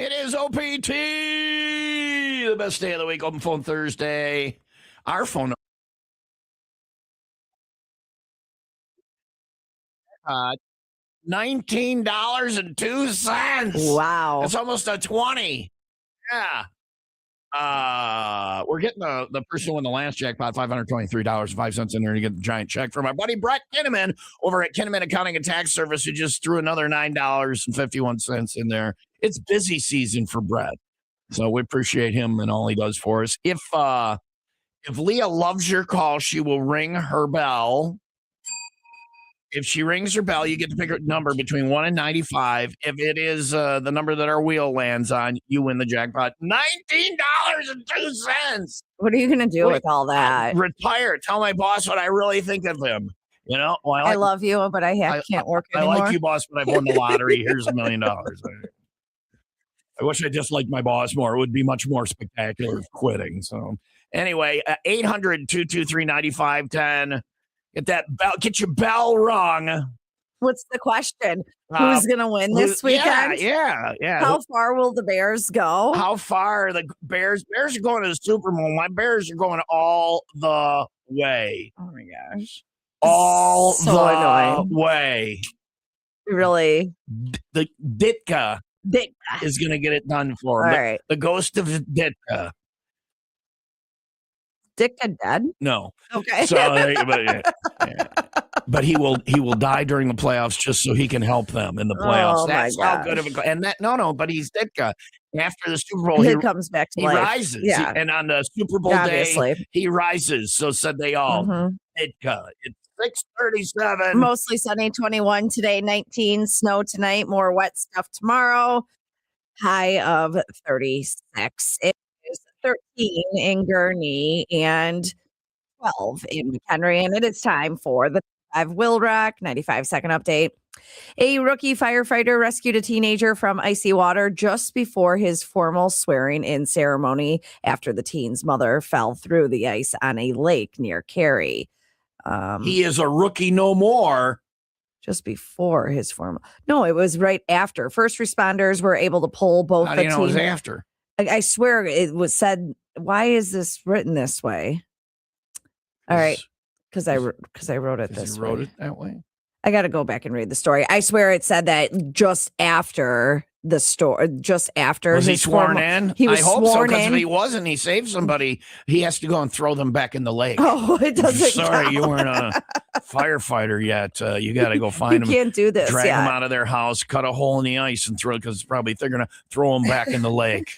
It is OPT, the best day of the week, open phone Thursday. Our phone number, $19.02. Wow. It's almost a 20. Yeah. We're getting the person who won the last jackpot, $523.05 in there to get the giant check from our buddy Brett Kinnaman over at Kinnaman Accounting and Tax Service, who just threw another $9.51 in there. It's busy season for Brett. So we appreciate him and all he does for us. If Leah loves your call, she will ring her bell. If she rings her bell, you get to pick a number between 1 and 95. If it is the number that our wheel lands on, you win the jackpot. $19.02. What are you going to do with all that? Retire. Tell my boss what I really think of him. You know, well, I love you, but I can't work anymore. I like you, boss, but I've won the lottery. Here's $1 million. I wish I just liked my boss more. It would be much more spectacular if quitting. So anyway, 800-223-9510. Get that bell. Get your bell rung. What's the question? Who's going to win this weekend? Yeah. How far will the Bears go? How far are the Bears? Bears are going to the Super Bowl. My Bears are going all the way. Oh my gosh. All so the annoying. way. Really? The Ditka is going to get it done for him. All right. The ghost of Ditka. Ditka dead? No. Okay. So, but he will die during the playoffs just so he can help them in the playoffs. Oh, That's my how good of a and that but he's Ditka. After the Super Bowl, he comes back to life. Rises. Yeah. And on the Super Bowl day, he rises. So said they all. Ditka. It's 6:37. Mostly sunny, 21 today, 19. Snow tonight, more wet stuff tomorrow. High of 36. It is 13 in Gurnee and 12 in McHenry, and it is time for the 5 WIIL Rock 95-second update. A rookie firefighter rescued a teenager from icy water just before his formal swearing-in ceremony after the teen's mother fell through the ice on a lake near Cary. He is a rookie no more. Just before his formal. No, it was right after. First responders were able to pull both How the do you know it was after? I swear it was said. Why is this written this way? All right, because I wrote it this way. You wrote it that way? I got to go back and read the story. I swear it said that just after the story, just after was he sworn in? He was I hope sworn so, because in. if he wasn't, he saved somebody. He has to go and throw them back in the lake. Oh, it doesn't. Sorry, count. You weren't a firefighter yet. You got to go find them. You can't do this. Drag them out of their house, cut a hole in the ice, and throw it because they're going to throw them back in the lake.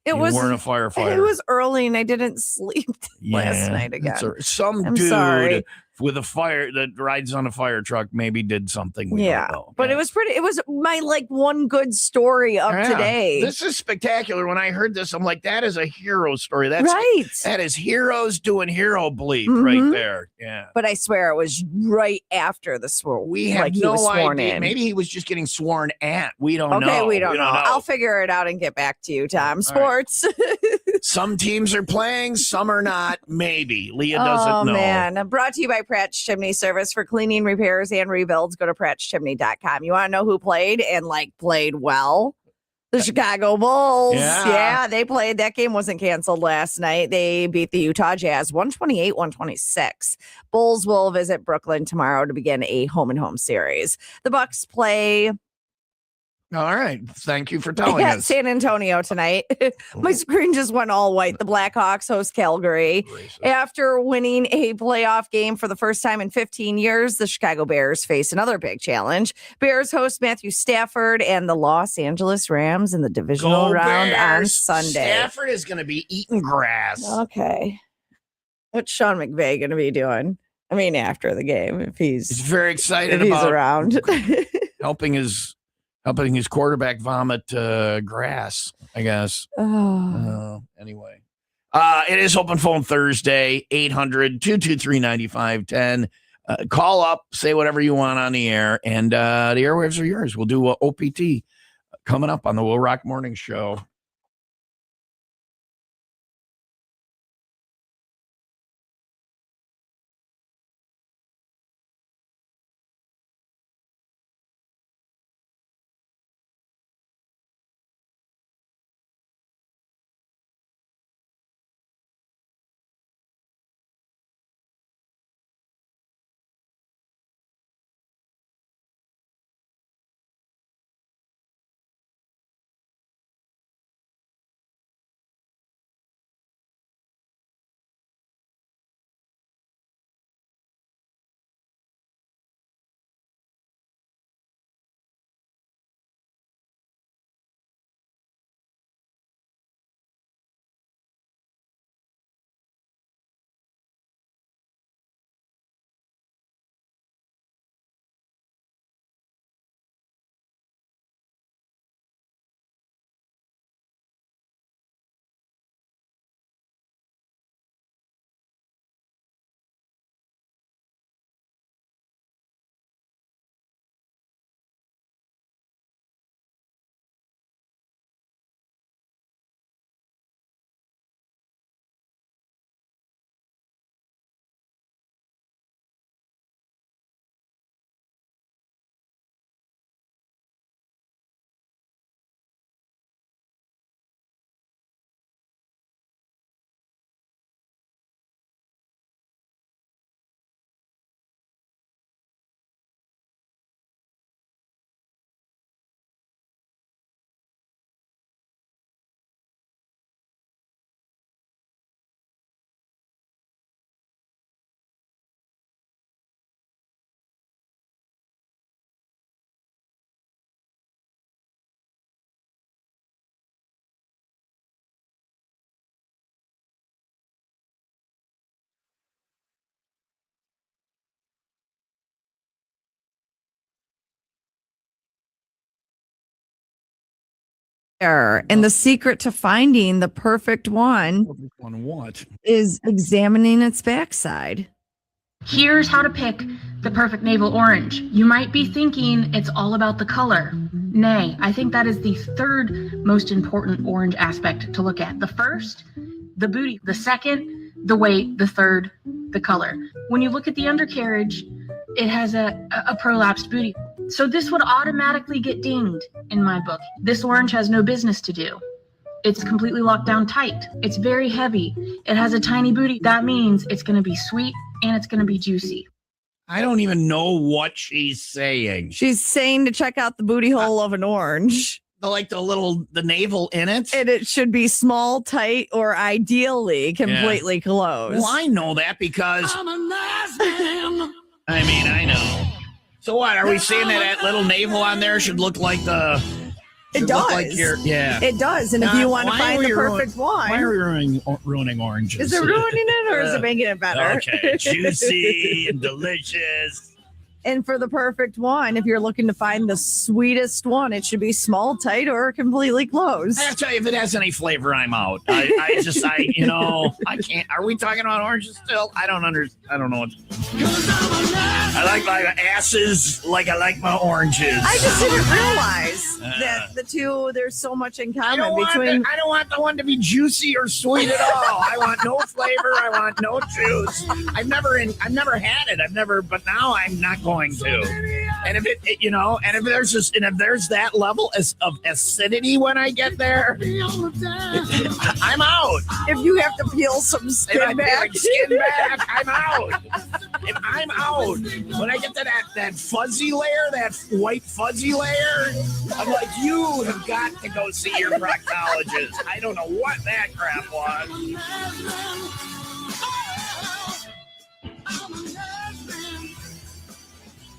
You weren't a firefighter. It was early and I didn't sleep last night again. Some dude with a fire that rides on a fire truck maybe did something. We don't know. But it was pretty. It was my one good story of today. This is spectacular. When I heard this, I'm like, that is a hero story. That's right. That is heroes doing hero bleep right there. Yeah. But I swear it was right after the swear. We have no idea. Maybe he was just getting sworn at. We don't know. Okay, we don't know. I'll figure it out and get back to you, Tom. Sports. Right. Some teams are playing, some are not. Maybe. Leah doesn't know. Oh, man. Brought to you by Pratt's Chimney Service for cleaning, repairs, and rebuilds. Go to prattschimney.com. You want to know who played and played well? The Chicago Bulls. Yeah, they played. That game wasn't canceled last night. They beat the Utah Jazz 128-126. Bulls will visit Brooklyn tomorrow to begin a home-and-home series. The Bucks play... All right. Thank you for telling us. San Antonio tonight. My screen just went all white. The Blackhawks host Calgary. After winning a playoff game for the first time in 15 years, the Chicago Bears face another big challenge. Bears host Matthew Stafford and the Los Angeles Rams in the divisional round on Sunday. Stafford is going to be eating grass. Okay. What's Sean McVay going to be doing? I mean, after the game, if he's very excited if he's around. helping his quarterback vomit grass, I guess. Anyway. It is Open Phone Thursday, 800-223-9510. Call up, say whatever you want on the air, and the airwaves are yours. We'll do OPT coming up on the WIIL Rock Morning Show. there. And the secret to finding the perfect one On what? is examining its backside. Here's how to pick the perfect navel orange. You might be thinking it's all about the color. Nay, I think that is the third most important orange aspect to look at. The first, the booty. The second, the weight. The third, the color. When you look at the undercarriage, it has a prolapsed booty. So this would automatically get dinged in my book. This orange has no business to do. It's completely locked down tight. It's very heavy. It has a tiny booty. That means it's going to be sweet and it's going to be juicy. I don't even know what she's saying. She's saying to check out the booty hole of an orange. The navel in it. And it should be small, tight, or ideally completely closed. Well, I know that because I'm a nice man. I know. So what? Are we saying that little navel on there should look like the? It does. It does. And if you want to find the perfect one. Why are we ruining oranges? Is it ruining it or is it making it better? Okay. Juicy and delicious. And for the perfect one, if you're looking to find the sweetest one, it should be small, tight, or completely closed. I have to tell you, if it has any flavor, I'm out. I can't. Are we talking about oranges still? I don't know. I like my asses like I like my oranges. I just didn't realize that the two, there's so much in common I don't want the one to be juicy or sweet at all. I want no flavor. I want no juice. I've never had it. But now I'm not going to. And if if there's that level of acidity when I get there, I'm out. If you have to peel some skin back, I'm out. If I'm out, when I get to that fuzzy layer, that white fuzzy layer, I'm like, you have got to go see your proctologist. I don't know what that crap was.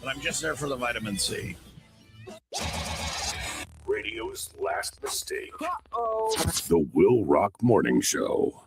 But I'm just there for the vitamin C. Radio's last mistake. The Will Rock Morning Show.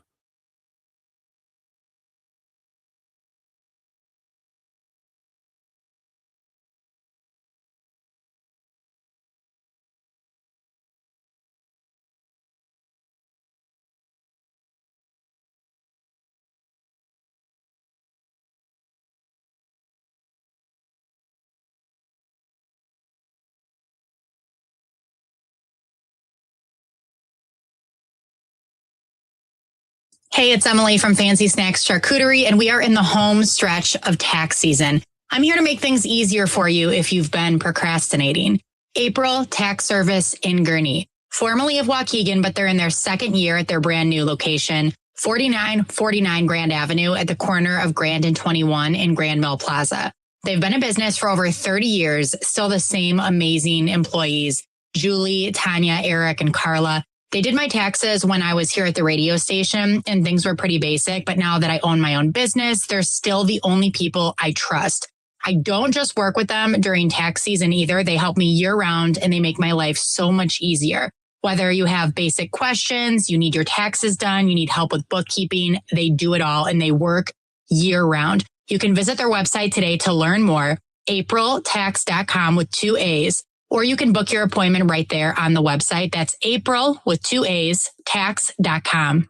Hey, it's Emily from Fancy Snacks Charcuterie, and we are in the home stretch of tax season. I'm here to make things easier for you if you've been procrastinating. April Tax Service in Gurnee, formerly of Waukegan, but they're in their second year at their brand new location, 4949 Grand Avenue at the corner of Grand and 21 in Grand Mill Plaza. They've been in business for over 30 years, still the same amazing employees, Julie, Tanya, Eric, and Carla. They did my taxes when I was here at the radio station and things were pretty basic. But now that I own my own business, they're still the only people I trust. I don't just work with them during tax season either. They help me year round and they make my life so much easier. Whether you have basic questions, you need your taxes done, you need help with bookkeeping, they do it all and they work year round. You can visit their website today to learn more, apriltax.com with 2 A's. Or you can book your appointment right there on the website. That's April with 2 A's, tax.com.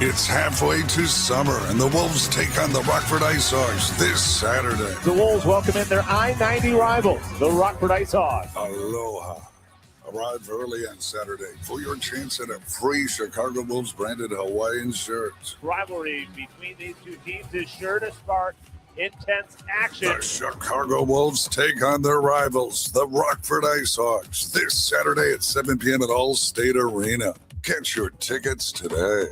It's halfway to summer, and the Wolves take on the Rockford Ice Hogs this Saturday. The Wolves welcome in their I-90 rivals, the Rockford Ice Hogs. Aloha. Arrive early on Saturday for your chance at a free Chicago Wolves branded Hawaiian shirt. Rivalry between these two teams is sure to spark intense action. The Chicago Wolves take on their rivals, the Rockford Ice Hogs, this Saturday at 7 p.m. at Allstate Arena. Get your tickets today.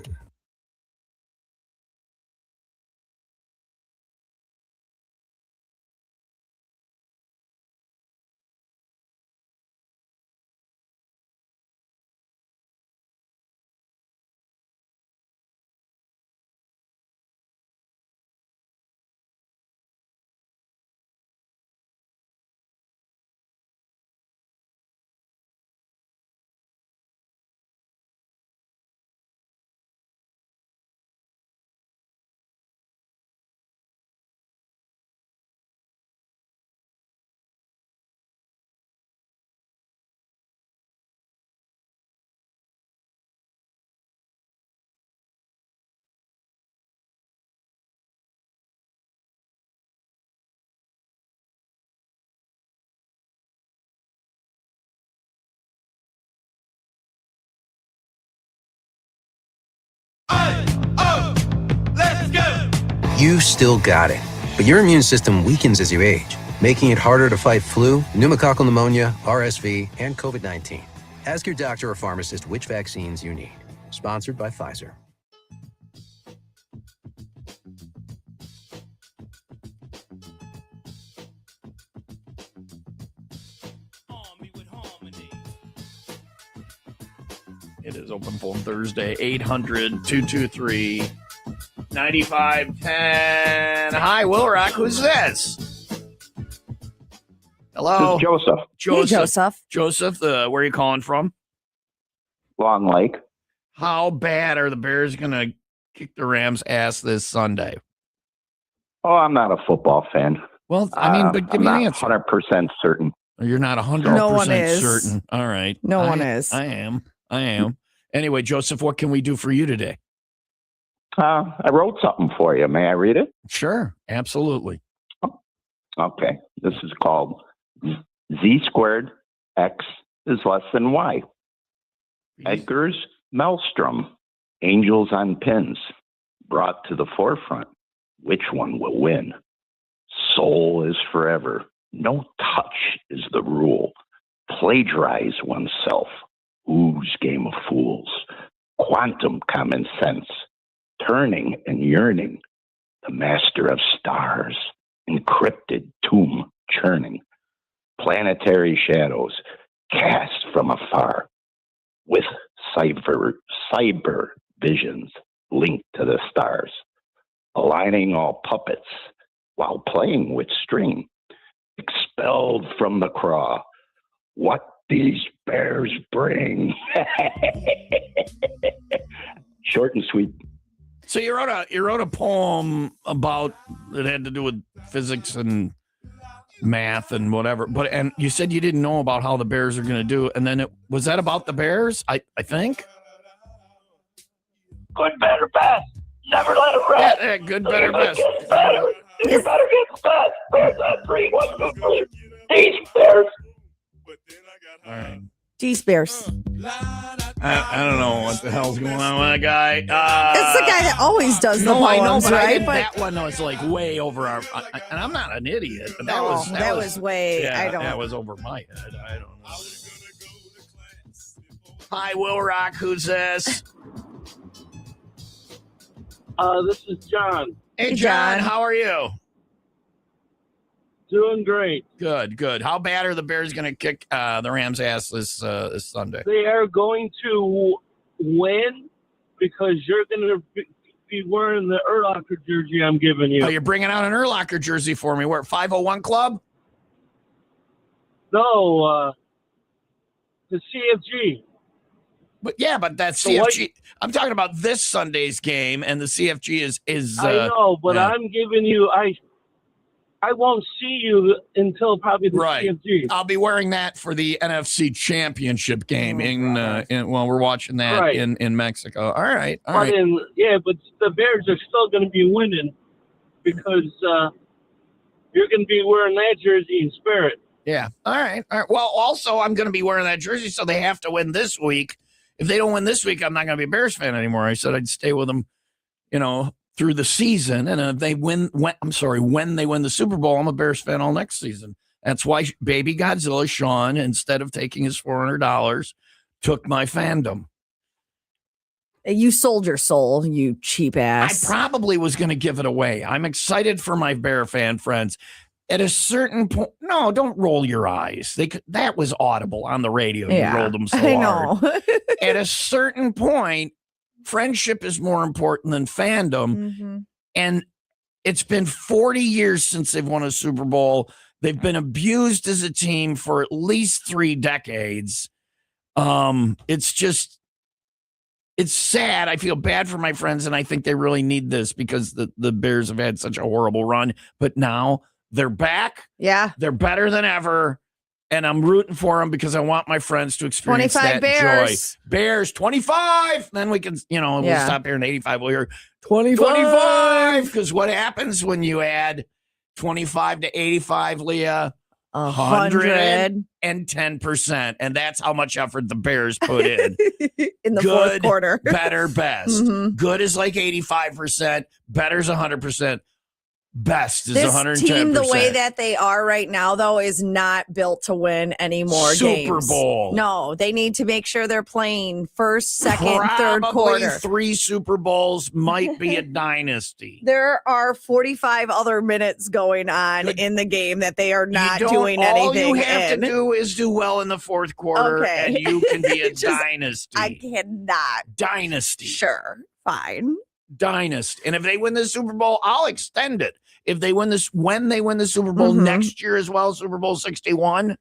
You still got it, but your immune system weakens as you age, making it harder to fight flu, pneumococcal pneumonia, RSV, and COVID-19. Ask your doctor or pharmacist which vaccines you need. Sponsored by Pfizer. It is Open Phone Thursday, 800-223-9510. Hi, Will Rock. Who's this? Hello. This is Joseph. Hey, Joseph. Joseph, where are you calling from? Long Lake. How bad are the Bears going to kick the Rams' ass this Sunday? Oh, I'm not a football fan. Well, I mean, but give me an answer. 100% certain. You're not 100% No one is. certain. All right. No one is. I am. Anyway, Joseph, what can we do for you today? I wrote something for you. May I read it? Sure. Absolutely. Okay. This is called Z squared X is less than Y. Edgar's Maelstrom, Angels on Pins, brought to the forefront. Which one will win? Soul is forever. No touch is the rule. Plagiarize oneself. Ooze game of fools. Quantum common sense. Turning and yearning. The master of stars. Encrypted tomb churning. Planetary shadows cast from afar. With cyber visions linked to the stars. Aligning all puppets while playing with string. Expelled from the craw. What these bears bring. Short and sweet. So you wrote a poem about that had to do with physics and math and whatever, and you said you didn't know about how the Bears are going to do, and then was that about the Bears? I think. Good, better, best. Never let it rest. Yeah, good, better, best. You better get best. That's 3, 1, 2, 3. These bears. All right. Geez, Bears. I don't know what the hell's going on with that guy. It's the guy that always does the I know, poems, but right? that one was like way over our. And I'm not an idiot, but that was way. Yeah, I don't. that was over my head. I don't know. Hi, Will Rock. Who's this? This is John. Hey, John. How are you? Doing great. Good. How bad are the Bears going to kick the Rams' ass this Sunday? They are going to win because you're going to be wearing the Urlacher jersey I'm giving you. Oh, you're bringing out an Urlacher jersey for me. We're at 501 Club? No, the CFG. But that's So CFG. I'm talking about this Sunday's game, and the CFG is. I know, but yeah. I'm giving you. I won't see you until probably the CFG. I'll be wearing that for the NFC Championship game we're watching that in Mexico. All right. But the Bears are still going to be winning because you're going to be wearing that jersey in spirit. Yeah. All right. Well, also, I'm going to be wearing that jersey, so they have to win this week. If they don't win this week, I'm not going to be a Bears fan anymore. I said I'd stay with them, through the season, and if they when they win the Super Bowl, I'm a Bears fan all next season. That's why baby Godzilla Sean, instead of taking his $400, took my fandom. You sold your soul, you cheap ass. I probably was going to give it away. I'm excited for my Bear fan friends. At a certain point, no, don't roll your eyes. That was audible on the radio. Yeah, you rolled them so I hard. know. At a certain point, friendship is more important than fandom. Mm-hmm. And it's been 40 years since they've won a Super Bowl. They've been abused as a team for at least 3 decades. It's sad. I feel bad for my friends, and I think they really need this because the Bears have had such a horrible run. But now they're back. Yeah. They're better than ever. And I'm rooting for them because I want my friends to experience 25 that Bears. joy. Bears, 25. Then we can, we'll stop here in 85. We'll hear 25. Because what happens when you add 25 to 85, Leah? 100 110%. And that's how much effort the Bears put in. in the Good, fourth quarter. better, best. Mhm. Good is like 85%. Better's 100%. Best is This 110%. team, the way that they are right now, though, is not built to win any more Super games. Bowl. No, they need to make sure they're playing first, second, third Probably quarter. 3 Super Bowls might be a dynasty. There are 45 other minutes going on in the game that they are not doing all anything you have in. to do is do well in the fourth quarter, Okay. and you can be a Just- dynasty. I cannot. Dynasty. Sure, fine. Dynasty. And if they win the Super Bowl, I'll extend it. If they win this, when they win the Super Bowl Mhm. next year as well, Super Bowl 61,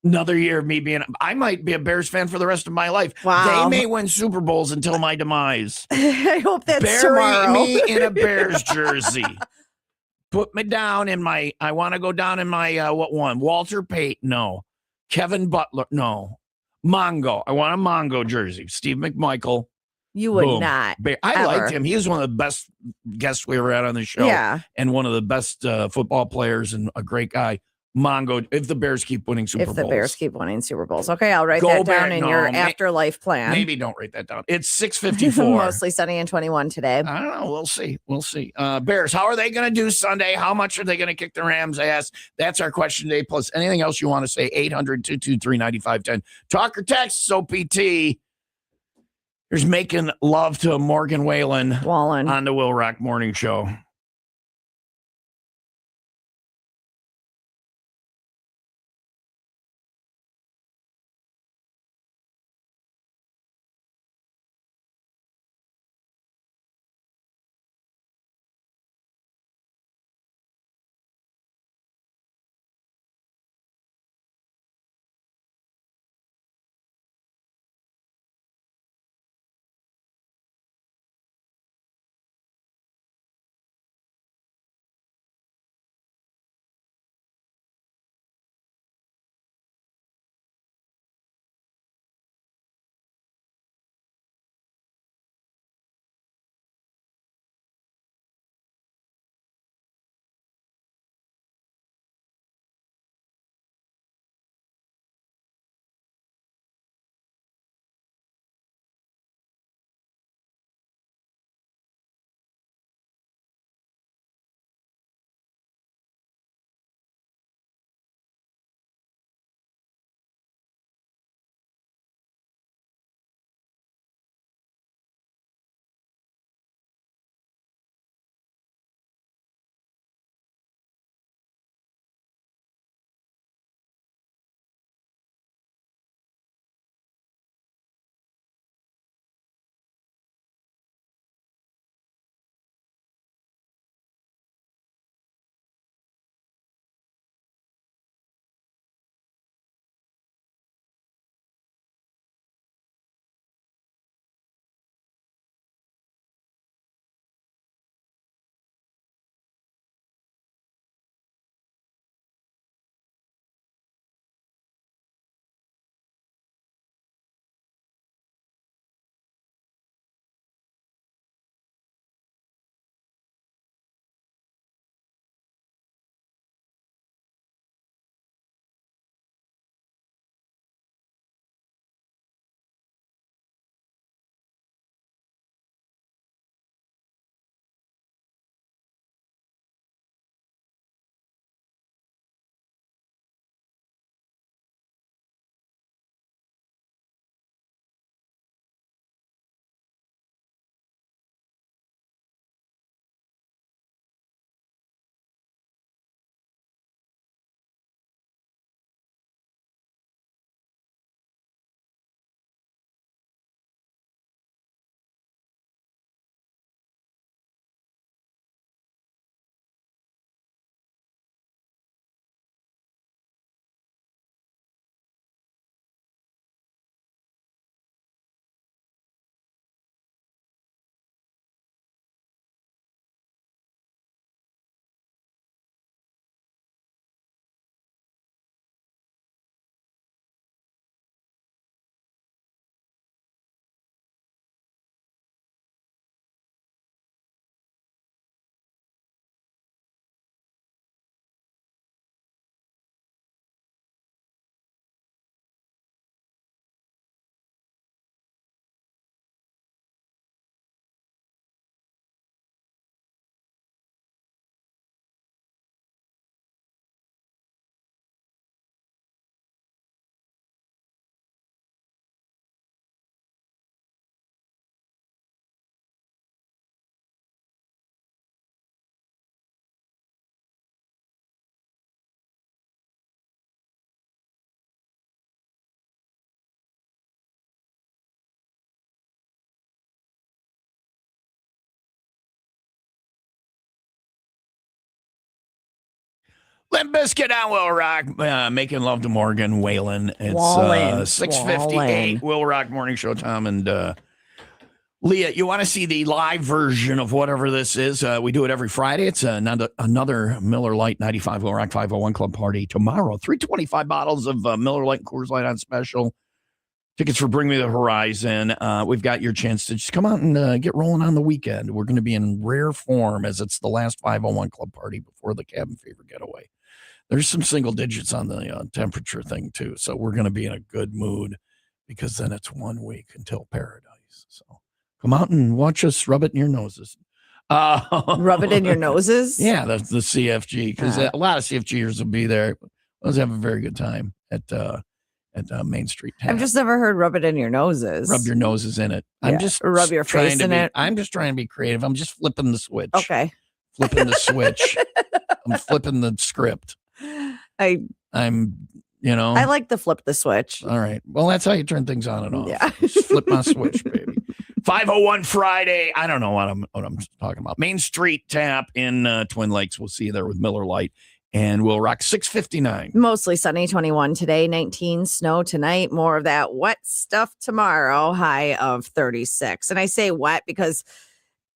another year of me being, I might be a Bears fan for the rest of my life. Wow. They may win Super Bowls until my demise. I hope that's Bury tomorrow. me in a Bears jersey. Put me down in my, I want to go down in my, what one? Walter Payton, no. Kevin Butler, no. Mongo. I want a Mongo jersey. Steve McMichael. You would Boom. not. I ever. liked him. He was one of the best guests we ever had on the show. Yeah. And one of the best football players and a great guy. Mongo, if the Bears keep winning Super Bowls. If the Bears keep winning Super Bowls. Okay, I'll write Go that Bear- down in no, your ma- afterlife plan. Maybe don't write that down. It's 6:54. Mostly sunny and 21 today. I don't know. We'll see. We'll see. Bears, how are they going to do Sunday? How much are they going to kick the Rams' ass? That's our question today. Plus anything else you want to say, 800-223-9510. Talk or text, OPT. Here's making love to Morgan Wallen on the Will Rock Morning Show. Limp Bizkit on Will Rock, making love to Morgan Whalen. It's Wallin. 6:58. Will Rock Morning Show. Tom and Leah, you want to see the live version of whatever this is? We do it every Friday. It's another Miller Lite 95 Will Rock 501 Club party tomorrow. 325 bottles of Miller Lite and Coors Light on special. Tickets for Bring Me the Horizon. We've got your chance to just come out and get rolling on the weekend. We're going to be in rare form as it's the last 501 Club party before the cabin fever getaway. There's some single digits on the temperature thing, too. So we're going to be in a good mood because then it's 1 week until paradise. So come out and watch us rub it in your noses. Rub it in your noses? Yeah, that's the CFG because a lot of CFGers will be there. Let's have a very good time at Main Street. I've just never heard rub it in your noses. Rub your noses in it. I'm just rub your face in it. I'm just trying to be creative. I'm just flipping the switch. Okay. Flipping the switch. I'm flipping the script. I like to flip the switch. All right. Well, that's how you turn things on and off. Yeah. Just flip my switch, baby. 501 Friday. I don't know what I'm talking about. Main Street Tap in Twin Lakes. We'll see you there with Miller Lite. And we'll rock 6:59. Mostly sunny, 21 today, 19 snow tonight. More of that wet stuff tomorrow, high of 36. And I say wet because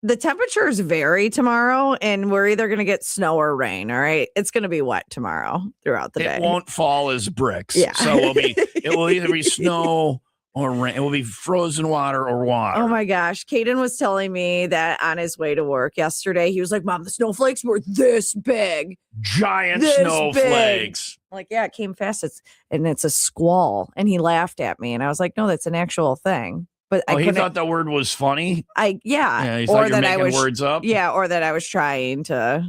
the temperatures vary tomorrow, and we're either going to get snow or rain. All right. It's going to be wet tomorrow throughout the day. It won't fall as bricks. Yeah. So it will either be snow or rain. It will be frozen water or water. Oh my gosh. Caden was telling me that on his way to work yesterday, he was like, Mom, the snowflakes were this big. Giant snowflakes. I'm like, yeah, it came fast. It's a squall. And he laughed at me. And Iw was like, no, that's an actual thing. But he thought the word was funny. Yeah. He thought you're making words up. Yeah, or that I was trying too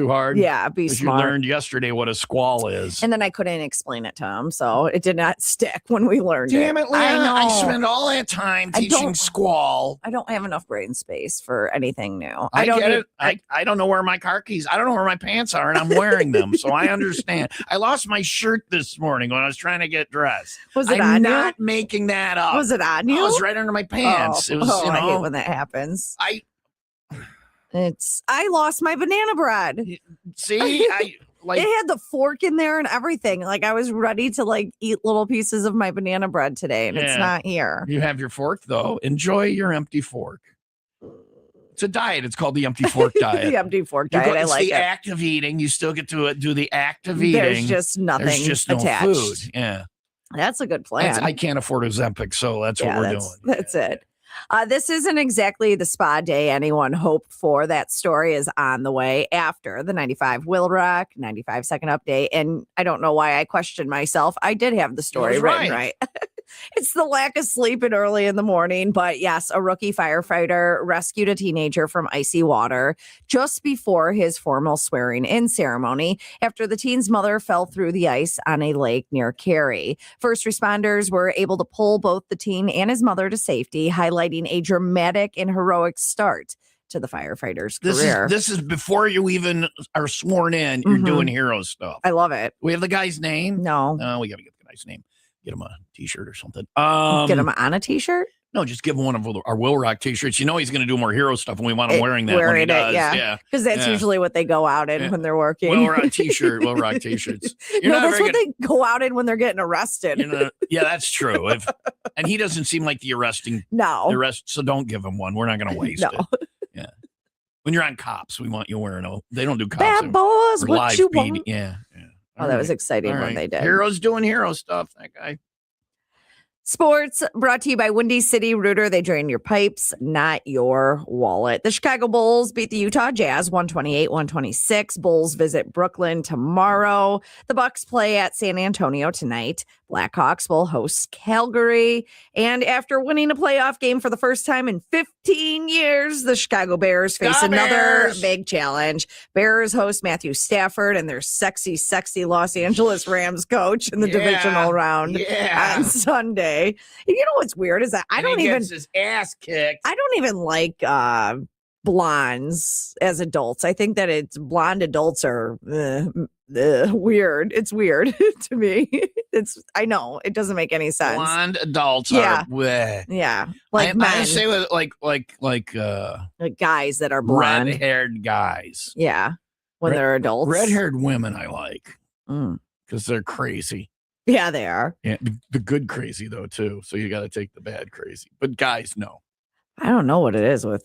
hard. Yeah, be smart. You learned yesterday what a squall is. And then I couldn't explain it to him, so it did not stick when we learned it. Damn it, Leah. I know. I spend all that time teaching squall. I don't have enough brain space for anything new. I get it. I don't know where my car keys. I don't know where my pants are, and I'm wearing them, so I understand. I lost my shirt this morning when I was trying to get dressed. Was it I'm on not you? making that up. Was it on you? No, it was right under my pants. It was. I hate when that happens. I lost my banana bread. See, it had the fork in there and everything. Like I was ready to eat little pieces of my banana bread today, and it's not here. You have your fork though. Enjoy your empty fork. It's a diet. It's called the empty fork diet. The empty fork diet. It's the act of eating. You still get to do the act of eating. There's just nothing. There's just no attached. food. Yeah, that's a good plan. I can't afford Ozempic, so that's what we're doing. That's it. This isn't exactly the spa day anyone hoped for. That story is on the way after the 95 Will Rock, 95 second update. And I don't know why I questioned myself. I did have the story written right. It's the lack of sleep and early in the morning. But yes, a rookie firefighter rescued a teenager from icy water just before his formal swearing in ceremony after the teen's mother fell through the ice on a lake near Cary. First responders were able to pull both the teen and his mother to safety, highlighting a dramatic and heroic start to the firefighter's career. This is before you even are sworn in. You're doing hero stuff. I love it. We have the guy's name? No. We got to get the guy's name. Get him a t-shirt or something. Get him on a t-shirt? No, just give him one of our Will Rock t-shirts. You know he's going to do more hero stuff, and we want him wearing that when he does. Yeah, because that's usually what they go out in when they're working. Will Rock t-shirt, Will Rock t-shirts. That's what they go out in when they're getting arrested. Yeah, that's true. And he doesn't seem like the arresting. No. So don't give him one. We're not going to waste it. Yeah. When you're on Cops, we want you wearing they don't do Cops. Bad boys, what you want? Yeah. Oh, that was exciting when they did. Heroes doing hero stuff, that guy. Sports brought to you by Windy City Rooter. They drain your pipes, not your wallet. The Chicago Bulls beat the Utah Jazz 128-126. Bulls visit Brooklyn tomorrow. The Bucks play at San Antonio tonight. Blackhawks will host Calgary. And after winning a playoff game for the first time in 15 years, the Chicago Bears face another big challenge. Bears host Matthew Stafford and their sexy, sexy Los Angeles Rams coach in the divisional round on Sunday. And you know what's weird is that he gets his ass kicked. I don't even like blondes as adults. I think that blonde adults are weird. It's weird to me. I know it doesn't make any sense. Blonde adults are bleh. Yeah. I say like guys that are blonde. Red-haired guys. Yeah. when they're adults. Red-haired women I like Mm. because they're crazy. Yeah, they are. Yeah, the good crazy, though, too. So you got to take the bad crazy. But guys, no. I don't know what it is with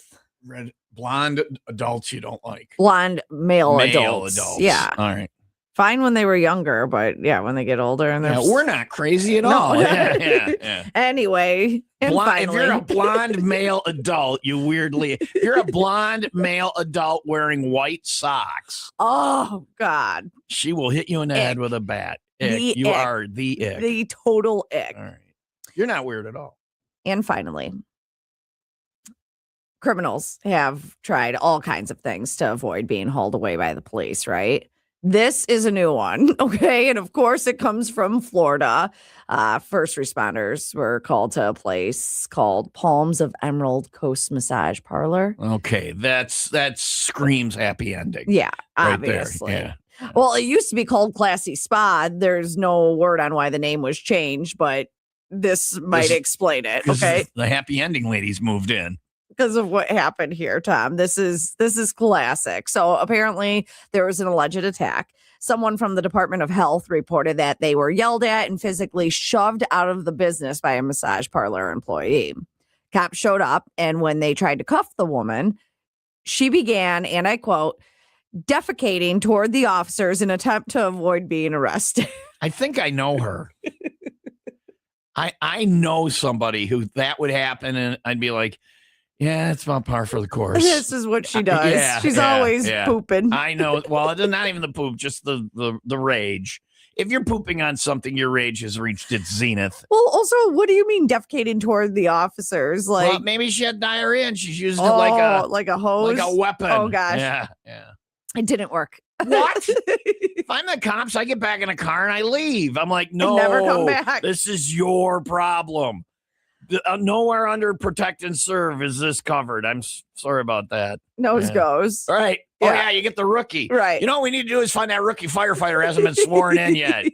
Blonde adults you don't like. blonde male adults. Yeah. All right. Fine when they were younger, but yeah, when they get older and they're we're not crazy at No. all. Yeah. Anyway, and If you're a finally, blonde male adult, if you're a blonde male adult wearing white socks, oh God, she will hit you in the head with a bat. Ick. You ick. are the ick. The total ick. All right. You're not weird at all. And finally, criminals have tried all kinds of things to avoid being hauled away by the police, right? This is a new one, okay? And of course, it comes from Florida. First responders were called to a place called Palms of Emerald Coast Massage Parlor. Okay, that screams happy ending. Yeah, right obviously. There. Yeah. Well, it used to be called Classy Spa. There's no word on why the name was changed, but this might explain it, okay? The happy ending ladies moved in. Because of what happened here, Tom. This is classic. So apparently there was an alleged attack. Someone from the Department of Health reported that they were yelled at and physically shoved out of the business by a massage parlor employee. Cops showed up, and when they tried to cuff the woman, she began, and I quote, defecating toward the officers in an attempt to avoid being arrested. I think I know her. I know somebody who that would happen, and I'd be like, yeah, it's about par for the course. This is what she does. She's always pooping. I know. Well, it's not even the poop, just the rage. If you're pooping on something, your rage has reached its zenith. Well, also, what do you mean defecating toward the officers? Like, well, maybe she had diarrhea and she's using it like a hose, like a weapon. Oh gosh, yeah. It didn't work. What? If I'm the cops, I get back in a car and I leave. I'm like, no, never come back. This is your problem. Nowhere under protect and serve is this covered. I'm sorry about that. Nose goes. All right. Yeah. Oh, yeah, you get the rookie. Right. You know what we need to do is find that rookie firefighter hasn't been sworn in yet.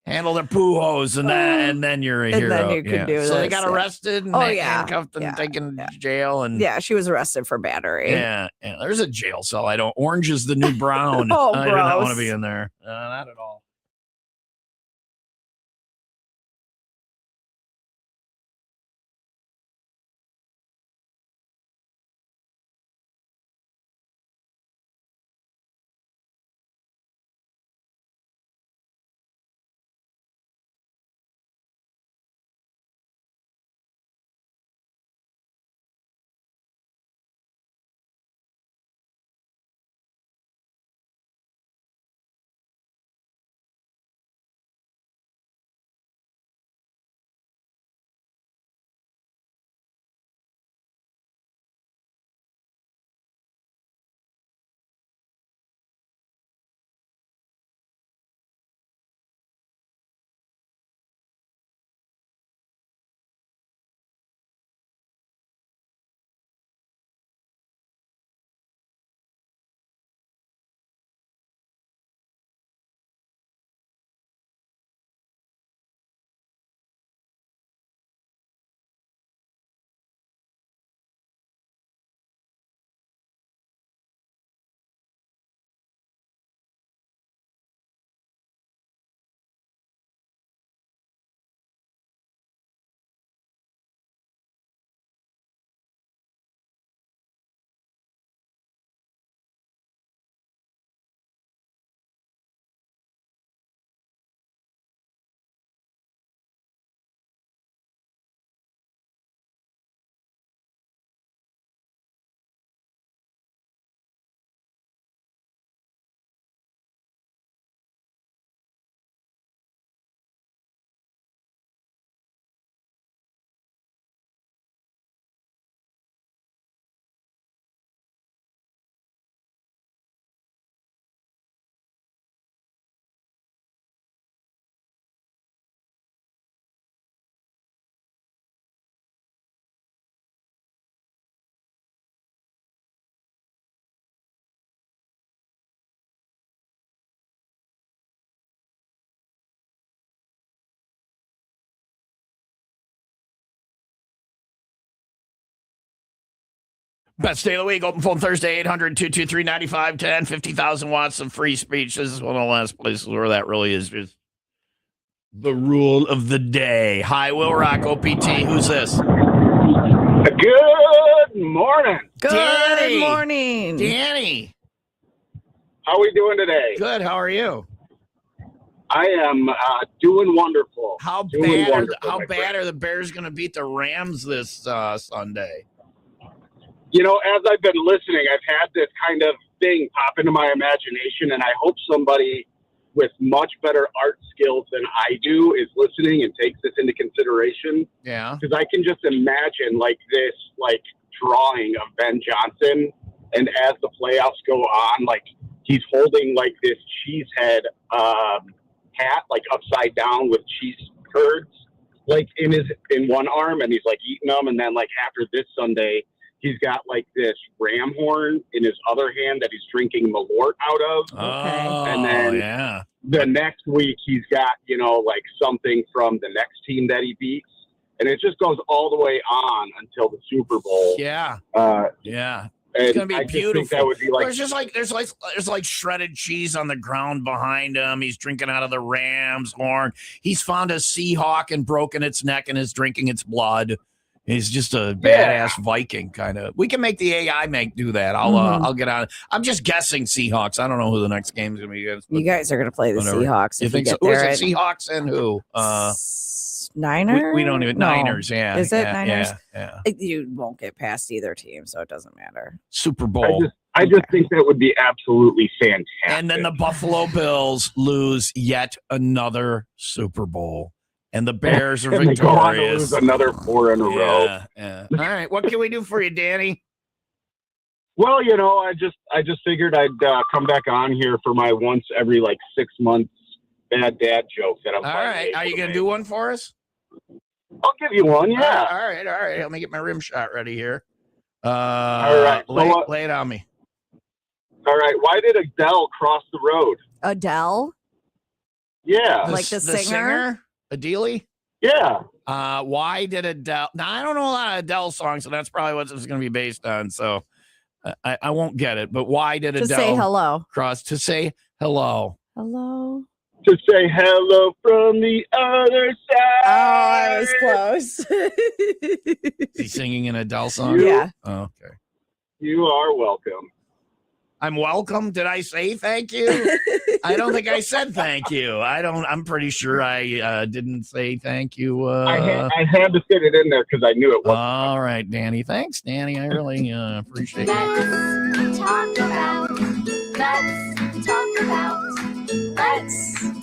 Handle their poo hose and then you're a hero. Then you can do so they got arrested and handcuffed and taken to jail. And yeah, she was arrested for battery. Yeah. There's a jail cell. Orange is the new brown. Oh, I do not want to gross. be in there. Not at all. Best day of the week. Open phone Thursday, 800-223-9510, 50,000 watts of free speech. This is one of the last places where that really is just the rule of the day. Hi, Will Rock, OPT. Who's this? Good morning. Good morning. Danny. How are we doing today? Good. How are you? I am doing wonderful. How Doing wonderful, How my bad friend. are the Bears going to beat the Rams this Sunday? You know, as I've been listening, I've had this kind of thing pop into my imagination, and I hope somebody with much better art skills than I do is listening and takes this into consideration. Yeah. Because I can just imagine this drawing of Ben Johnson, and as the playoffs go on, he's holding this cheese head hat upside down with cheese curds in one arm, and he's eating them, and then after this Sunday he's got this ram horn in his other hand that he's drinking Malort out of. Oh, and then yeah. the next week he's got something from the next team that he beats, and it just goes all the way on until the Super Bowl. Yeah. Yeah. And It's gonna be I just beautiful. think that would be there's shredded cheese on the ground behind him. He's drinking out of the Rams horn. He's found a Seahawk and broken its neck and is drinking its blood. He's just a badass Viking kind of. We can make the AI do that. I'll get on. I'm just guessing Seahawks. I don't know who the next game is gonna be against. You guys are going to play the whatever. Seahawks. You if think you so? get Who is there, it? Seahawks and who? Niners? We don't even No. Niners. Yeah. Is it yeah, Niners? Yeah. You won't get past either team, so it doesn't matter. Super Bowl. I just think that would be absolutely fantastic. And then the Buffalo Bills lose yet another Super Bowl. And the Bears are and they go on to victorious. lose another 4 in a row. Yeah. All right. What can we do for you, Danny? Well, I just figured I'd come back on here for my once every 6 months bad dad joke that I'm. All right. Are you going to do one for us? I'll give you one. Yeah. All right. Let me get my rim shot ready here. All right. Lay it on me. All right. Why did Adele cross the road? Adele? Yeah. The singer? Adele? Yeah. Why did Adele? Now, I don't know a lot of Adele songs, so that's probably what this is going to be based on. So I won't get it. But why did Adele say hello? cross to say hello? Hello? To say hello from the other side. Oh, I was close. Is he singing an Adele song? Yeah. Oh, okay. You are welcome. I'm welcome. Did I say thank you? I don't think I said thank you. I'm pretty sure I didn't say thank you. I had to fit it in there because I knew it wasn't. All right, Danny. Thanks, Danny. I really appreciate it. Let's talk about.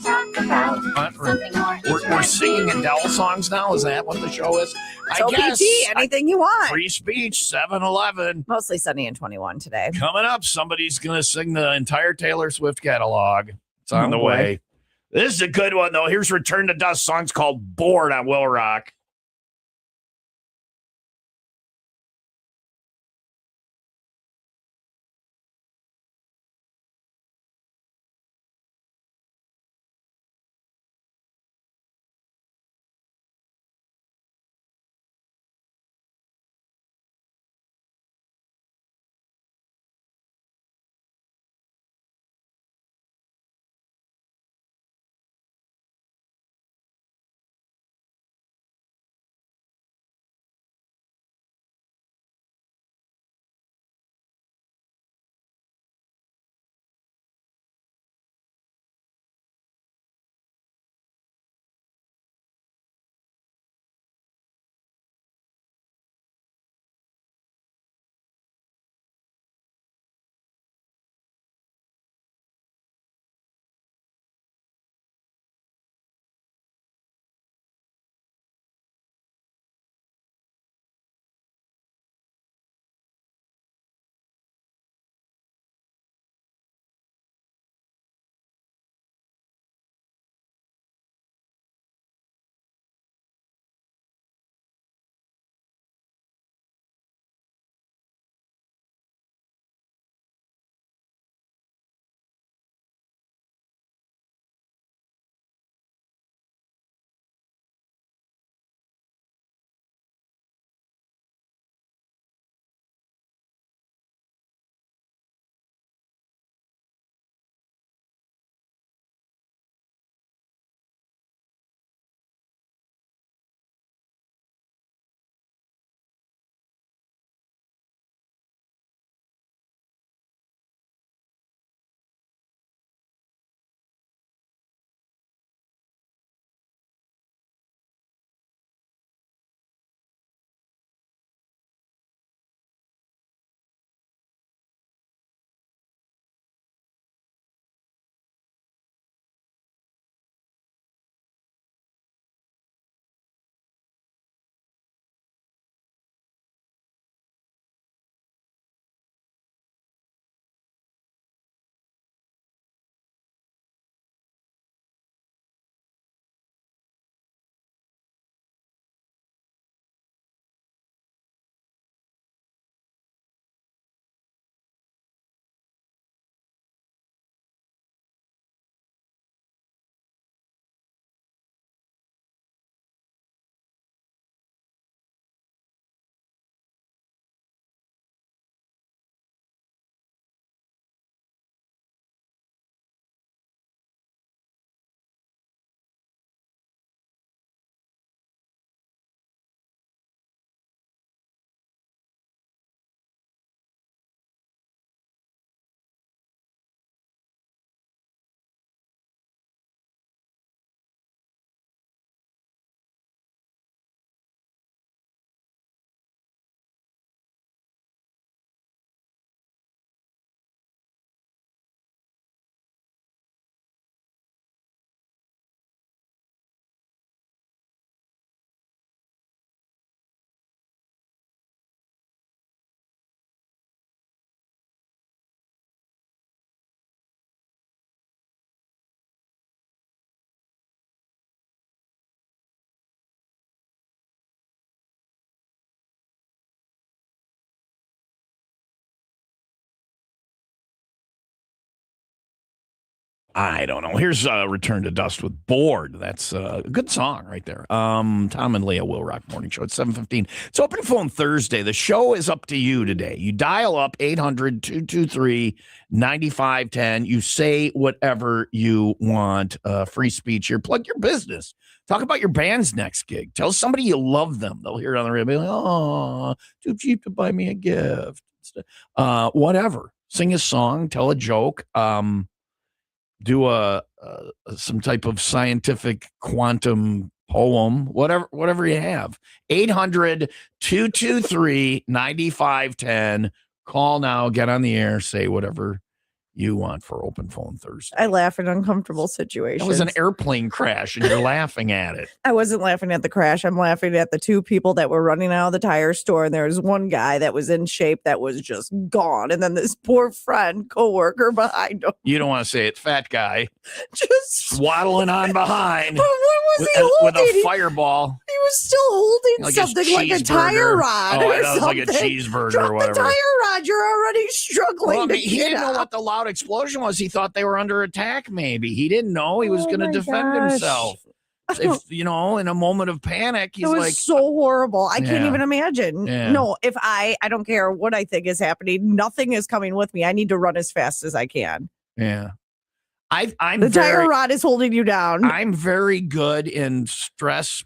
Something more. We're singing Adele songs now. Is that what the show is? So PT, anything you want. Free speech, 7-Eleven. Mostly sunny and 21 today. Coming up, somebody's going to sing the entire Taylor Swift catalog. It's on the boy. way. This is a good one, though. Here's Return to Dust. Song's called Bored on Will Rock. I don't know. Here's Return to Dust with Bored. That's a good song right there. Tom and Leah Will Rock Morning Show at 7:15. It's Open Phone Thursday. The show is up to you today. You dial up 800-223-9510. You say whatever you want. Free speech here. Plug your business. Talk about your band's next gig. Tell somebody you love them. They'll hear it on the radio. Be like, oh, too cheap to buy me a gift. Whatever. Sing a song. Tell a joke. Do some type of scientific quantum poem, whatever you have. 800-223-9510. Call now, get on the air, say whatever you want for Open Phone Thursday. I laugh in uncomfortable situations. It was an airplane crash and you're laughing at it. I wasn't laughing at the crash. I'm laughing at the two people that were running out of the tire store. And there was one guy that was in shape that was just gone. And then this poor friend, coworker behind him. You don't want to say it. Fat guy. Just waddling on behind. But what was he holding? With a fireball. He was still holding Like something like a tire rod. Oh, or that was like a something. cheeseburger Drop or whatever. The tire rod. You're already struggling. Well, to he get didn't know up. what the loud explosion was. He thought they were under attack, maybe. He didn't know he was Oh going to my defend gosh. himself. If, in a moment of panic, he's It was like, so horrible. I can't Yeah. even imagine. Yeah. No, if I don't care what I think is happening. Nothing is coming with me. I need to run as fast as I can. yeah. I'm The very, tire rod is holding you down. I'm very good in stress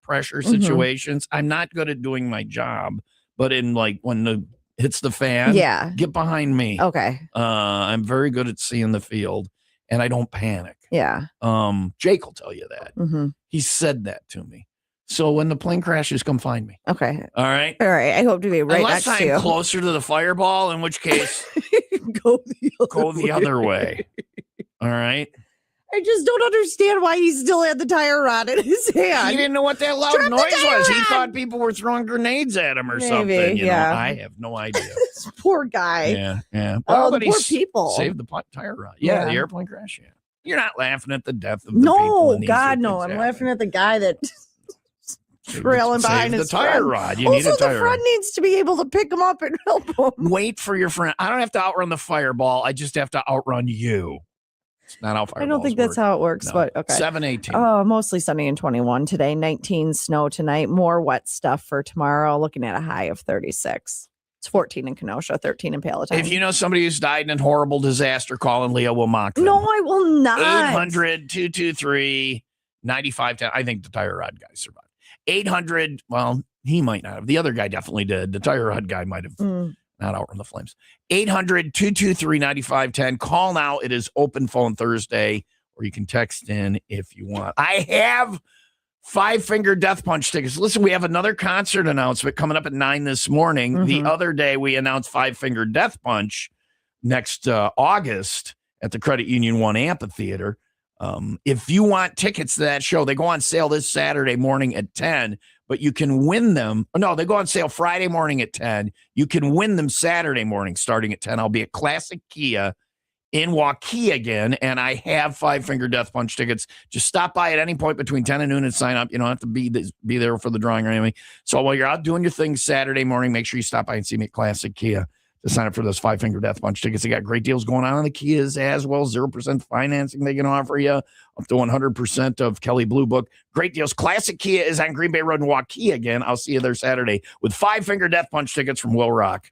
pressure Mhm. situations. I'm not good at doing my job, but in like when the hits the fan, Yeah. get behind me. Okay. I'm very good at seeing the field, and I don't panic. Yeah. Jake will tell you that. hmm He said that to me. So when the plane crashes, come find me. Okay. All right. All right. I hope to be right Unless next to I'm you. closer to the fireball, in which case Go the other way. All right. I just don't understand why he still had the tire rod in his hand. He didn't know what that loud Drop the noise tire was. He rod! thought people were throwing grenades at him or Maybe, something. You yeah. know, I have no idea. This poor guy. Yeah, yeah. Oh, the but he poor people. saved the tire rod. Yeah, Yeah. the airplane crash. Yeah. You're not laughing at the death of the people. No, and these God, are no. things I'm happening. laughing at the guy that trailing Save behind the his tire friend. rod. You also, need a the tire friend rod. needs to be able to pick him up and help him. Wait for your friend. I don't have to outrun the fireball. I just have to outrun you. It's not how fireballs I don't think that's how it works, No. but okay. 7:18. Mostly sunny and 21 today. 19 snow tonight. More wet stuff for tomorrow. Looking at a high of 36. It's 14 in Kenosha, 13 in Palatine. If you know somebody who's died in a horrible disaster, call and Leah will mock them. No, I will not. 800-223-9510. I think the tire rod guy survived. 800, well, he might not have. The other guy definitely did. The tire rod guy might have not outrun the flames. 800-223-9510. Call now. It is Open Phone Thursday, or you can text in if you want. I have 5 Finger Death Punch tickets. Listen, we have another concert announcement coming up at 9 this morning. The other day, we announced 5 Finger Death Punch next August at the Credit Union 1 Amphitheater. If you want tickets to that show, they go on sale this Saturday morning at 10, but you can win them. No, they go on sale Friday morning at 10. You can win them Saturday morning starting at 10. I'll be at Classic Kia in Waukegan, and I have 5 Finger Death Punch tickets. Just stop by at any point between 10 and noon and sign up. You don't have to be there for the drawing or anything. So while you're out doing your thing Saturday morning, make sure you stop by and see me at Classic Kia to sign up for those 5 Finger Death Punch tickets. They got great deals going on the Kias as well. 0% financing they can offer you, up to 100% of Kelly Blue Book. Great deals. Classic Kia is on Green Bay Road in Waukegan. I'll see you there Saturday with 5 Finger Death Punch tickets from WIIL Rock.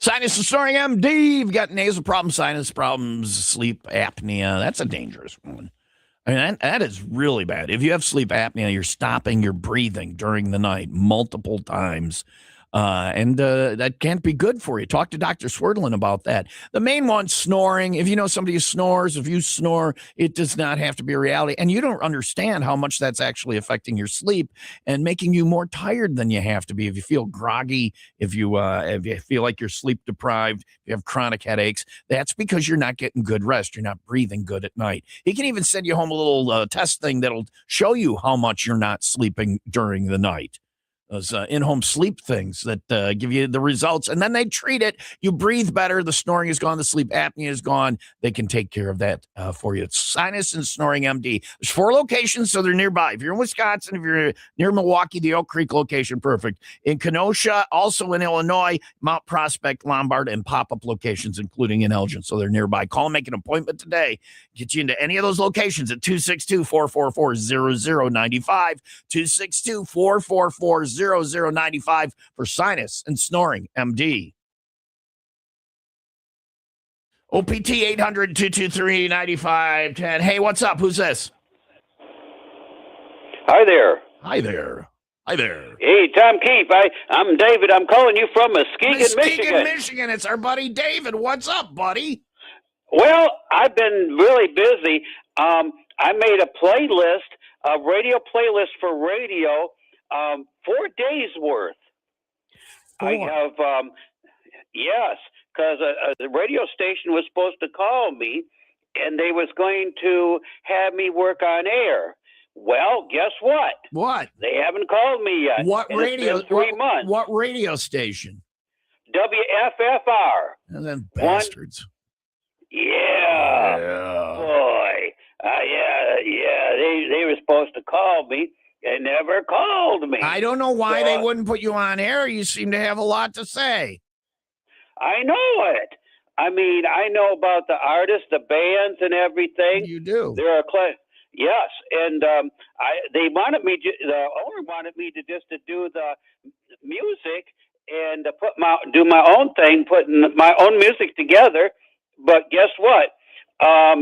Sinus and Snoring MD. You've got nasal problems, sinus problems, sleep apnea. That's a dangerous one. I mean, that is really bad. If you have sleep apnea, you're stopping your breathing during the night multiple times. And that can't be good for you. Talk to Dr. Swerdlin about that. The main one, snoring. If you know somebody who snores, if you snore, it does not have to be a reality. And you don't understand how much that's actually affecting your sleep and making you more tired than you have to be. If you feel groggy, if you feel like you're sleep deprived, if you have chronic headaches, that's because you're not getting good rest. You're not breathing good at night. He can even send you home a little test thing that'll show you how much you're not sleeping during the night. Those in-home sleep things that give you the results, and then they treat it. You breathe better. The snoring is gone. The sleep apnea is gone. They can take care of that for you. It's Sinus and Snoring MD. There's 4 locations, so they're nearby. If you're in Wisconsin, if you're near Milwaukee, the Oak Creek location, perfect. In Kenosha, also in Illinois, Mount Prospect, Lombard, and pop-up locations, including in Elgin, so they're nearby. Call and make an appointment today. Get you into any of those locations at 262-444-0095, 262-444-0095 for Sinus and Snoring MD. OPT 800-223-9510. Hey, what's up? Who's this? Hi there. Hi there. Hi there. Hey, Tom Keefe. I'm David. I'm calling you from Muskegon, Michigan. Michigan. It's our buddy David. What's up, buddy? Well, I've been really busy. I made a playlist, a radio playlist for radio, 4 days worth. 4. I have, yes, because the radio station was supposed to call me, and they was going to have me work on air. Well, guess what? What? They haven't called me yet. What and radio? It's been 3 months. What radio station? WFFR. And then bastards. Yeah. Boy. They were supposed to call me. They never called me. I don't know why they wouldn't put you on air. You seem to have a lot to say. I know it. I mean, I know about the artists, the bands, and everything. You do. They're yes, and they wanted me. The owner wanted me to just to do the music and to do my own thing, putting my own music together. But guess what?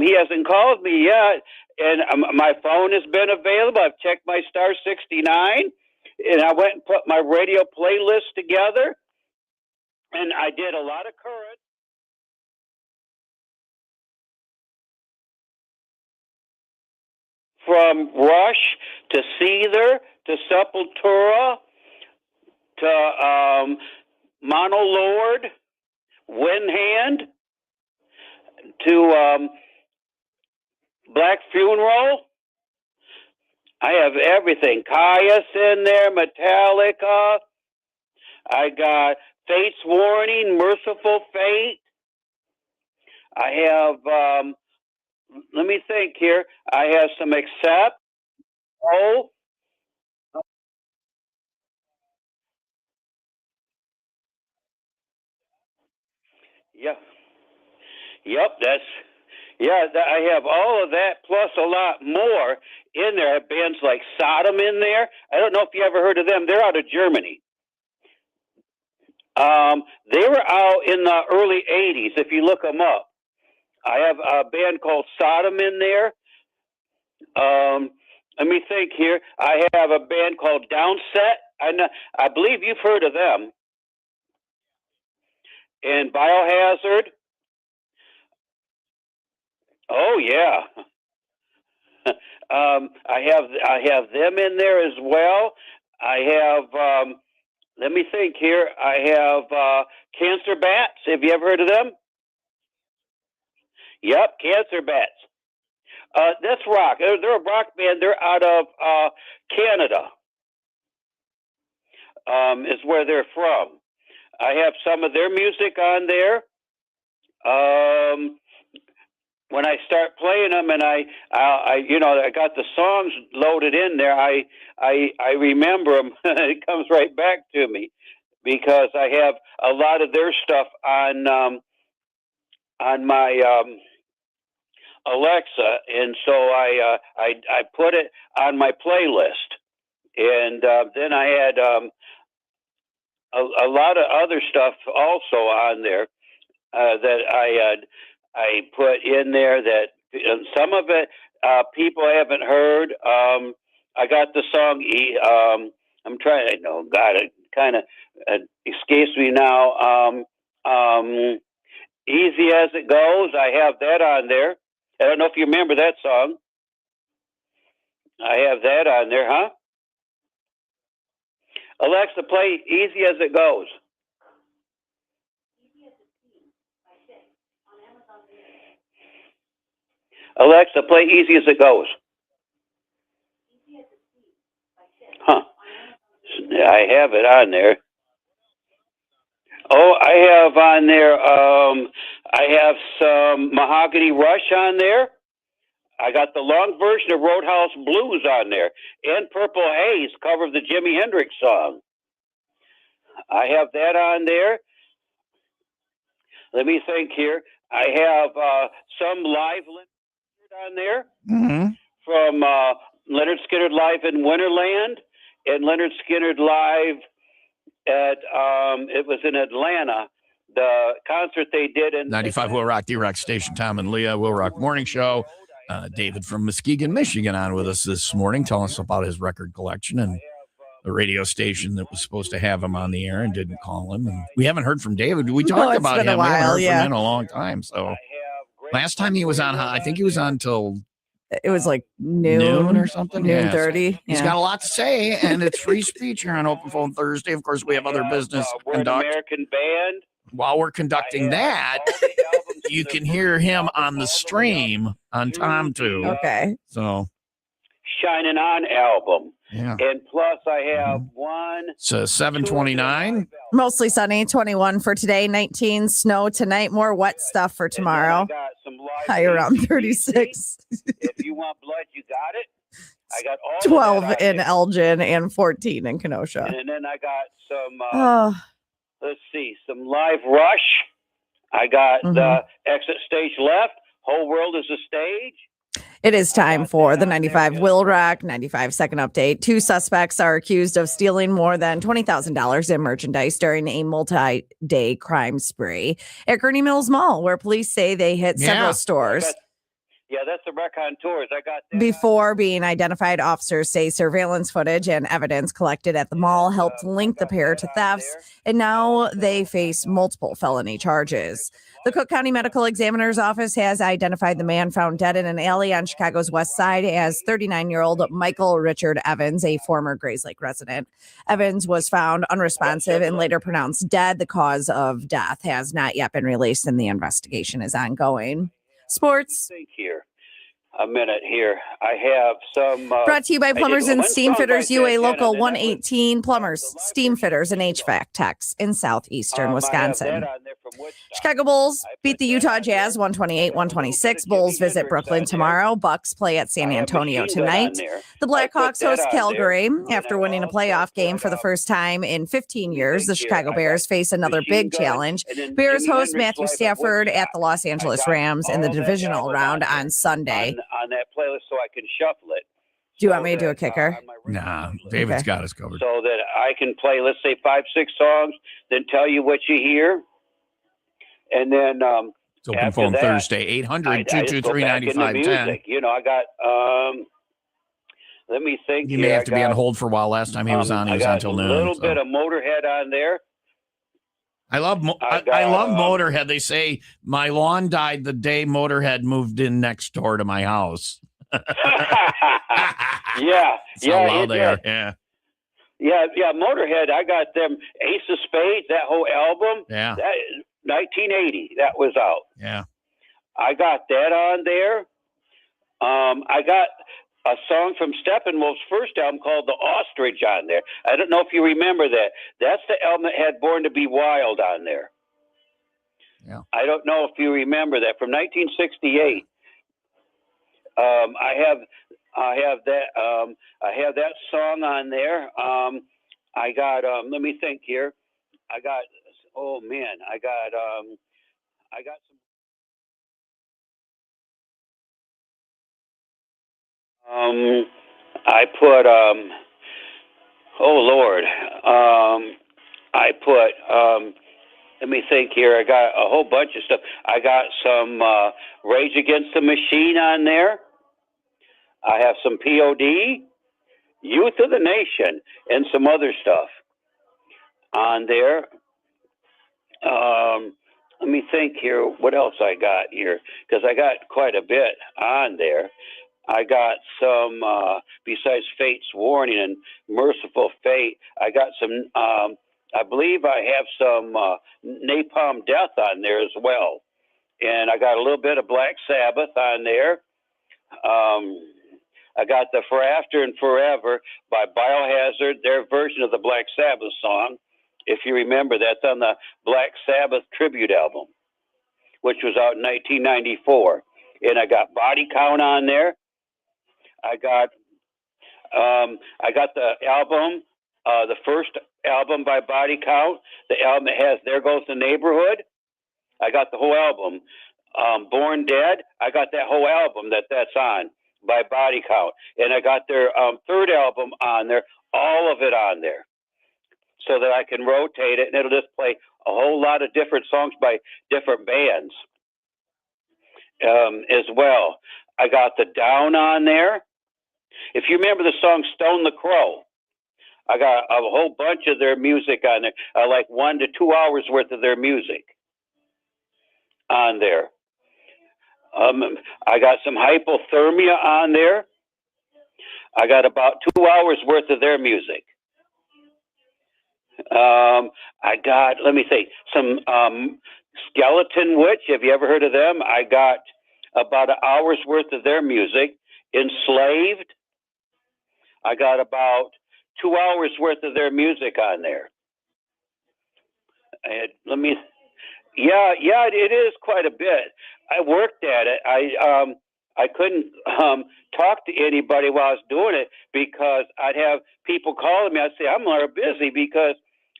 He hasn't called me yet, and my phone has been available. I've checked my star 69, and I went and put my radio playlist together, and I did a lot of current. From Rush to Seether to Sepultura to Mono Lord, Windhand to Black Funeral. I have everything. Caius in there, Metallica. I got Fate's Warning, Merciful Fate. I have, let me think here. I have some Accept. Oh. Yeah. Yep, I have all of that plus a lot more in there. I have bands like Sodom in there. I don't know if you ever heard of them. They're out of Germany. They were out in the early 80s, if you look them up. I have a band called Sodom in there. Let me think here. I have a band called Downset. I believe you've heard of them. And Biohazard. Oh yeah. I have them in there as well. I have let me think here. I have Cancer Bats. Have you ever heard of them? Yep, Cancer Bats. That's rock. They're a rock band. They're out of Canada. Is where they're from. I have some of their music on there. When I start playing them, and I got the songs loaded in there, I remember them. It comes right back to me because I have a lot of their stuff on my Alexa, and so I put it on my playlist. And then I had a lot of other stuff also on there that I put in there that some of it people haven't heard. I got the song. I'm trying. I know. God, it kind of escapes me now. Easy as it goes. I have that on there. I don't know if you remember that song. I have that on there, huh? Alexa, play Easy as It Goes. Alexa, play Easy as It Goes. Huh. I have it on there. Oh, I have on there, I have some Mahogany Rush on there. I got the long version of Roadhouse Blues on there. And Purple Haze, cover of the Jimi Hendrix song. I have that on there. Let me think here. I have some live Leonard on there from Leonard Skinner live in Winterland and Leonard Skinner live at it was in Atlanta. The concert they did in 95 Will Rock, D-Rock Station, Tom and Leah, Will Rock Morning Show. David from Muskegon, Michigan on with us this morning, telling us about his record collection and the radio station that was supposed to have him on the air and didn't call him. And we haven't heard from David. We talked about him. We haven't heard from him in a long time. So last time he was on, I think he was on till it was like noon or something. Noon 30. He's got a lot to say, and it's free speech here on Open Phone Thursday. Of course, we have other business to we're an conduct. American band. While we're conducting that, you can hear him on the stream on Tom too. Okay. So Shining On album. Yeah. And plus I have one. So 729. Mostly sunny, 21 for today, 19 snow tonight, more wet stuff for tomorrow. High around 36. If you want blood, you got it. I got all 12 in Elgin and 14 in Kenosha. And then I got some let's see, some live Rush. I got the Exit Stage Left. Whole World is a Stage. It is time for the 95 Will Rock 95 second update. 2 suspects are accused of stealing more than $20,000 in merchandise during a multi-day crime spree at Gurney Mills Mall, where police say they hit several stores. Yeah, that's the Raconteurs. I got that. Before being identified, officers say surveillance footage and evidence collected at the mall helped link the pair to thefts, and now they face multiple felony charges. The Cook County Medical Examiner's Office has identified the man found dead in an alley on Chicago's west side as 39-year-old Michael Richard Evans, a former Grays Lake resident. Evans was found unresponsive and later pronounced dead. The cause of death has not yet been released, and the investigation is ongoing. Sports. Think here. A minute here. I have some. Brought to you by Plumbers and Steam Fitters, UA Local 118. Plumbers, Steam Fitters, and HVAC techs in southeastern Wisconsin. Chicago Bulls beat the Utah Jazz 128-126. Bulls visit Brooklyn tomorrow. Bucks play at San Antonio tonight. The Blackhawks host Calgary. After winning a playoff game for the first time in 15 years, the Chicago Bears face another big challenge. Bears host Matthew Stafford at the Los Angeles Rams in the divisional round on Sunday. On that playlist so I can shuffle it. Do you want me to do a kicker? Nah, David's got us covered. So that I can play, let's say, 5-6 songs, then tell you what you hear. And then it's Open Phone that, Thursday, 800-223-9510. You know, I got, let me think. You may have to be on hold for a while. Last time he was on, he was on until noon. A little bit of Motorhead on there. I love Motorhead. They say my lawn died the day Motorhead moved in next door to my house. Yeah. They are. Yeah. Motorhead. I got them. Ace of Spades. That whole album. Yeah. That 1980. That was out. Yeah. I got that on there. I got a song from Steppenwolf's first album called The Ostrich on there. I don't know if you remember that. That's the album that had Born to Be Wild on there. Yeah. I don't know if you remember that from 1968. I have that song on there. I got let me think here. I got some. I put oh Lord, I put, let me think here. I got a whole bunch of stuff. I got some Rage Against the Machine on there. I have some POD, Youth of the Nation, and some other stuff on there. Let me think here. What else I got here? Because I got quite a bit on there. I got some, besides Fate's Warning and Merciful Fate, I got some, I believe I have some Napalm Death on there as well. And I got a little bit of Black Sabbath on there. I got the For After and Forever by Biohazard, their version of the Black Sabbath song. If you remember, that's on the Black Sabbath tribute album, which was out in 1994. And I got Body Count on there. I got the album, the first album by Body Count, the album that has There Goes the Neighborhood. I got the whole album. Born Dead, I got that whole album that's on by Body Count. And I got their third album on there, all of it on there, so that I can rotate it, and it'll just play a whole lot of different songs by different bands as well. I got the Down on there. If you remember the song Stone the Crow, I got a whole bunch of their music on there, like 1 to 2 hours worth of their music on there. I got some Hypothermia on there. I got about 2 hours worth of their music. I got, let me think, some Skeleton Witch. Have you ever heard of them? I got about an hour's worth of their music. Enslaved, I got about 2 hours worth of their music on there. And it is quite a bit. I worked at it. I couldn't talk to anybody while I was doing it because I'd have people calling me. I'd say, I'm a little busy because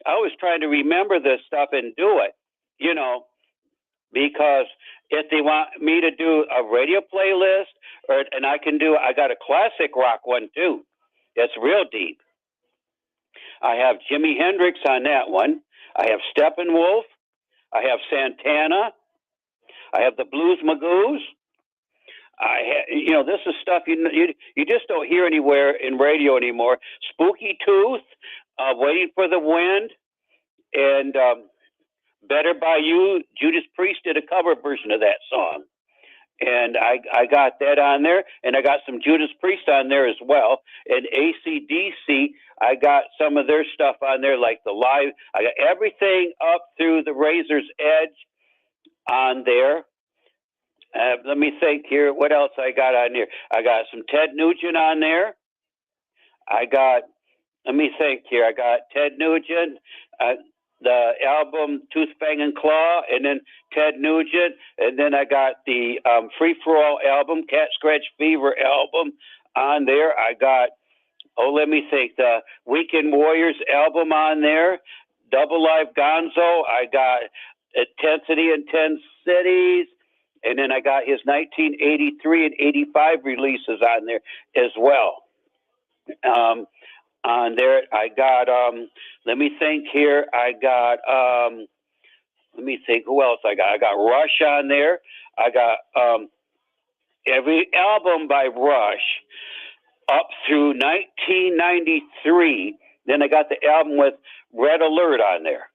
I was trying to remember this stuff and do it, because if they want me to do a radio playlist, I got a classic rock one too. It's real deep. I have Jimi Hendrix on that one. I have Steppenwolf. I have Santana. I have the Blues Magoos. This is stuff you just don't hear anywhere in radio anymore. Spooky Tooth, Waiting for the Wind, and Better by You. Judas Priest did a cover version of that song. And I got that on there, and I got some Judas Priest on there as well. And AC/DC, I got some of their stuff on there, like the live. I got everything up through the Razor's Edge on there. Let me think here. What else I got on here? I got some Ted Nugent on there. Let me think here. I got Ted Nugent, the album Tooth, Fang, and Claw, and then Ted Nugent. And then I got the Free For All album, Cat Scratch Fever album on there. I got, let me think, the Weekend Warriors album on there, Double Live Gonzo. I got Intensity in 10 Cities. And then I got his 1983 and 85 releases on there as well. On there, I got, let me think here. I got, let me think, who else I got? I got Rush on there. I got every album by Rush up through 1993. Then I got the album with Red Alert on there.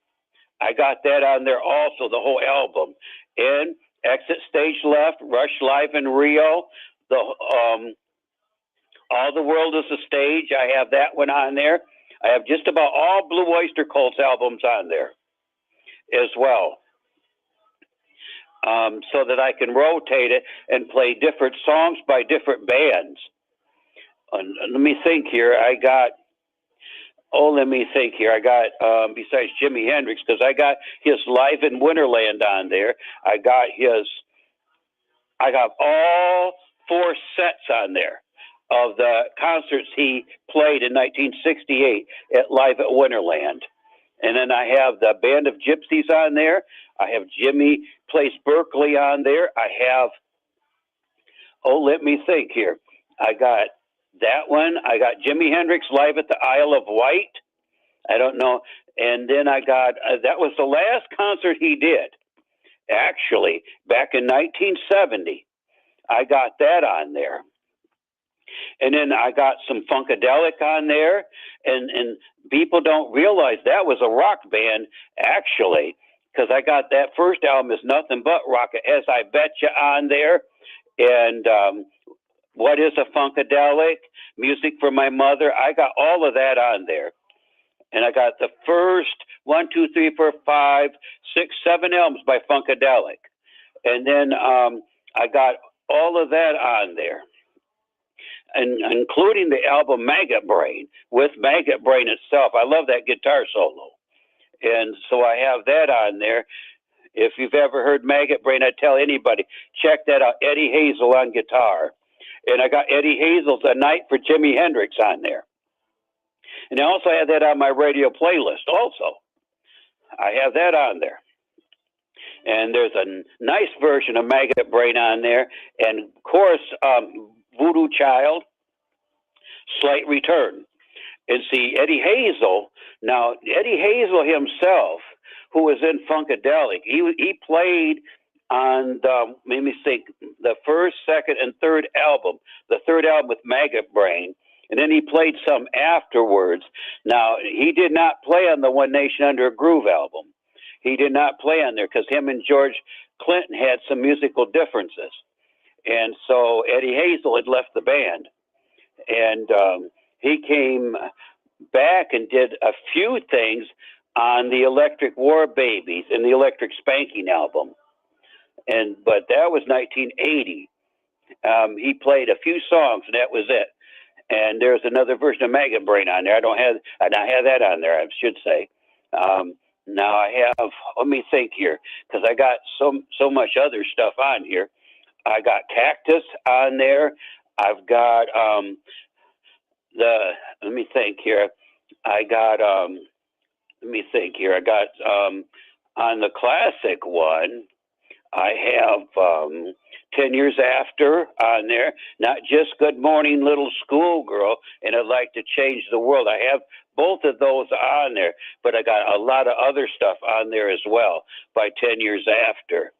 I got that on there also, the whole album. And Exit Stage Left, Rush Live in Rio, All the World is a Stage. I have that one on there. I have just about all Blue Oyster Cult's albums on there as well, so that I can rotate it and play different songs by different bands. Let me think here. I got, besides Jimi Hendrix, because I got his Live in Winterland on there. I got all 4 sets on there of the concerts he played in 1968 at Live at Winterland. And then I have the Band of Gypsies on there. I have Jimmy Plays Berkeley on there. I have, let me think here. I got that one. I got Jimi Hendrix Live at the Isle of Wight. I don't know. And then I got that was the last concert he did, actually, back in 1970. I got that on there. And then I got some Funkadelic on there, and people don't realize that was a rock band, actually, because I got that first album is Nothing But Rock, As I Bet You on there, and What Is a Funkadelic, Music for My Mother. I got all of that on there. And I got the first 1, 2, 3, 4, 5, 6, 7 albums by Funkadelic. And then I got all of that on there, and including the album Maggot Brain with Maggot Brain itself. I love that guitar solo. And so I have that on there. If you've ever heard Maggot Brain, I tell anybody, check that out. Eddie Hazel on guitar. And I got Eddie Hazel's A Night for Jimi Hendrix on there. And I also have that on my radio playlist also. I have that on there. And there's a nice version of Maggot Brain on there. And, of course, Voodoo Child, Slight Return. And see, Eddie Hazel himself, who was in Funkadelic, he played on the first, second, and third album, the third album with Maggot Brain. And then he played some afterwards. Now, he did not play on the One Nation Under a Groove album. He did not play on there because him and George Clinton had some musical differences. And so Eddie Hazel had left the band. And he came back and did a few things on the Electric War Babies and the Electric Spanking album. But that was 1980. He played a few songs, and that was it. And there's another version of Maggot Brain on there. I have that on there, I should say. Now I have, let me think here, because I got so much other stuff on here. I got Cactus on there. I've got let me think here. I got on the classic one, I have 10 Years After on there, not just Good Morning Little Schoolgirl and I'd Like to Change the World. I have both of those on there, but I got a lot of other stuff on there as well by 10 Years After.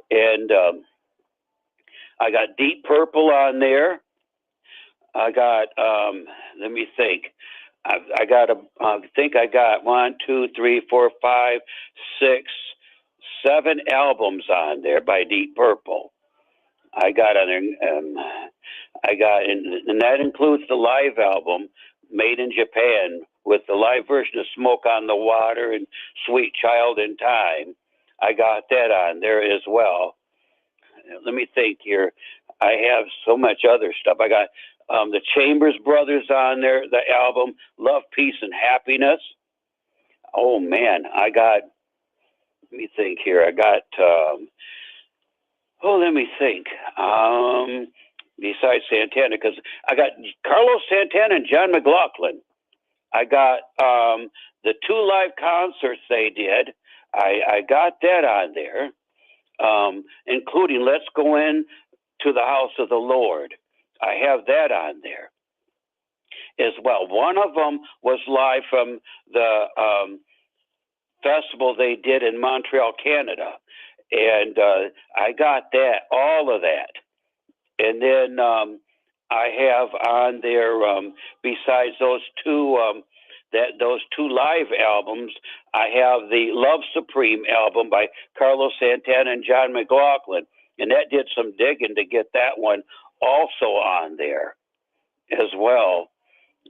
And I got Deep Purple on there. I got, let me think. I think I got 1, 2, 3, 4, 5, 6, 7 albums on there by Deep Purple. I got on there, and that includes the live album Made in Japan with the live version of Smoke on the Water and Sweet Child in Time. I got that on there as well. Let me think here. I have so much other stuff. I got the Chambers Brothers on there, the album Love, Peace, and Happiness. Oh, man. Let me think here. I got, let me think. Besides Santana, because I got Carlos Santana and John McLaughlin. I got the 2 live concerts they did. I got that on there, including Let's Go In to the House of the Lord. I have that on there as well. One of them was live from the festival they did in Montreal, Canada. And I got that, all of that. And then I have on there, besides those two live albums, I have the Love Supreme album by Carlos Santana and John McLaughlin. And that did some digging to get that one also on there as well.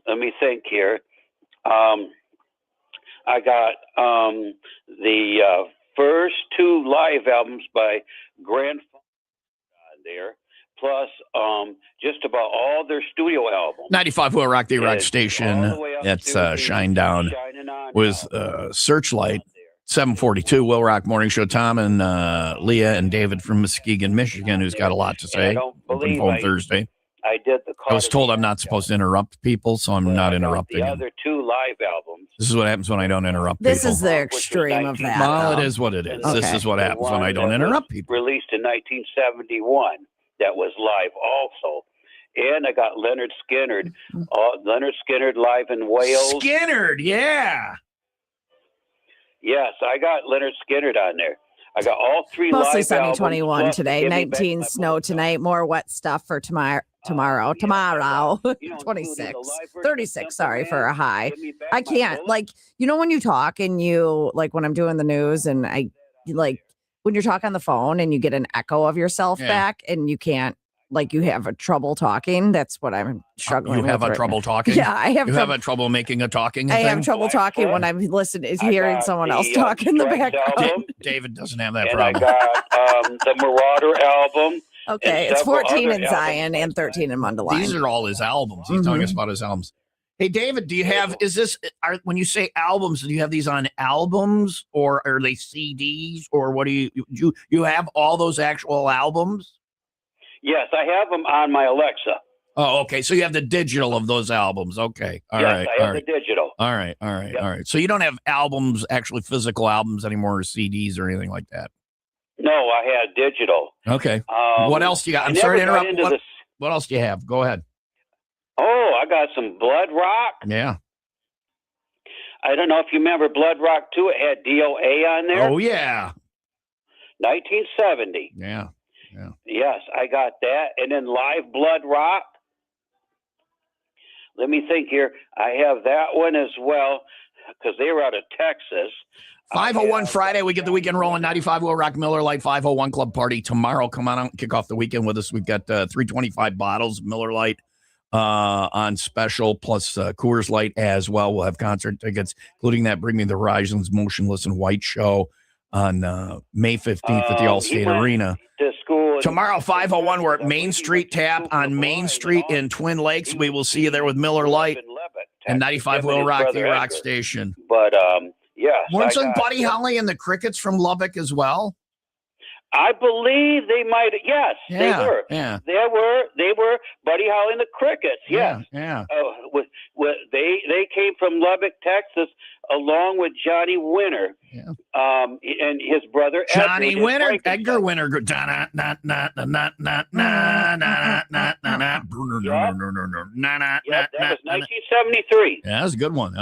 Let me think here. I got the first 2 live albums by Grand Funk on there, plus just about all their studio albums. 95 WIIL Rock, the rock station. That's Shinedown with Searchlight. 742 WIIL Rock Morning Show. Tom and Leah and David from Muskegon, Michigan, who's got a lot to say. Open phone Thursday. I did the. I was told I'm not supposed to interrupt people, so I'm not interrupting. The other 2 live albums. This is what happens when I don't interrupt This people. is the extreme of that. Well, though. it is what it is. Okay. This is what happens when I don't interrupt people. Released in 1971. That was live also. And I got Leonard Skinner. Leonard Skinner live in Wales. Skinner, yeah. Yes, I got Leonard Skinner on there. I got all three Mostly live sunny albums, 21 plus today. Give Me Back 19 My snow Bullet Song. tonight. More wet stuff for tomorrow. Tomorrow. Yes, I got, 26. including the live version of 36, sorry, Simple for Man, a high. Give Me Back I My can't, Bullet. like, when you talk and you, like, when I'm doing the news and I, like, when you're talking on the phone and you get an echo of yourself Yeah. back and you can't, like, you have a trouble talking. That's what I'm struggling You with. have a right trouble now. talking? Yeah, I have You trouble. have a trouble making a talking I thing? have trouble talking when I'm listening, hearing got someone the, else talk in the Strikes background. album, David doesn't have that and problem. I got the Marauder album. Okay, and it's several 14 other in albums Zion and 13 in Mundelein. These are all his albums. He's telling us about his albums. Hey, David, do you have, when you say albums, do you have these on albums or are they CDs or what do you have all those actual albums? Yes, I have them on my Alexa. Oh, okay. So you have the digital of those albums. Okay. All Yes, right. I have the digital. All right. So you don't have albums, actually physical albums anymore, or CDs or anything like that. No, I had digital. Okay. What else do you got? I'm I sorry to never got interrupt. into What else do you have? Go ahead. Oh, I got some Blood Rock. Yeah. I don't know if you remember Blood Rock 2. It had DOA on there. Oh, yeah. 1970. Yeah. Yes, I got that. And then Live Blood Rock. Let me think here. I have that one as well because they were out of Texas. 501 Friday, we get the weekend rolling. 95 Will Rock Miller Lite 501 Club Party tomorrow. Come on out and kick off the weekend with us. We've got 325 bottles of Miller Lite on special, plus Coors Light as well. We'll have concert tickets, including that Bring Me the Horizons Motionless in White show on May 15th at the Allstate Arena. To school Tomorrow, 501, we're at Main Street Tap on Main Street in Twin Lakes. We will see you there with Miller Lite and 95 Will Rock, the rock station. But, yeah. Weren't some Buddy Holly and the Crickets from Lubbock as well? I believe they might. Yes, Yeah, they were. yeah. They were Buddy Holly and the Crickets. Yes. Yeah. They came from Lubbock, Texas, along with Johnny Winter. Yeah. And his brother Johnny Edgar, Winter, Edgar Winter. That was 1973. Yeah, that was a good one.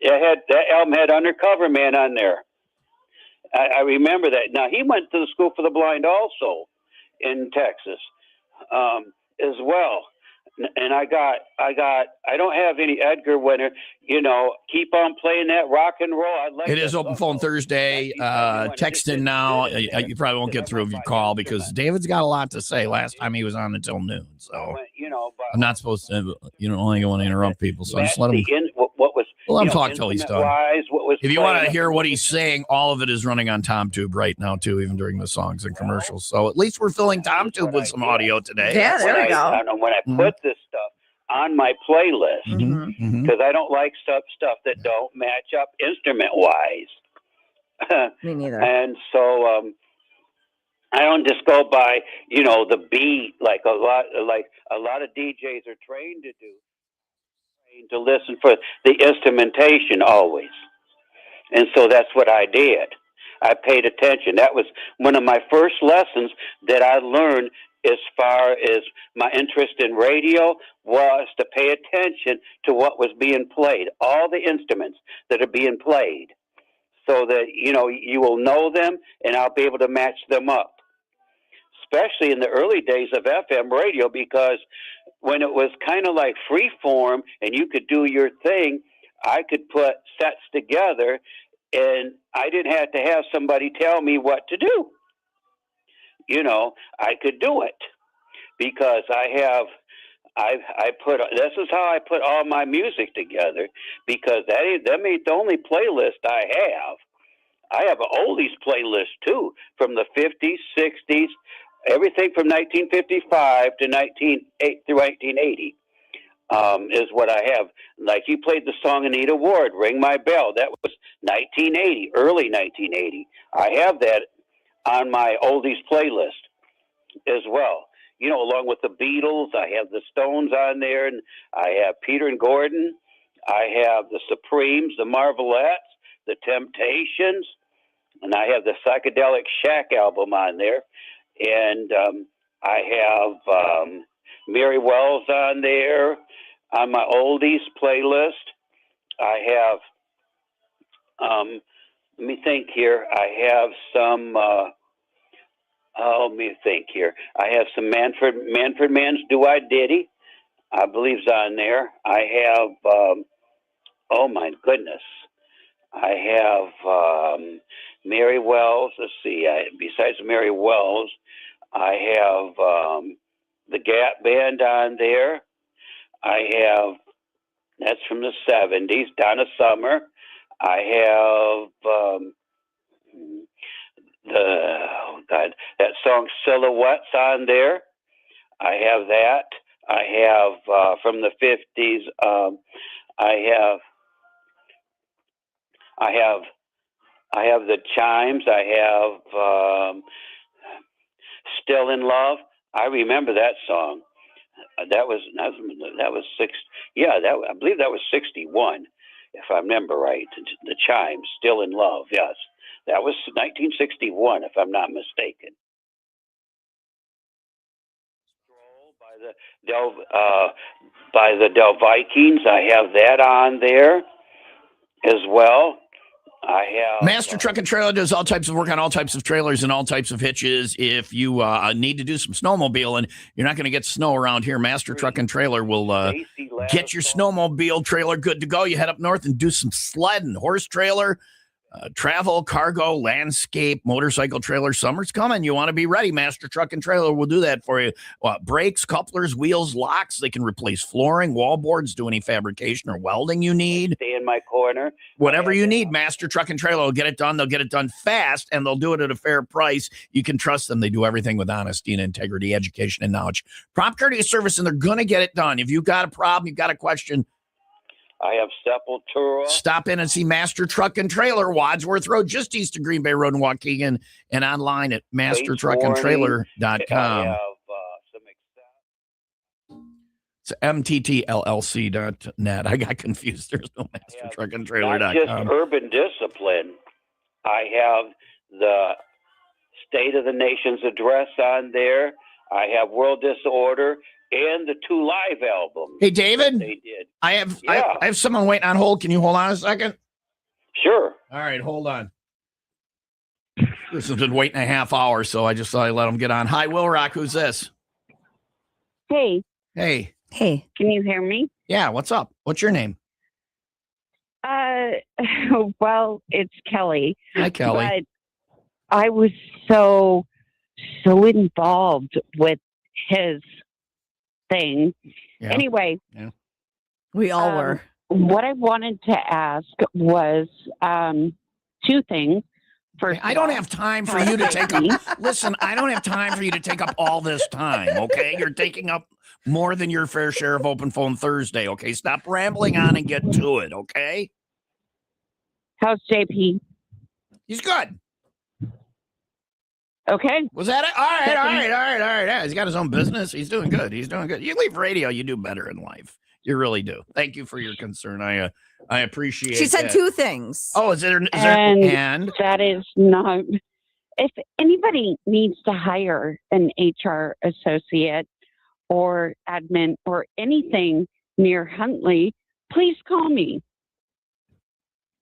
That album had Undercover Man on there. I remember that. Now he went to the School for the Blind also in Texas as well. And I don't have any Edgar Winter. Keep on playing that rock and roll. I like It is Open Phone Thursday. Text in now. You probably won't get through if you call because David's got a lot to say. Last time he was on until noon, so I'm not supposed to. Only want to interrupt people, so just let him. Let him talk till he's done. If you want to hear what he's saying, all of it is running on TomTube right now too, even during the songs and commercials. So at least we're filling TomTube with some audio today. Yeah, there we go. When I put this stuff on my playlist, because I don't like stuff that don't match up instrument wise. Me neither. And so I don't just go by the beat like a lot of DJs are trained to do. To listen for the instrumentation always. And so that's what I did. I paid attention. That was one of my first lessons that I learned as far as my interest in radio was to pay attention to what was being played, all the instruments that are being played, so that, you will know them and I'll be able to match them up. Especially in the early days of FM radio, because when it was kind of like free form and you could do your thing, I could put sets together and I didn't have to have somebody tell me what to do. I could do it because this is how I put all my music together, because that ain't the only playlist I have. I have an oldies playlist too, from the 50s, 60s, everything from 1955 to 1980 is what I have. Like you played the song Anita Ward, Ring My Bell. That was 1980, early 1980. I have that on my oldies playlist as well. Along with the Beatles, I have the Stones on there, and I have Peter and Gordon. I have the Supremes, the Marvelettes, the Temptations, and I have the Psychedelic Shack album on there. And I have Mary Wells on there on my oldies playlist. I have let me think here. I have some. Let me think here. I have some Manfred Mann's "Do I Diddy." I believe's on there. I have. Oh my goodness. I have Mary Wells. Let's see. Besides Mary Wells, I have the Gap Band on there. I have. That's from the '70s. Donna Summer. I have that song "Silhouettes" on there. I have that. I have from the '50s. I have the Chimes. I have "Still in Love." I remember that song. That was six. Yeah, I believe that was '61, if I remember right. The Chimes, "Still in Love." Yes, that was 1961, if I'm not mistaken. By the Del Vikings. I have that on there as well. I have Master Truck and Trailer does all types of work on all types of trailers and all types of hitches. If you need to do some snowmobiling, you're not going to get snow around here. Master Truck and Trailer will get your snowmobile trailer good to go. You head up north and do some sledding, horse trailer, travel, cargo, landscape, motorcycle trailer. Summer's coming. You want to be ready. Master Truck and Trailer will do that for you. Brakes, couplers, wheels, locks. They can replace flooring, wall boards, do any fabrication or welding you need. Stay in my corner. Whatever you need, Master Truck and Trailer will get it done. They'll get it done fast, and they'll do it at a fair price. You can trust them. They do everything with honesty and integrity, education, and knowledge. Prompt courteous service, and they're going to get it done. If you've got a problem, you've got a question, I have Sepultura. stop in and see Master Truck and Trailer, Wadsworth Road, just east of Green Bay Road in Waukegan, and online at mastertruckandtrailer.com. It's mttllc.net. I got confused. There's no mastertruckandtrailer.com. Not just urban discipline. I have the State of the Nation's Address on there. I have World Disorder and the 2 live albums. Hey, David, they did. I have someone waiting on hold. Can you hold on a second? Sure. All right, hold on. This has been waiting a half hour, so I just thought I'd let them get on. Hi, Will Rock. Who's this? Hey. Hey. Hey. Can you hear me? Yeah, what's up? What's your name? Well, it's Kelly. Hi, Kelly. But I was so involved with his thing. Yeah. Anyway. Yeah. We all were. What I wanted to ask was 2 things. First, I don't have time for you to take up. Listen, I don't have time for you to take up all this time. Okay, you're taking up more than your fair share of Open Phone Thursday. Okay, stop rambling on and get to it. Okay. How's JP? He's good. Okay. Was that it? All right. Yeah, he's got his own business. He's doing good. You leave radio, you do better in life. You really do. Thank you for your concern. I appreciate it. She said that. 2 things. Oh, is there and that is not. If anybody needs to hire an HR associate or admin or anything near Huntley, please call me.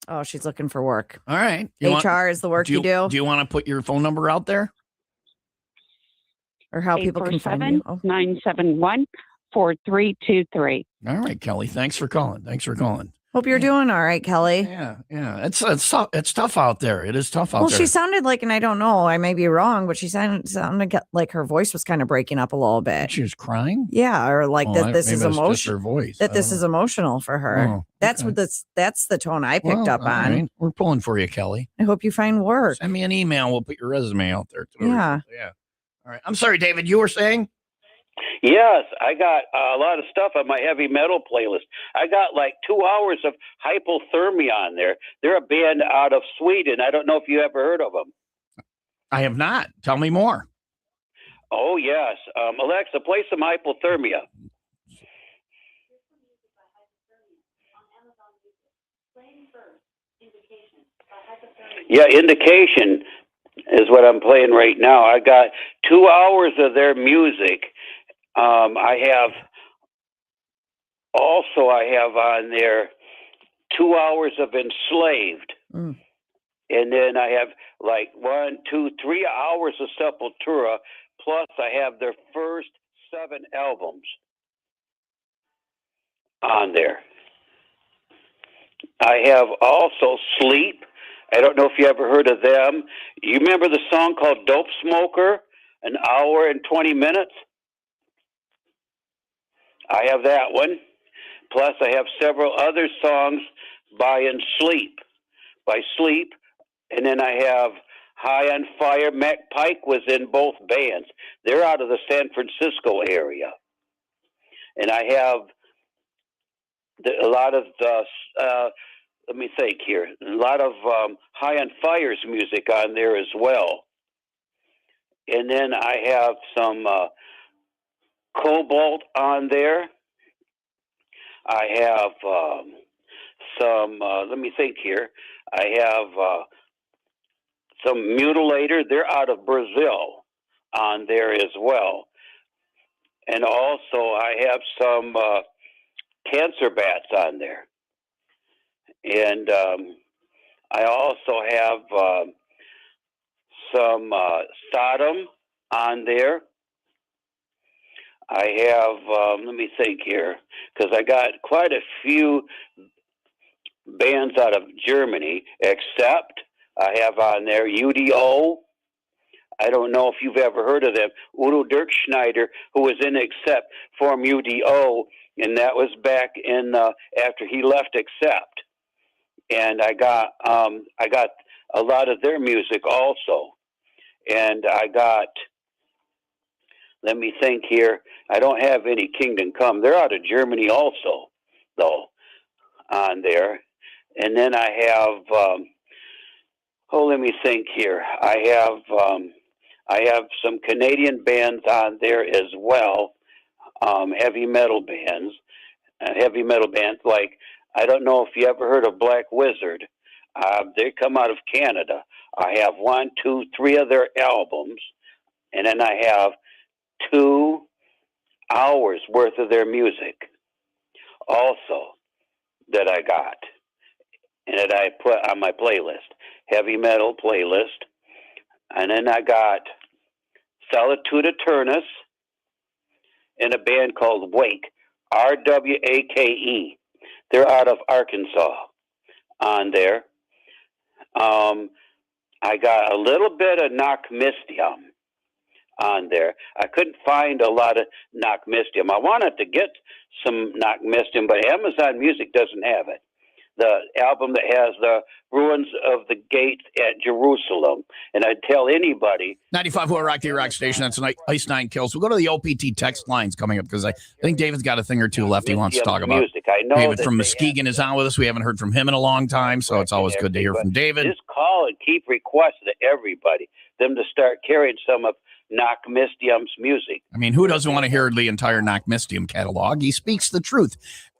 Oh, she's looking for work. All right. HR is the work you do. Do you want to put your phone number out there? Or how people can find you? 971-4323. All right, Kelly. Thanks for calling. Hope you're doing all right, Kelly. Yeah. It's tough. It's tough out there. It is tough out there. Well, she sounded like, and I don't know, I may be wrong, but she sounded like her voice was kind of breaking up a little bit. She was crying. Yeah, or like this is emotional. Her voice. That this is emotional for her. Oh, that's okay. what that's the tone I picked up all on. right. We're pulling for you, Kelly. I hope you find work. Send me an email. We'll put your resume out there. Yeah. All right. I'm sorry, David. You were saying? Yes, I got a lot of stuff on my heavy metal playlist. I got like 2 hours of Hypothermia on there. They're a band out of Sweden. I don't know if you ever heard of them. I have not. Tell me more. Oh, yes. Alexa, play some Hypothermia. Yeah, Indication is what I'm playing right now. I got 2 hours of their music. I have on there 2 hours of Enslaved. And then I have like 1, 2, 3 hours of Sepultura, plus I have their first 7 albums on there. I have also Sleep. I don't know if you ever heard of them. You remember the song called Dope Smoker, 1 hour and 20 minutes? I have that one. Plus I have several other songs by Sleep. And then I have High on Fire. Mac Pike was in both bands. They're out of the San Francisco area. And I have a lot of the, let me think here, a lot of High on Fire's music on there as well. And then I have some Cobalt on there. I have some, let me think here, I have some Mutilator. They're out of Brazil on there as well. And also I have some Cancer Bats on there. And I also have some Sodom on there. I have, let me think here, because I got quite a few bands out of Germany, except I have on there UDO. I don't know if you've ever heard of them. Udo Dirkschneider, who was in Accept, formed UDO, and that was back in after he left Accept. And I got a lot of their music also. And I got, let me think here, I don't have any Kingdom Come. They're out of Germany also, though, on there. And then I have, let me think here. I have some Canadian bands on there as well, heavy metal bands like, I don't know if you ever heard of Black Wizard. They come out of Canada. I have 1, 2, 3 of their albums, and then I have 2 hours worth of their music also that I got and that I put on my playlist, heavy metal playlist. And then I got Solitude Eternus and a band called Wake, RWAKE. They're out of Arkansas on there. I got a little bit of Knock Mystium on there. I couldn't find a lot of Knock Mystium. I wanted to get some Knock Mystium, but Amazon Music doesn't have it. The album that has the Ruins of the Gates at Jerusalem. And I'd tell anybody. 95 Will Rock the Rock Station. That's an Ice 9 Kills. We'll go to the OPT text lines coming up because I think David's got a thing or two left he wants to talk about. Music. I know David from Muskegon is on with us. We haven't heard from him in a long time, so it's always good to hear from David. Just call and keep requests to everybody, them to start carrying some of Knock Mystium's music. I mean, who doesn't want to hear the entire Knock Mystium catalog? He speaks the truth.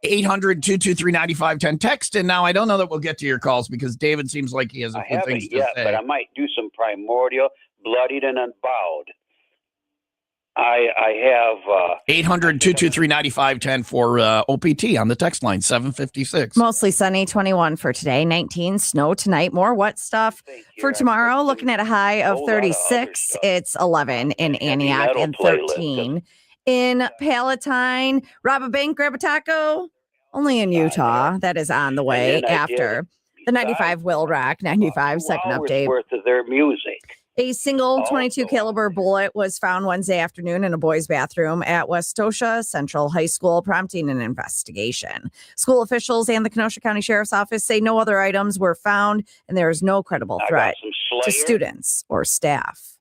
800-223-9510 text, and now I don't know that we'll get to your calls because David seems like he has a few things to say. But I might do some Primordial, Bloodied and Unbowed. I have 800-223-9510 for OPT on the text line 756. Mostly sunny, 21 for today, 19 snow tonight, more wet stuff for tomorrow. Looking at a high of 36. It's 11 in Antioch and 13 in Palatine. Rob a bank, grab a taco. Only in Utah. That is on the way after the 95 Will Rock 95 second update. Worth of their music. A single 22 caliber bullet was found Wednesday afternoon in a boys' bathroom at Westosha Central High School, prompting an investigation. School officials and the Kenosha County Sheriff's Office say no other items were found and there is no credible threat to students or staff.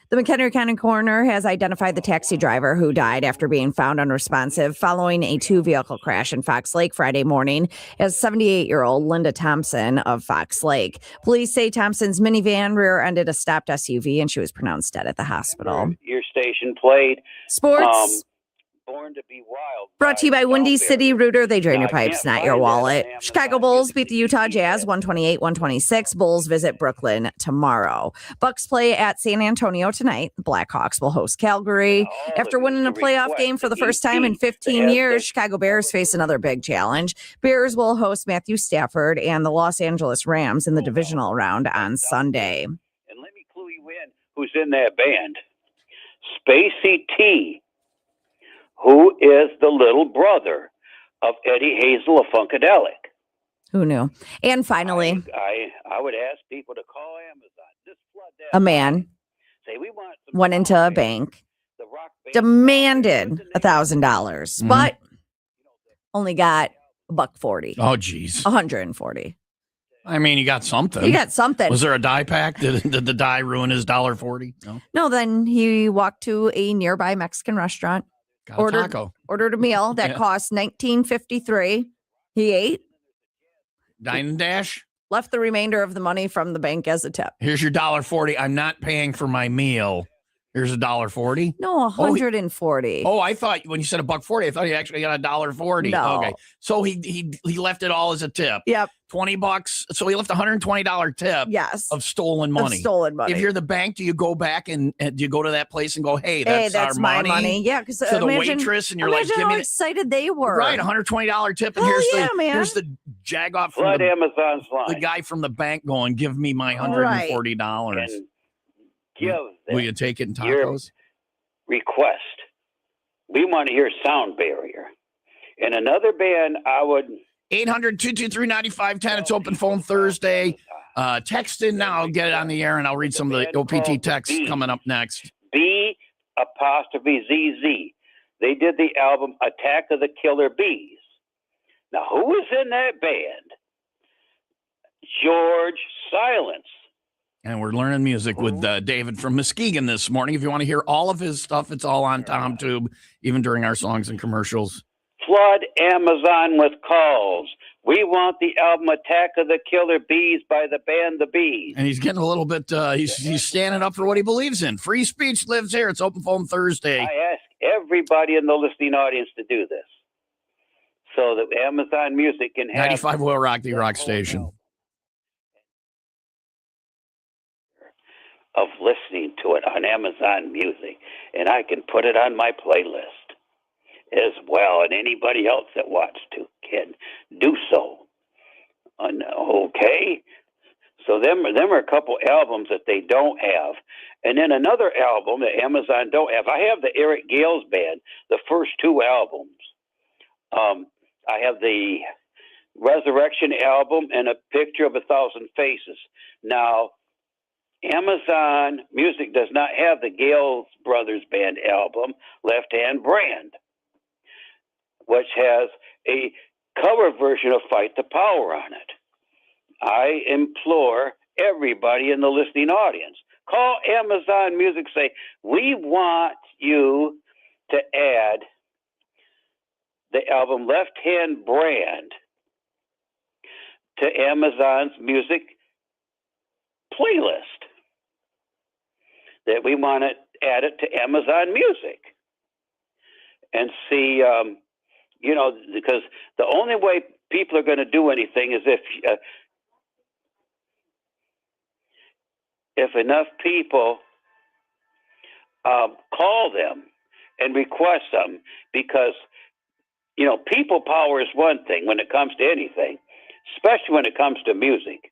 The McHenry County coroner has identified the taxi driver who died after being found unresponsive following a 2-vehicle crash in Fox Lake Friday morning as 78-year-old Linda Thompson of Fox Lake. Police say Thompson's minivan rear-ended a stopped SUV and she was pronounced dead at the hospital. Your station played sports. Born to Be Wild. Brought to you by Windy City Rooter. They drain Now, your I pipes, can't not your find that on wallet. Amazon Chicago Bulls Music beat the to Utah keep Jazz that. 128-126. Bulls visit Brooklyn tomorrow. Bucks play at San Antonio tonight. Blackhawks will host Calgary. After winning a playoff game for the first time in 15 years, Chicago Bears face another big challenge. Bears will host Matthew Stafford and the Los Angeles Rams in the divisional round on Sunday. And let me clue you in who's in that band. Spacey T, who is the little brother of Eddie Hazel of Funkadelic. Who knew? And finally, I would ask people to call Amazon. Just flood that a man line. Say we want some went into a bank, the rock band demanded $1,000, but only got $140. Oh, geez. 140. I mean, you got something. You got something. Was there a die pack? Did the die ruin his $1.40? No. No, then he walked to a nearby Mexican restaurant, Got a taco. ordered a meal that Yeah. cost $19.53. He ate, Dine and Dash. left the remainder of the money from the bank as a tip. Here's your $1.40. I'm not paying for my meal. Here's $1.40. No, 140. Oh, I thought when you said $1.40, I thought he actually got $1.40. No. Okay, so he left it all as a tip. Yep. $20. So he left a $120 tip. Yes. Of stolen money. Of stolen money. If you're the bank, do you go back and do you go to that place and go, hey, that's our my money? money. Yeah, because to the waitress, and you're like, imagine give how me the- excited they were. right, $120 tip, and Hell yeah, man. here's the jagoff from Flood the, Amazon's line. the guy from the bank going, give me my $140. And give Will them you take it in your tacos? request. We want to hear Sound Barrier. And another band I would 800-223-9510. It's open phone Thursday. Text in now. Get it on the air, and I'll read some of the OPT texts coming up next. B''ZZ. They did the album Attack of the Killer Bees. Now, who is in that band? George Silence. And we're learning music with David from Muskegon this morning. If you want to hear all of his stuff, it's all on TomTube, even during our songs and commercials. Flood Amazon with calls. We want the album Attack of the Killer Bees by the band The Bees. And he's getting a little bit, he's standing up for what he believes in. Free speech lives here. It's open phone Thursday. I ask everybody in the listening audience to do this so that Amazon Music can have 95 WIIL Rock, the rock station. of listening to it on Amazon Music, and I can put it on my playlist as well, and anybody else that wants to can do so. Okay, so them are a couple albums that they don't have, and then another album that Amazon don't have. I have the Eric Gales Band, the first two albums. I have the Resurrection album and a Picture of 1,000 Faces. Now, Amazon Music does not have the Gales Brothers Band album, Left Hand Brand, which has a cover version of Fight the Power on it. I implore everybody in the listening audience, call Amazon Music, say, we want you to add the album Left Hand Brand to Amazon's music playlist. That we want to add it to Amazon Music and see, because the only way people are going to do anything is if enough people call them and request them, because people power is one thing when it comes to anything, especially when it comes to music.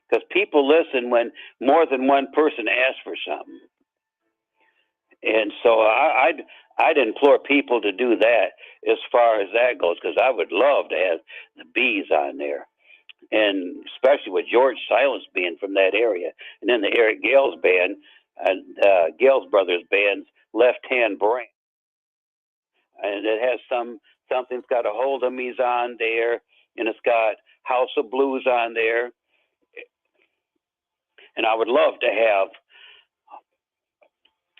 Because people listen when more than one person asks for something. And so I'd implore people to do that as far as that goes, because I would love to have the Bees on there. And especially with George Silence being from that area. And then the Eric Gales Band, and Gales Brothers Band's Left Hand Brand. And it has something's got a Hold of Me's on there, and it's got House of Blues on there. And I would love to have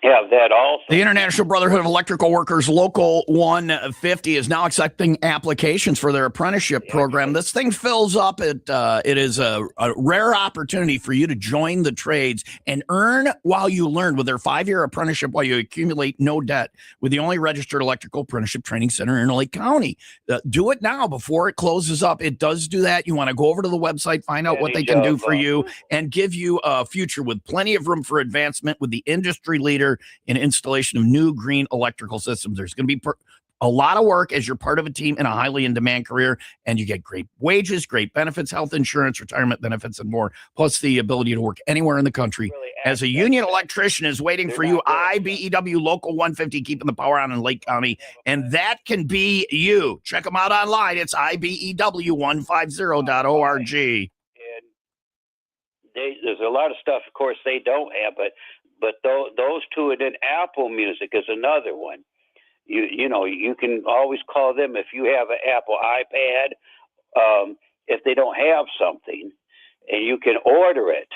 have that also. The International Brotherhood of Electrical Workers Local 150 is now accepting applications for their apprenticeship program. This thing fills up. It is a rare opportunity for you to join the trades and earn while you learn with their 5-year apprenticeship while you accumulate no debt with the only registered electrical apprenticeship training center in Lake County. Do it now before it closes up. It does do that. You want to go over to the website, find out what they can do for you, and give you a future with plenty of room for advancement with the industry leader in installation of new green electrical systems. There's going to be a lot of work as you're part of a team in a highly in-demand career, and you get great wages, great benefits, health insurance, retirement benefits, and more, plus the ability to work anywhere in the country. As a union electrician is waiting for you, IBEW Local 150, keeping the power on in Lake County, and that can be you. Check them out online. It's IBEW150.org. There's a lot of stuff, of course, they don't have, but those two, and then Apple Music is another one. You know, you can always call them if you have an Apple iPad, if they don't have something, and you can order it,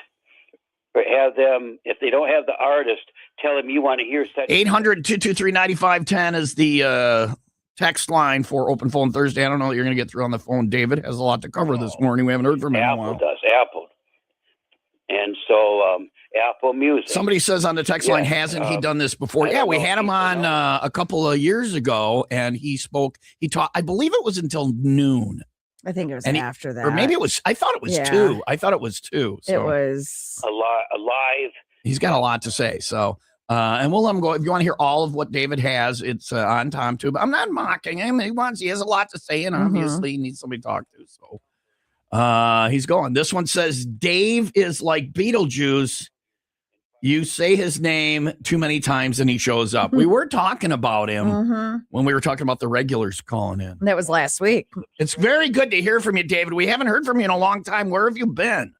or have them, if they don't have the artist, tell them you want to hear such. 800-223-9510 is the text line for Open Phone Thursday. I don't know that you're going to get through on the phone. David has a lot to cover this morning. We haven't heard from him in a while. Apple. And so Apple Music. Somebody says on the text line, hasn't he done this before? Yeah, we had him on a couple of years ago, and he spoke. He taught, I believe it was until noon. I think it was after that. Or maybe it was, I thought it was 2. I thought it was 2. So. It was alive. He's got a lot to say. So, and we'll let him go. If you want to hear all of what David has, it's on TomTube. I'm not mocking him. He has a lot to say, and obviously he needs somebody to talk to. So. He's going. This one says Dave is like Beetlejuice. You say his name too many times and he shows up. We were talking about him when we were talking about the regulars calling in. That was last week. It's very good to hear from you, David. We haven't heard from you in a long time. Where have you been?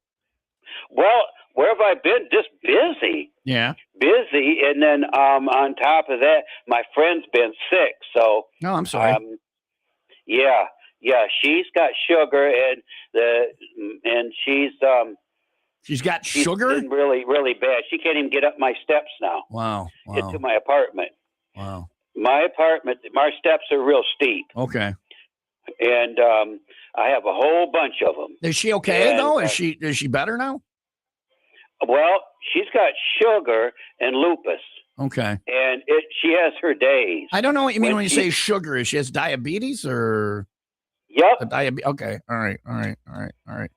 Well, where have I been? Just busy. Yeah. Busy. And then on top of that, my friend's been sick. So. No, I'm sorry. Yeah. Yeah, she's got sugar, and she's got sugar. Really, really bad. She can't even get up my steps now. Wow. Get to my apartment. Wow. My apartment, my steps are real steep. Okay. And I have a whole bunch of them. Is she okay though? Is she better now? Well, she's got sugar and lupus. Okay. And she has her days. I don't know what you mean when you say sugar. Is she has diabetes or? Yep. Okay. All right.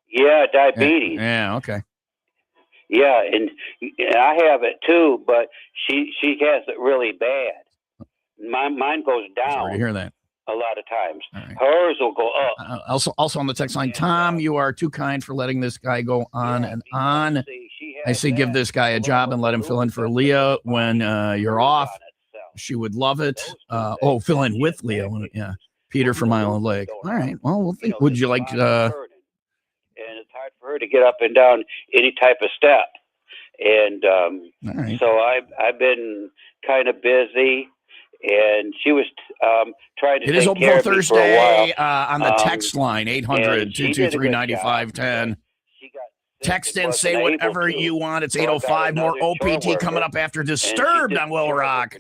Yeah, diabetes. Yeah. Okay. Yeah, and I have it too, but she has it really bad. Mine goes down. Sorry to hear that. A lot of times. Right. Hers will go up. Also on the text line, Tom, you are too kind for letting this guy go on and on. I say give this guy a job and let him fill in for Leah when you're off. She would love it. Fill in with Leah. Yeah. Peter from Island Lake. All right. Well, we'll think. Would you like? And it's hard for her to get up and down any type of step. And so I've been kind of busy. And she was trying to. It is open for Thursday on the text line 800-223-9510. Text in, say whatever you want. It's 8:05. More OPT coming up after Disturbed on WIIL Rock.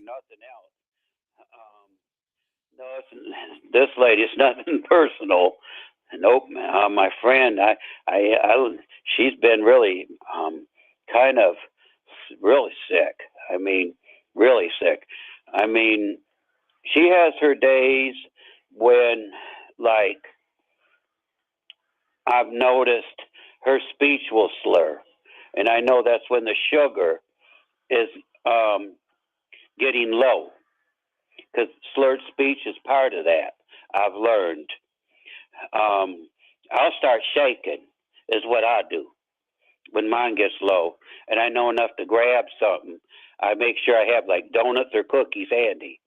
This lady, it's nothing personal. Nope, my friend, she's been really, kind of, really sick. I mean, really sick. I mean, she has her days when, like, I've noticed her speech will slur, and I know that's when the sugar is getting low. Because slurred speech is part of that, I've learned. I'll start shaking is what I do when mine gets low. And I know enough to grab something. I make sure I have like donuts or cookies handy.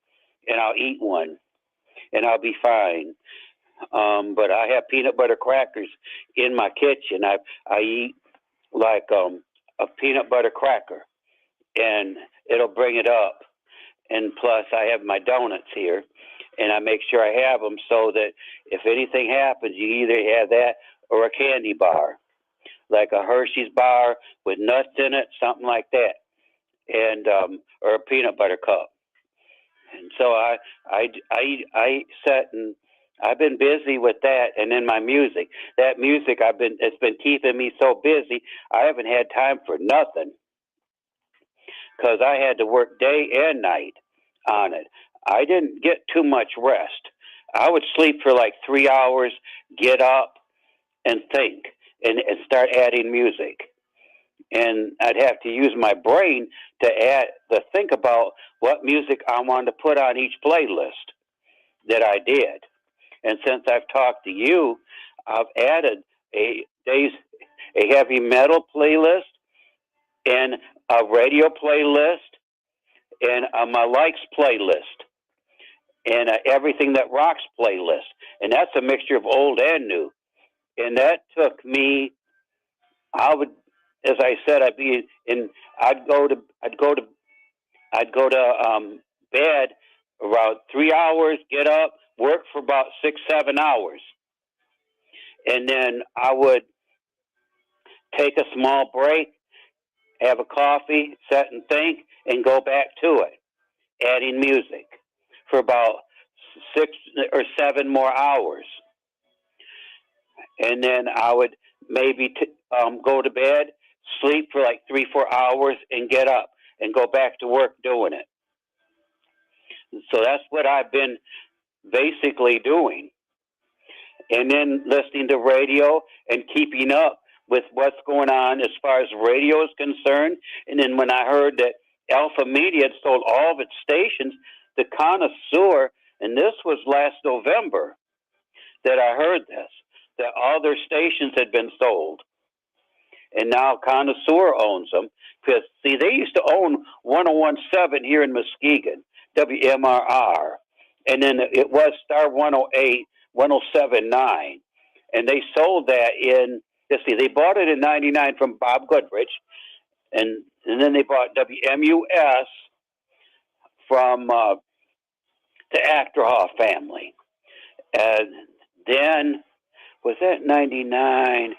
And I'll eat one. And I'll be fine. But I have peanut butter crackers in my kitchen. I eat like a peanut butter cracker. And it'll bring it up. And plus, I have my donuts here, and I make sure I have them so that if anything happens, you either have that or a candy bar, like a Hershey's bar with nuts in it, something like that. and or a peanut butter cup. And so I sat and I've been busy with that, and then my music. That music it's been keeping me so busy. I haven't had time for nothing because I had to work day and night on it. I didn't get too much rest. I would sleep for like 3 hours, get up and think and start adding music. And I'd have to use my brain to think about what music I wanted to put on each playlist that I did. And since I've talked to you, I've added a heavy metal playlist and a radio playlist and my likes playlist and everything that rocks playlist. And that's a mixture of old and new. And that took me, as I said, I'd go to bed around 3 hours, get up, work for about 6-7 hours. And then I would take a small break, have a coffee, sit and think, and go back to it, adding music for about 6 or 7 more hours. And then I would maybe go to bed, sleep for like 3-4 hours, and get up and go back to work doing it. So that's what I've been basically doing. And then listening to radio and keeping up with what's going on as far as radio is concerned. And then when I heard that Alpha Media had sold all of its stations to Connoisseur, and this was last November that I heard this, that all their stations had been sold. And now Connoisseur owns them. Because, see, they used to own 101.7 here in Muskegon, WMRR. And then it was Star 108, 107.9. And they sold that they bought it in 99 from Bob Goodrich. And then they bought WMUS from the Achterhoff family. And then, was that 99?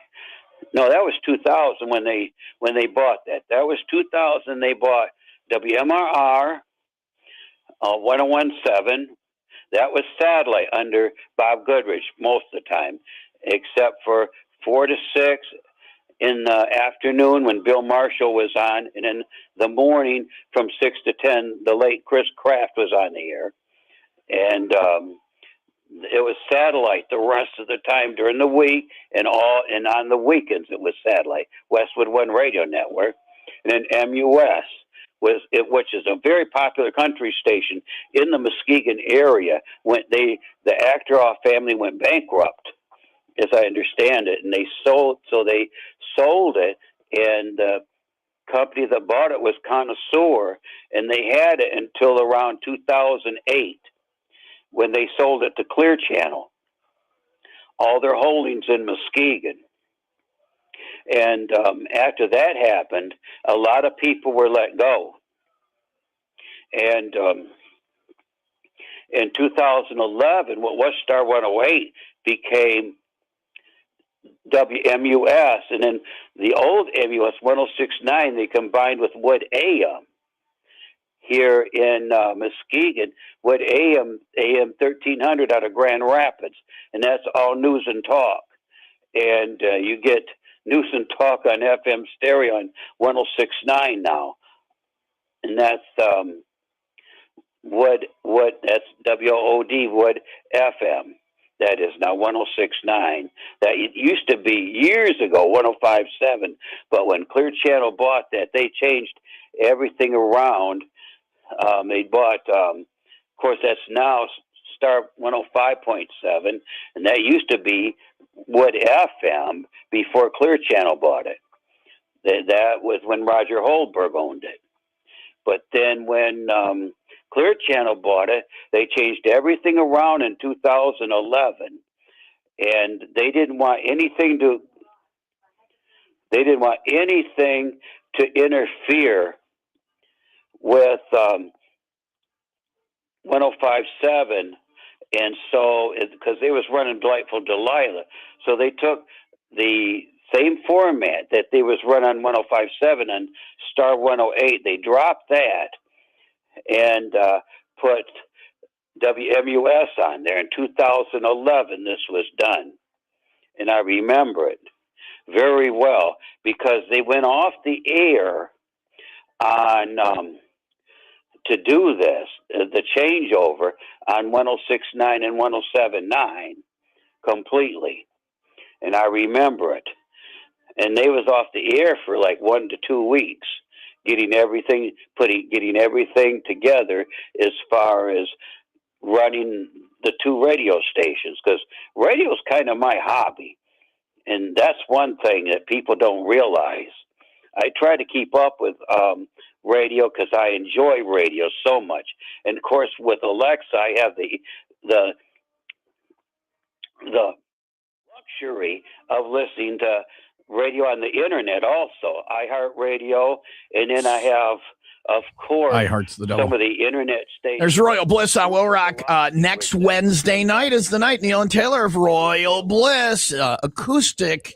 No, that was 2000 when they bought that. That was 2000. They bought WMRR 101.7. That was satellite under Bob Goodrich most of the time, except for 4 to 6 in the afternoon when Bill Marshall was on, and in the morning from 6 to 10, the late Chris Kraft was on the air. And it was satellite the rest of the time during the week, and on the weekends it was satellite. Westwood One Radio Network, and then MUS which is a very popular country station in the Muskegon area. When the Achterhoff family went bankrupt, as I understand it, and they sold it, and the company that bought it was Connoisseur, and they had it until around 2008. When they sold it to Clear Channel, all their holdings in Muskegon. And after that happened, a lot of people were let go. And in 2011, what was Star 108 became WMUS. And then the old MUS 106.9, they combined with Wood AM. Here in Muskegon, with AM 1300 out of Grand Rapids, and that's all news and talk. And you get news and talk on FM stereo on 106.9 now, and that's that's WOD Wood FM. That is now 106.9. That it used to be years ago 105.7, but when Clear Channel bought that, they changed everything around. They bought, of course, that's now Star 105.7, and that used to be Wood FM before Clear Channel bought it. That was when Roger Holdberg owned it. But then when Clear Channel bought it, they changed everything around in 2011, and they didn't want anything to interfere with 105.7, and so because they was running Delightful Delilah, so they took the same format that they was run on 105.7 and Star 108. They dropped that and put WMUS on there. In 2011, this was done. And I remember it very well because they went off the air on to do this, the changeover on 106.9 and 107.9 completely. And I remember it. And they was off the air for like 1 to 2 weeks, getting everything together as far as running the two radio stations, because radio's kind of my hobby. And that's one thing that people don't realize. I try to keep up with radio because I enjoy radio so much. And of course, with Alexa, I have the luxury of listening to radio on the internet also, iHeartRadio, and then I have, of course, iHeart's the devil. Some of the internet stations. There's Royal Bliss on Will Rock. Next Wednesday night is the night. Neil and Taylor of Royal Bliss, acoustic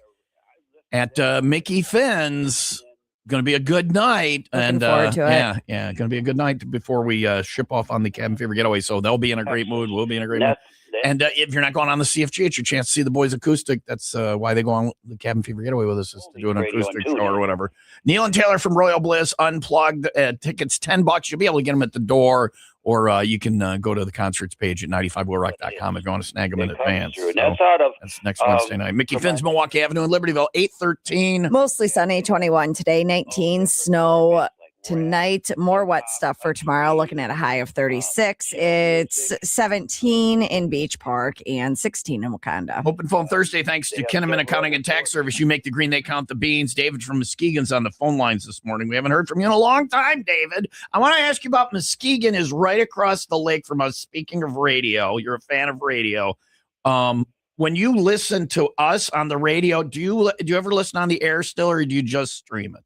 at Mickey Finn's. Going to be a good night. Looking forward to it. Yeah, going to be a good night before we ship off on the Cabin Fever Getaway. So they'll be in a great mood. We'll be in a great mood. And if you're not going on the CFG, it's your chance to see the boys acoustic. That's why they go on the Cabin Fever Getaway with us, is to do an acoustic show or whatever. Neil and Taylor from Royal Bliss, Unplugged. Tickets $10. You'll be able to get them at the door, or you can go to the concerts page at 95willrock.com if you want to snag them in advance. So that's next Wednesday night. Mickey Finn's, Milwaukee Avenue in Libertyville, 813. Mostly sunny, 21 today, 19 snow tonight. More wet stuff for tomorrow, looking at a high of 36. It's 17 in Beach Park and 16 in Wakanda. Open phone Thursday, thanks to Kinnaman Accounting and Tax Service. You make the green, they count the beans. David from Muskegon's on the phone lines this morning. We haven't heard from you in a long time, David. I want to ask you about Muskegon is right across the lake from us. Speaking of radio, you're a fan of radio. When you listen to us on the radio, do you ever listen on the air still, or do you just stream it?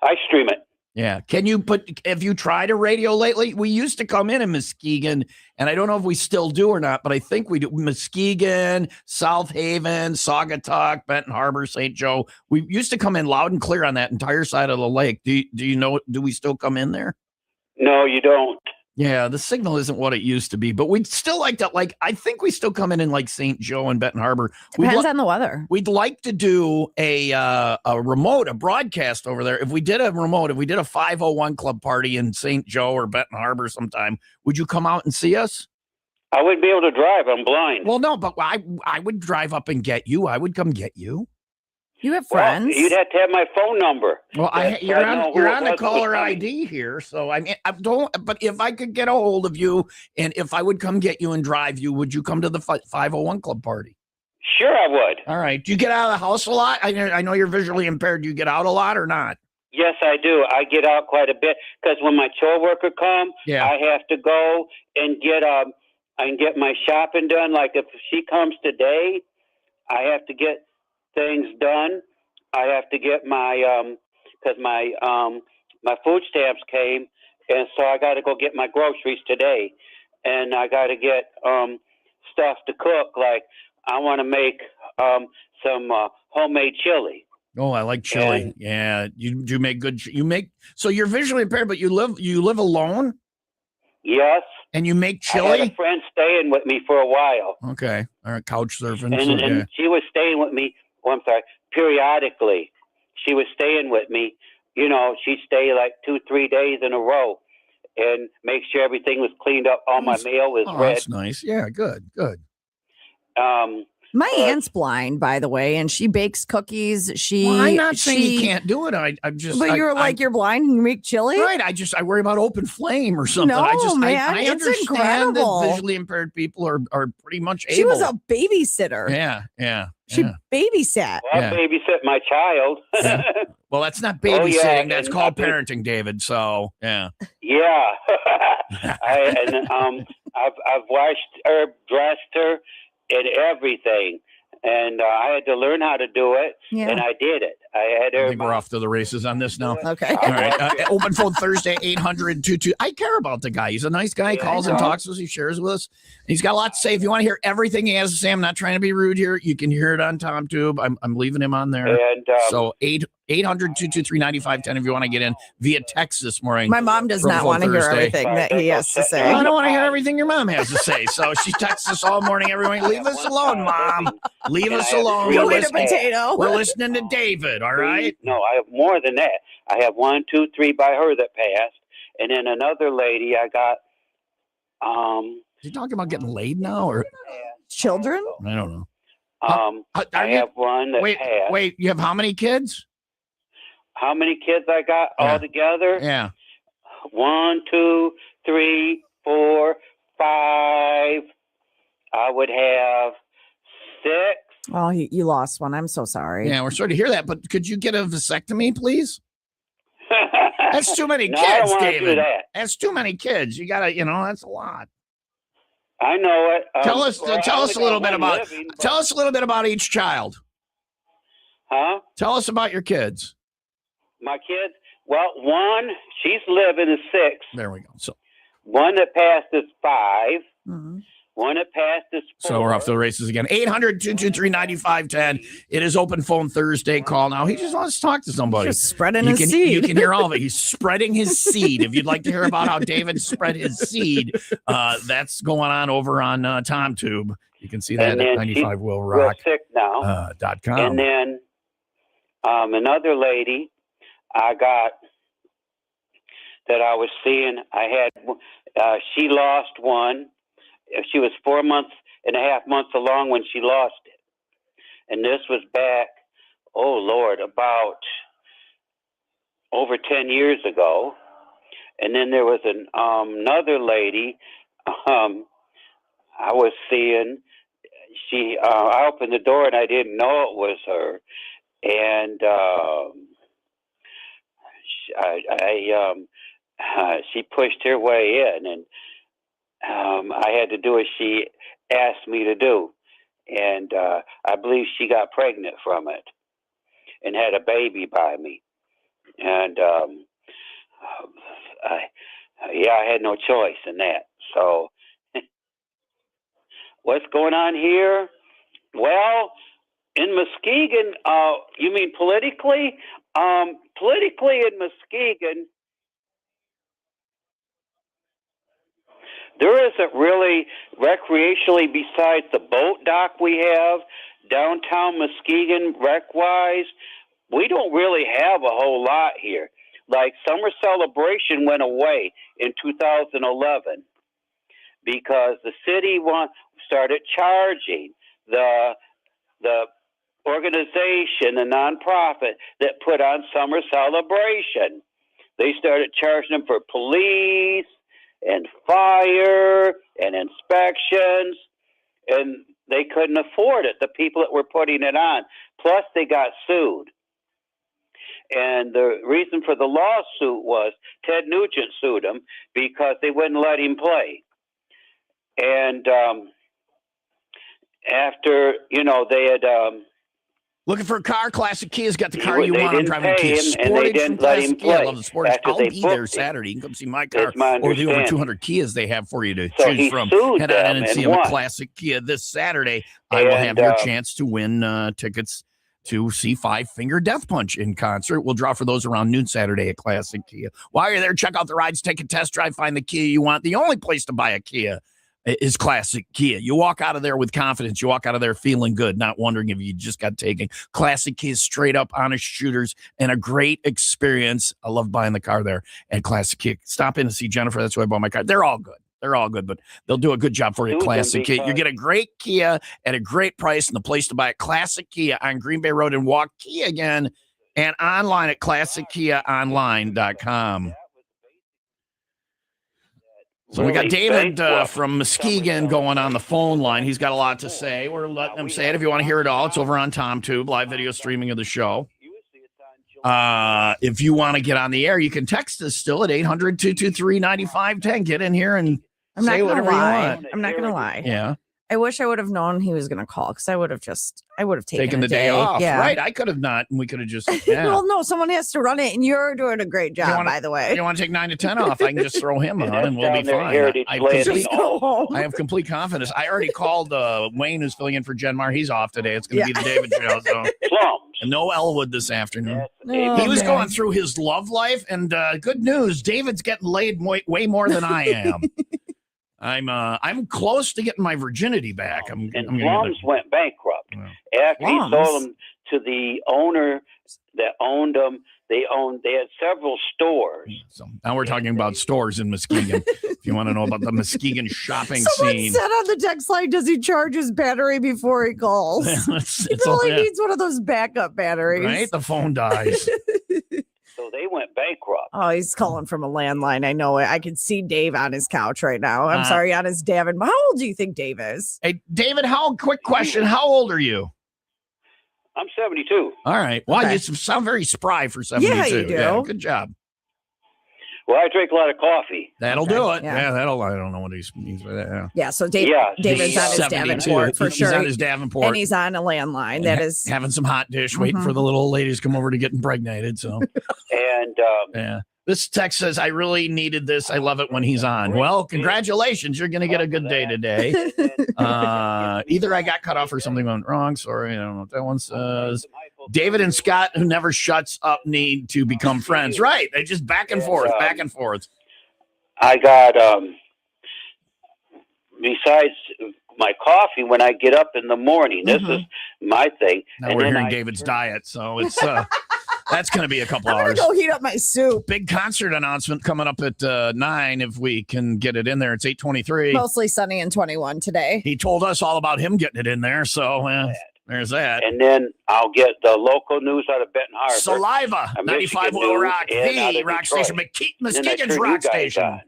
I stream it. Yeah. Have you tried a radio lately? We used to come in Muskegon, and I don't know if we still do or not, but I think we do. Muskegon, South Haven, Saugatuck, Benton Harbor, St. Joe. We used to come in loud and clear on that entire side of the lake. Do you know, do we still come in there? No, you don't. Yeah, the signal isn't what it used to be, but we'd still like to, I think we still come in like St. Joe and Benton Harbor. Depends on the weather. We'd like to do a remote, a broadcast over there. If we did a 501 club party in St. Joe or Benton Harbor sometime, would you come out and see us? I wouldn't be able to drive. I'm blind. Well, no, but I would drive up and get you. I would come get you. You have friends. Well, you'd have to have my phone number. Well, you're on the caller ID here, so I don't. But if I could get a hold of you, and if I would come get you and drive you, would you come to the 501 club party? Sure, I would. All right. Do you get out of the house a lot? I know you're visually impaired. Do you get out a lot or not? Yes, I do. I get out quite a bit because when my chore worker comes, I have to go and get my shopping done. Like if she comes today, I have to get things done. I have to get my because my food stamps came, and so I got to go get my groceries today, and I got to get stuff to cook. Like I want to make some homemade chili. Oh, I like chili. And, yeah, you do make good. So you're visually impaired, but you live alone. Yes. And you make chili? I had a friend staying with me for a while. Okay. All right. Couch surfing. And she was staying with me. Oh, I'm sorry. Periodically, she was staying with me. You know, she'd stay like 2-3 days in a row and make sure everything was cleaned up. All my mail was read. That's nice. Yeah, good. My aunt's blind, by the way, and she bakes cookies. I'm not saying you can't do it. I'm just. But you're blind and you make chili, right? I worry about open flame or something. No, man, I understand incredible. that visually impaired people are pretty much able. She was a babysitter. Yeah. She babysat. Well, I babysit my child. Yeah. Well, that's not babysitting. That's called parenting, David. So yeah. Yeah. I've washed her, dressed her, and everything, and I had to learn how to do it, and I did it. I think we're off to the races on this now. Okay. All right. Open phone Thursday, 800-22. I care about the guy. He's a nice guy. He calls and talks to us. He shares with us. He's got a lot to say. If you want to hear everything he has to say, I'm not trying to be rude here. You can hear it on TomTube. I'm leaving him on there. And so 800-223-9510 if you want to get in via text this morning. My mom does not want to hear everything that he has to say. I don't want to hear everything your mom has to say. So she texts us all morning, everyone. Leave us alone, Mom. Leave us alone. You'll eat a potato. We're listening to David, all right? No, I have more than that. I have 1, 2, 3 by her that passed. And then another lady I got. Is he talking about getting laid now or children? I don't know. I have one that passed. Wait, you have how many kids? How many kids I got altogether? Yeah. 1, 2, 3, 4, 5. I would have 6. Oh, you lost one. I'm so sorry. Yeah, we're sorry to hear that, but could you get a vasectomy, please? That's too many No, kids, I don't wanna David. do that. That's too many kids. You gotta, that's a lot. I know it. Tell us a little bit about living, tell us a little bit about each child. Huh? Tell us about your kids. My kids. Well, one, she's living is 6. There we go. So one that passed is 5. Mm-hmm. One that passed is 4. So we're off to the races again. 800-223-9510. It is open phone Thursday. Call now. He just wants to talk to somebody. Just spreading his seed. You can hear all of it. He's spreading his seed. If you'd like to hear about how David spread his seed, that's going on over on TomTube. You can see that at 95WIILRock.com. And then another lady I got that I was seeing, she lost one. She was 4.5 months along when she lost it. And this was back, oh Lord, about over 10 years ago. And then there was another lady I was seeing. I opened the door and I didn't know it was her. And she pushed her way in, and I had to do as she asked me to do. And I believe she got pregnant from it and had a baby by me. And I had no choice in that. So what's going on here? Well, in Muskegon, you mean politically? Politically in Muskegon, there isn't really recreationally besides the boat dock we have downtown Muskegon rec-wise. We don't really have a whole lot here. Like Summer Celebration went away in 2011 because the city started charging the organization, the nonprofit that put on Summer Celebration. They started charging them for police and fire and inspections, and they couldn't afford it, the people that were putting it on. Plus, they got sued. And the reason for the lawsuit was Ted Nugent sued them because they wouldn't let him play. And after, they had... looking for a car? Classic Kia's got the car you want. I'm driving Kia Sportage and they from didn't let him Classic Kia. I play love the Sportage. after I'll they be there booked Saturday. You can come see my car That's my or the over understanding. 200 Kias they have for you to So choose he from. sued Head on in them and and see him at won. Classic Kia this Saturday. I will have your chance to win tickets to see Five Finger Death Punch in concert. We'll draw for those around noon Saturday at Classic Kia. While you're there, check out the rides, take a test drive, find the Kia you want. The only place to buy a Kia is Classic Kia. You walk out of there with confidence. You walk out of there feeling good, not wondering if you just got taken. Classic Kia is straight up honest shooters and a great experience. I love buying the car there at Classic Kia. Stop in to see Jennifer. That's why I bought my car. They're all good. They're all good, but they'll do a good job for you at Classic Kia. You get a great Kia at a great price, and the place to buy it, Classic Kia on Green Bay Road in Waukegan, and online at ClassicKiaOnline.com. So we got David from Muskegon going on the phone line. He's got a lot to say. We're letting him say it. If you want to hear it all, it's over on TomTube, live video streaming of the show. If you want to get on the air, you can text us still at 800-223-9510. Get in here and say whatever you want. I'm not going to lie. Yeah. I wish I would have known he was going to call because I would have taken the a day off. Yeah. Right. I could have not. And we could have just. Yeah. Well, no, someone has to run it. And you're doing a great job, by the way. You want to take 9 to 10 off? I can just throw him on and we'll be fine. I have complete confidence. I already called Wayne, who's filling in for Jen Mar. He's off today. It's going to be the David show. So. And no Elwood this afternoon. He was going through his love life. And good news, David's getting laid way more than I am. I'm close to getting my virginity back. Plums went bankrupt after he sold them to the owner that owned them. They had several stores. So now we're talking about stores in Muskegon. If you want to know about the Muskegon shopping Someone scene. said on the text line, does he charge his battery before he calls? He probably needs one of those backup batteries. Right? The phone dies. So they went bankrupt. Oh, he's calling from a landline. I know it. I can see Dave on his couch right now. I'm sorry, on his Davin. How old do you think Dave is? Hey, David, quick question. How old are you? I'm 72. All right. Well, you sound very spry for 72. Yeah, you do. Yeah, good job. Well, I drink a lot of coffee. That'll do it. Yeah, I don't know what he means by that. Yeah. Yeah, so David's on his Davenport for sure. He's on his Davenport. And he's on a landline. That is having some hot dish, waiting for the little ladies to come over to get impregnated. So, and yeah. This text says, I really needed this. I love it when he's on. Well, congratulations. You're going to get a good day today. Either I got cut off or something went wrong. Sorry. I don't know what that one says. David and Scott, who never shuts up, need to become friends. Right. They just back and forth. I got, besides my coffee when I get up in the morning, this is my thing. Now we're hearing David's diet. So it's... That's going to be a couple hours. I'm going to go heat up my soup. Big concert announcement coming up at 9 if we can get it in there. It's 8:23. Mostly sunny and 21 today. He told us all about him getting it in there. So there's that. And then I'll get the local news out of Benton Harbor. Saliva, 95 WIIL Rock, the rock station, Muskegon's rock station.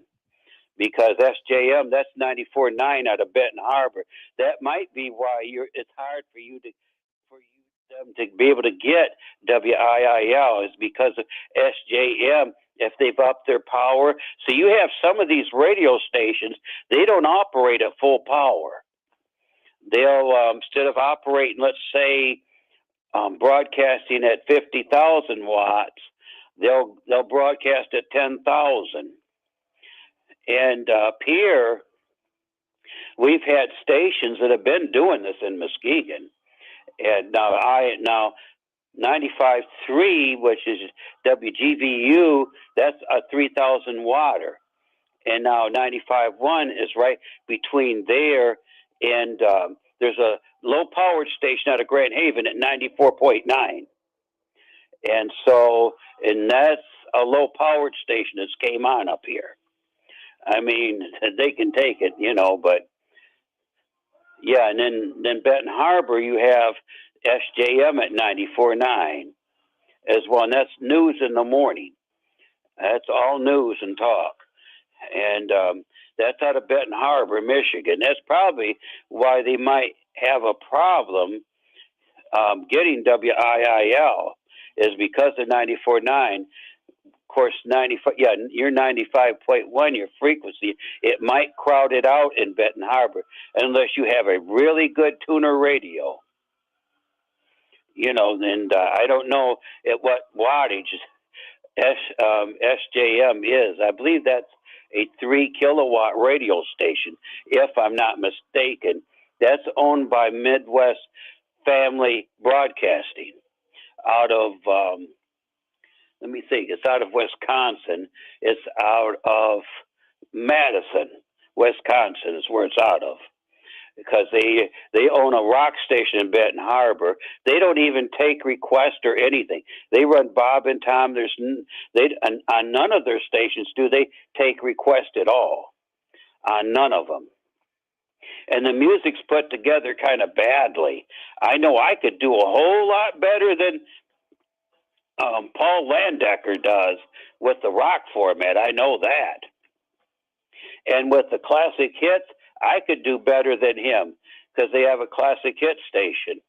Because SJM, that's 94.9 out of Benton Harbor. That might be why it's hard for them to be able to get WIIL is because of SJM, if they've upped their power. So you have some of these radio stations, they don't operate at full power. They'll, instead of operating, let's say, broadcasting at 50,000 watts, they'll broadcast at 10,000. And up here, we've had stations that have been doing this in Muskegon. And now 95.3, which is WGVU, that's a 3,000 watter. And now 95.1 is right between there and there's a low powered station out of Grand Haven at 94.9. And that's a low powered station that's came on up here. I mean, they can take it, but yeah, and then Benton Harbor, you have SJM at 94.9 as well, and that's news in the morning. That's all news and talk. And that's out of Benton Harbor, Michigan. That's probably why they might have a problem getting WIIL, is because of 94.9. Of course, 95. Yeah, you're 95.1. Your frequency, it might crowd it out in Benton Harbor unless you have a really good tuner radio. And I don't know at what wattage SJM is. I believe that's a 3 kilowatt radio station, if I'm not mistaken. That's owned by Midwest Family Broadcasting out of. Let me think. It's out of Wisconsin. It's out of Madison, Wisconsin is where it's out of. Because they own a rock station in Benton Harbor. They don't even take requests or anything. They run Bob and Tom. On none of their stations do they take requests at all. On none of them. And the music's put together kind of badly. I know I could do a whole lot better than Paul Landecker does with the rock format. I know that. And with the classic hits, I could do better than him because they have a classic hit station.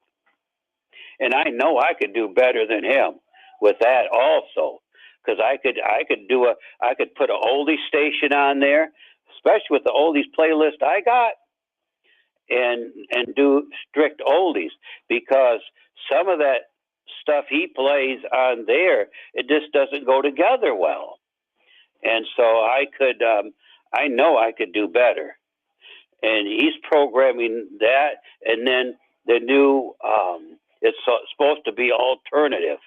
And I know I could do better than him with that also, because I could put an oldie station on there, especially with the oldies playlist I got. and do strict oldies, because some of that stuff he plays on there, it just doesn't go together well. And so I know I could do better. And he's programming that, and then the new, it's supposed to be alternative,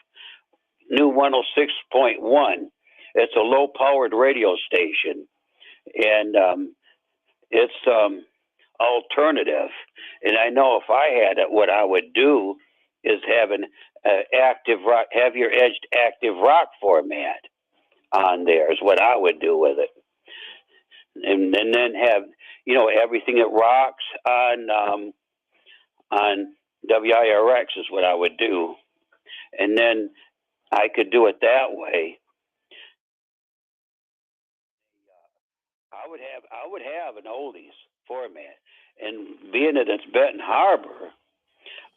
new 106.1. It's a low-powered radio station, and it's alternative. And I know if I had it, what I would do is have an active rock, heavier-edged active rock format on there is what I would do with it, and then have everything that rocks on WIRX is what I would do, and then I could do it that way. I would have an oldies format, and being that it's Benton Harbor,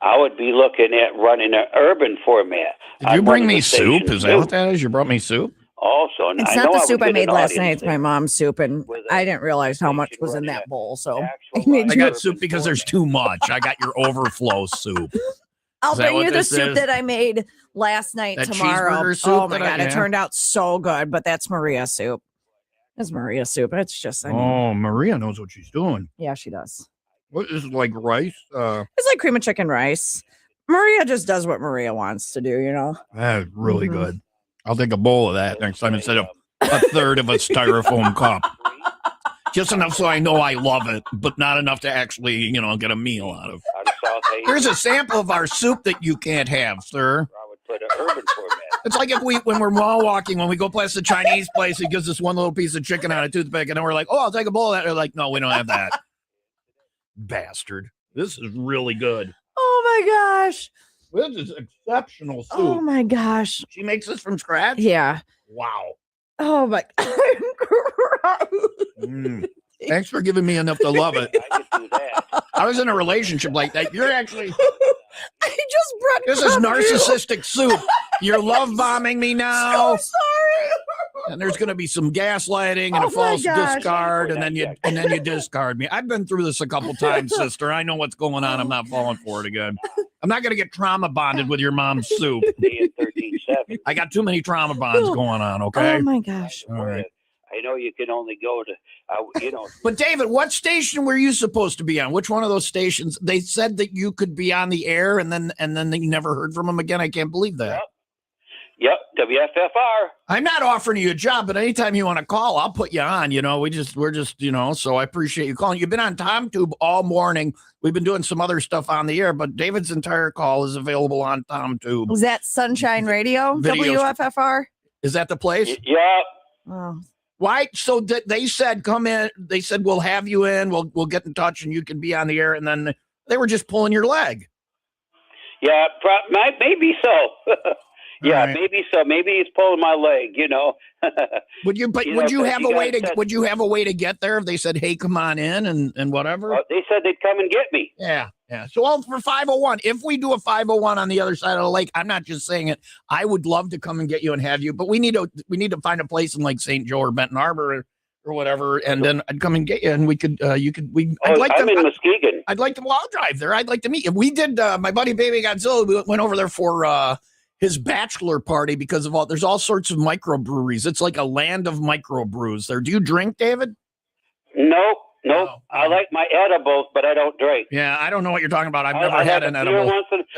I would be looking at running an urban format. Did you bring me soup? Is that what that is? You brought me soup? Also, and it's not the soup I made last night. It's my mom's soup, and I didn't realize how much was in that bowl. So I got soup because there's too much. I got your overflow soup. I'll bring you the soup that I made last night tomorrow. Oh my God, it turned out so good. But that's Maria's soup. It's Maria's soup. It's just Maria knows what she's doing. Yeah, she does. What is it, like rice? It's like cream of chicken rice. Maria just does what Maria wants to do, That's really good. I'll take a bowl of that next time instead of a third of a styrofoam cup. Just enough so I know I love it, but not enough to actually, get a meal out of. Here's a sample of our soup that you can't have, sir. I would put an urban format. It's like when we're mall walking, when we go past the Chinese place, he gives us one little piece of chicken on a toothpick, and then we're like, oh, I'll take a bowl of that. They're like, no, we don't have that. Bastard. This is really good. Oh my gosh. This is exceptional soup. Oh my gosh. She makes this from scratch? Yeah. Wow. Oh my Thanks for giving me enough to love it. I could do that. I was in a relationship like that. You're actually I just brought this is narcissistic soup. You're love bombing me now. So sorry. And there's going to be some gaslighting and a false discard, and then you discard me. I've been through this a couple times, sister. I know what's going on. I'm not falling for it again. I'm not going to get trauma bonded with your mom's soup. I got too many trauma bonds going on. Okay. Oh my gosh. All right. I know you can only go to, But David, what station were you supposed to be on? Which one of those stations? They said that you could be on the air, and then you never heard from them again. I can't believe that. Yep, WFFR. I'm not offering you a job, but anytime you want to call, I'll put you on. We're just, so I appreciate you calling. You've been on TomTube all morning. We've been doing some other stuff on the air, but David's entire call is available on TomTube. Was that Sunshine Radio? WFFR? Is that the place? Yeah. Oh. Why? So they said, come in. They said, we'll have you in. We'll get in touch and you can be on the air. And then they were just pulling your leg. Yeah, maybe so. Yeah, right. Maybe so. Maybe he's pulling my leg, Would you have a way to get there if they said, hey, come on in and whatever? They said they'd come and get me. Yeah. So for 501, if we do a 501 on the other side of the lake, I'm not just saying it. I would love to come and get you and have you, but we need to find a place in like St. Joe or Benton Harbor or whatever, and then I'd come and get you, and we could I'm in Muskegon. I'd like to. Well, I'll drive there. I'd like to meet you. We did. My buddy Baby Godzilla. We went over there for his bachelor party because of there's all sorts of microbreweries. It's like a land of microbrews there. Do you drink, David? Nope. I like my edibles, but I don't drink. Yeah, I don't know what you're talking about. I've never had an edible.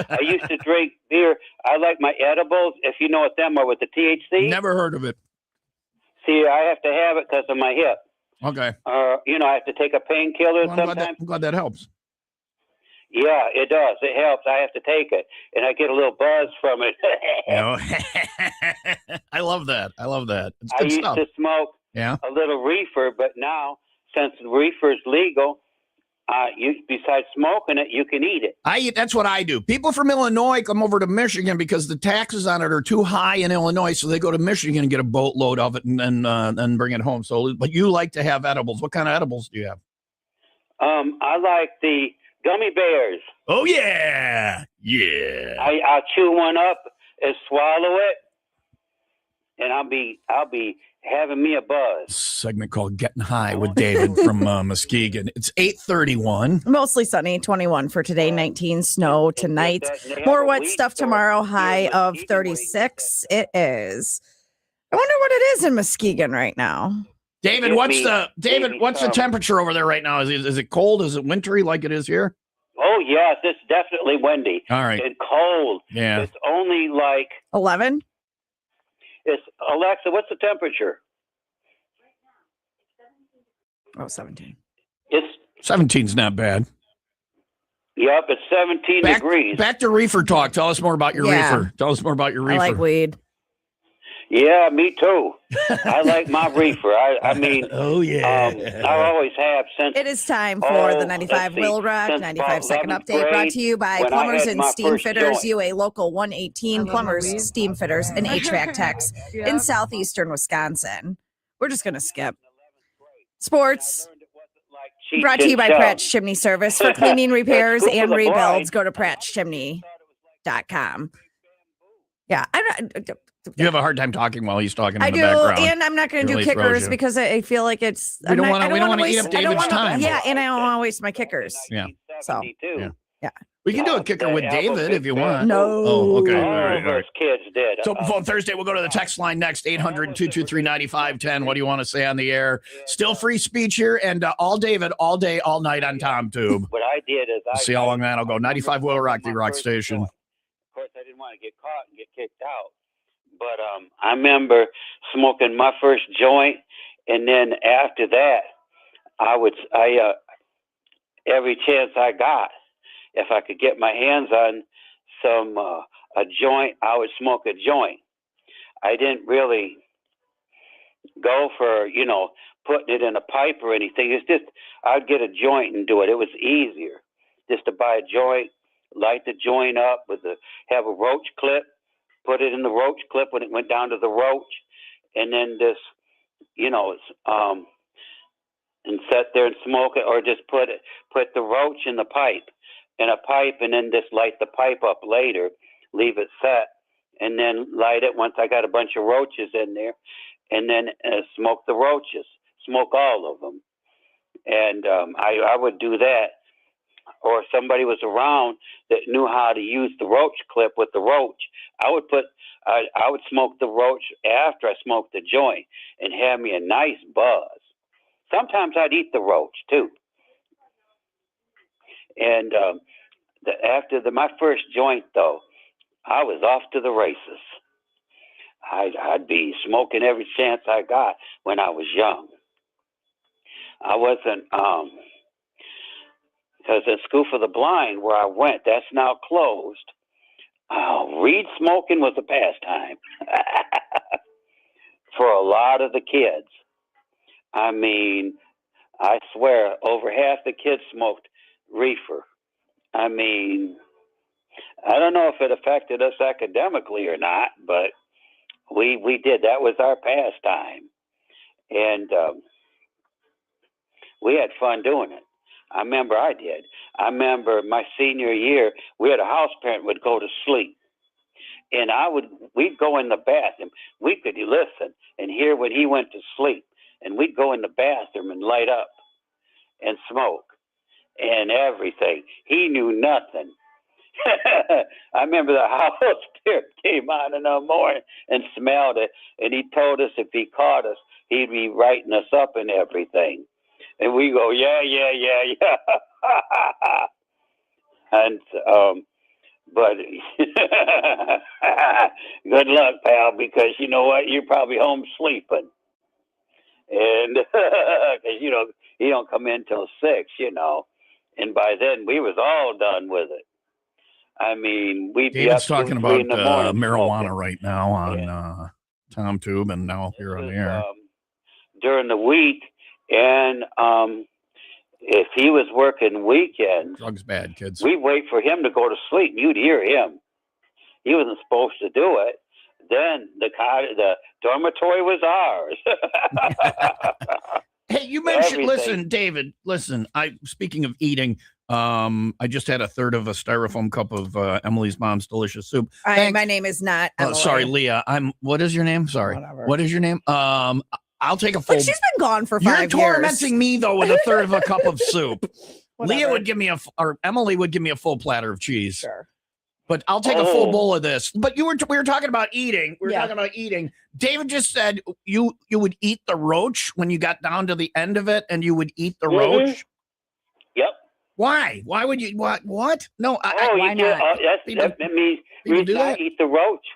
I used to drink beer. I like my edibles, if you know what them are, with the THC. Never heard of it. See, I have to have it because of my hip. Okay. I have to take a painkiller sometimes. I'm glad that helps. Yeah, it does. It helps. I have to take it, and I get a little buzz from it. I love that. It's I good used stuff. to smoke a little reefer, but now, since reefer is legal, besides smoking it, you can eat it. That's what I do. People from Illinois come over to Michigan because the taxes on it are too high in Illinois, so they go to Michigan and get a boatload of it and then bring it home. So, but you like to have edibles. What kind of edibles do you have? I like the gummy bears. Oh yeah. I'll chew one up and swallow it, and I'll be having me a buzz. Segment called Getting High with David from Muskegon. It's 8:31. Mostly sunny, 21 for today, 19 snow tonight. More wet stuff tomorrow, high of 36. It is. I wonder what it is in Muskegon right now. David, what's the temperature over there right now? Is it cold? Is it wintry like it is here? Oh yes, it's definitely windy. All right. And cold. Yeah. It's only like 11. It's Alexa, what's the temperature? Oh, 17. It's 17's not bad. Yep, it's 17 degrees. Back to reefer talk. Tell us more about your reefer. Tell us more about your reefer. I like weed. Yeah, me too. I like my reefer. I mean, oh yeah. I always have since. It is time for the 95 WIIL Rock 95 second update, brought to you by Plumbers and Steam Fitters, UA Local 118 Plumbers, Steam Fitters, and HVAC Techs in southeastern Wisconsin. We're just gonna skip sports. Brought to you by Pratt's Chimney Service for cleaning, repairs, and rebuilds. Go to prattschimney.com. Yeah, I'm not. You have a hard time talking while he's talking in the do, background. And I'm not going to do kickers because I feel like it's. We don't want to eat up David's time. Yeah, and I don't want to waste my kickers. Yeah. So. Yeah. We can do a kicker with David if you want. No. Oh, okay. All right. Those kids did. So on Thursday, we'll go to the text line next, 800-223-9510. What do you want to say on the air? Still free speech here, and all David, all day, all night on TomTube. What I did is See how long that'll go. 95 WIIL Rock, the rock station. Of course, I didn't want to get caught and get kicked out. But I remember smoking my first joint, and then after that, I every chance I got, if I could get my hands on some a joint, I would smoke a joint. I didn't really go for putting it in a pipe or anything. It's just I'd get a joint and do it. It was easier just to buy a joint, light the joint up have a roach clip. Put it in the roach clip when it went down to the roach, and then just, and sit there and smoke it, or just put the roach in a pipe, and then just light the pipe up later, leave it set, and then light it once I got a bunch of roaches in there, and then smoke the roaches, smoke all of them, and I would do that. Or if somebody was around that knew how to use the roach clip with the roach, I would smoke the roach after I smoked the joint and have me a nice buzz. Sometimes I'd eat the roach too. And after my first joint, though, I was off to the races. I'd be smoking every chance I got when I was young. I wasn't. Because at School for the Blind, where I went, that's now closed. Weed smoking was a pastime for a lot of the kids. I mean, I swear, over half the kids smoked reefer. I mean, I don't know if it affected us academically or not, but we did. That was our pastime. And we had fun doing it. I remember I did. I remember my senior year, we had a house parent would go to sleep. And we'd go in the bathroom. We could listen and hear when he went to sleep. And we'd go in the bathroom and light up and smoke and everything. He knew nothing. I remember the house parent came on in the morning and smelled it. And he told us if he caught us, he'd be writing us up and everything. And we go, yeah. And, but good luck, pal, because you know what? You're probably home sleeping. And, because, you don't come in till 6, And by then, we was all done with it. I mean, we'd be David's up talking 2, 3 about in the morning marijuana smoking. right now on TomTube, and now here on the air. During the week, and if he was working weekends, drugs bad, kids. We'd wait for him to go to sleep. You'd hear him. He wasn't supposed to do it. Then the dormitory was ours. Hey, you mentioned. Listen, David. Listen. Speaking of eating, I just had a third of a styrofoam cup of Emily's mom's delicious soup. My name is not Emily. Sorry, Leah. What is your name? Sorry. Whatever. What is your name? I'll take a full. But she's been gone for 5 years. You're tormenting me though with a third of a cup of soup. Whatever. Leah would give me or Emily would give me a full platter of cheese. Sure. But I'll take a full bowl of this. But we were talking about eating. We were talking about eating. David just said you would eat the roach when you got down to the end of it, and you would eat the roach. Yep. Why? Why would you? What? No. Why not? That means do that? eat the roach.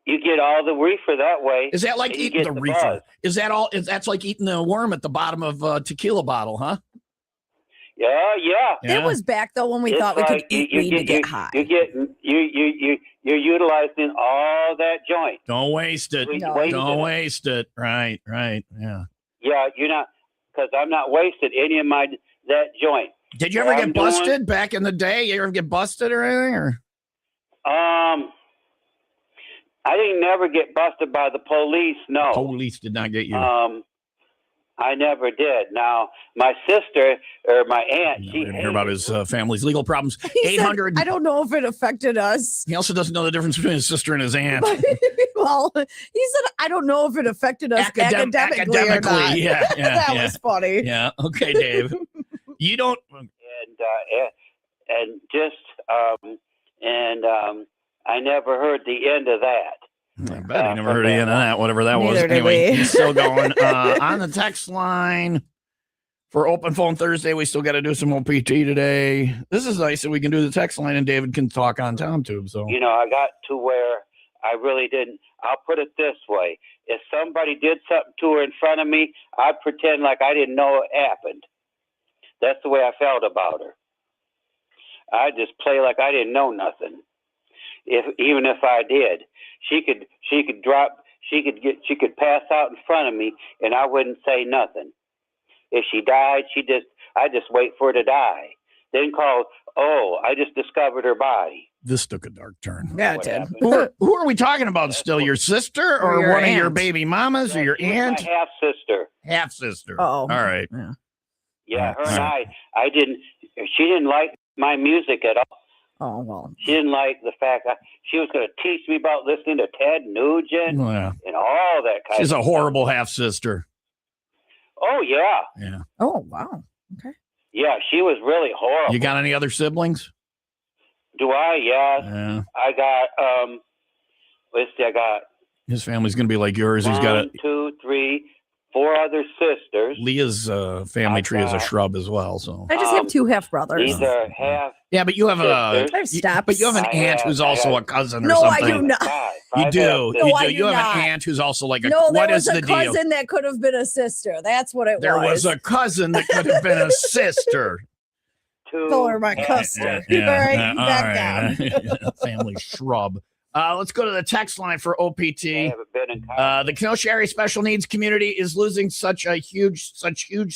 You get all the reefer that way. Is that like eating the reefer? Buzz. Is that all? That's like eating the worm at the bottom of a tequila bottle, huh? Yeah. It was back though when we thought we could eat weed to get high. You're utilizing all that joint. Don't waste it. Don't waste it. Right. Yeah. Yeah, you're not, because I'm not wasting any of that joint. Did you ever get busted back in the day? You ever get busted or anything? Or? I didn't never get busted by the police. No. Police did not get you. I never did. Now, my sister or my aunt, We're going to hear about his family's legal problems. He 800. said, I don't know if it affected us. He also doesn't know the difference between his sister and his aunt. Well, he said, I don't know if it affected us academically or not. Yeah. That was funny. Yeah. Okay, Dave. You don't. I never heard the end of that. I bet he never heard the end of that, whatever that was. Neither did Anyway, we. he's still going. On the text line for Open Phone Thursday, we still got to do some OPT today. This is nice that we can do the text line and David can talk on TomTube. So I got to where I really didn't. I'll put it this way. If somebody did something to her in front of me, I'd pretend like I didn't know it happened. That's the way I felt about her. I just play like I didn't know nothing. Even if I did, she could pass out in front of me, and I wouldn't say nothing. If she died, I just wait for her to die. Then call. I just discovered her body. this took a dark turn. Yeah, it did. Who are we talking about still? Your sister or your one aunt. of your baby mamas or your aunt? My half sister. Half sister. Oh, all right. Yeah, her and I didn't. She didn't like my music at all. Oh, well. She didn't like the fact that she was going to teach me about listening to Ted Nugent and all that kind She's of a horrible half sister. Oh, yeah. Yeah. Oh, wow. Okay. Yeah, she was really horrible. You got any other siblings? Do I? Yeah. I got, let's see, I got his family's going to be like yours. He's got 1, 2, 3, 4 other sisters. Leah's family tree is a shrub as well. So I just have 2 half brothers. These are half. Yeah, but you have but you have an aunt who's also a cousin or no, something. I do not. You do. No, I you do have not. an aunt who's also like a. No, there what was is a the deal? cousin that could have been a sister. That's what it There was. was a cousin that could have been a sister. Call her my cousin. All right, back down. Family shrub. Let's go to the text line for OPT. The Kenosha area special needs community is losing such huge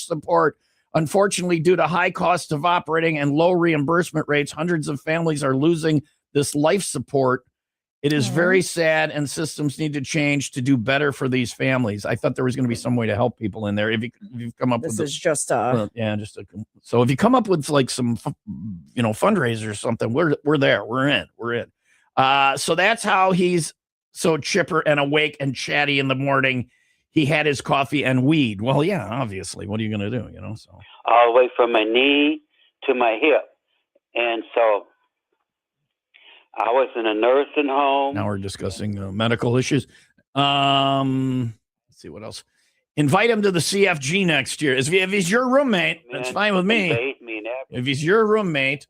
support. Unfortunately, due to high cost of operating and low reimbursement rates, hundreds of families are losing this life support. It is very sad, and systems need to change to do better for these families. I thought there was going to be some way to help people in there. If you've come up with this is just a so if you come up with like some fundraiser or something, we're there. We're in. So that's how he's so chipper and awake and chatty in the morning. He had his coffee and weed. Well, yeah, obviously. What are you going to do? So All the way from my knee to my hip. And so I was in a nursing home. Now we're discussing medical issues. Let's see what else. Invite him to the CFG next year. If he's your roommate, that's fine with me. If he's your roommate,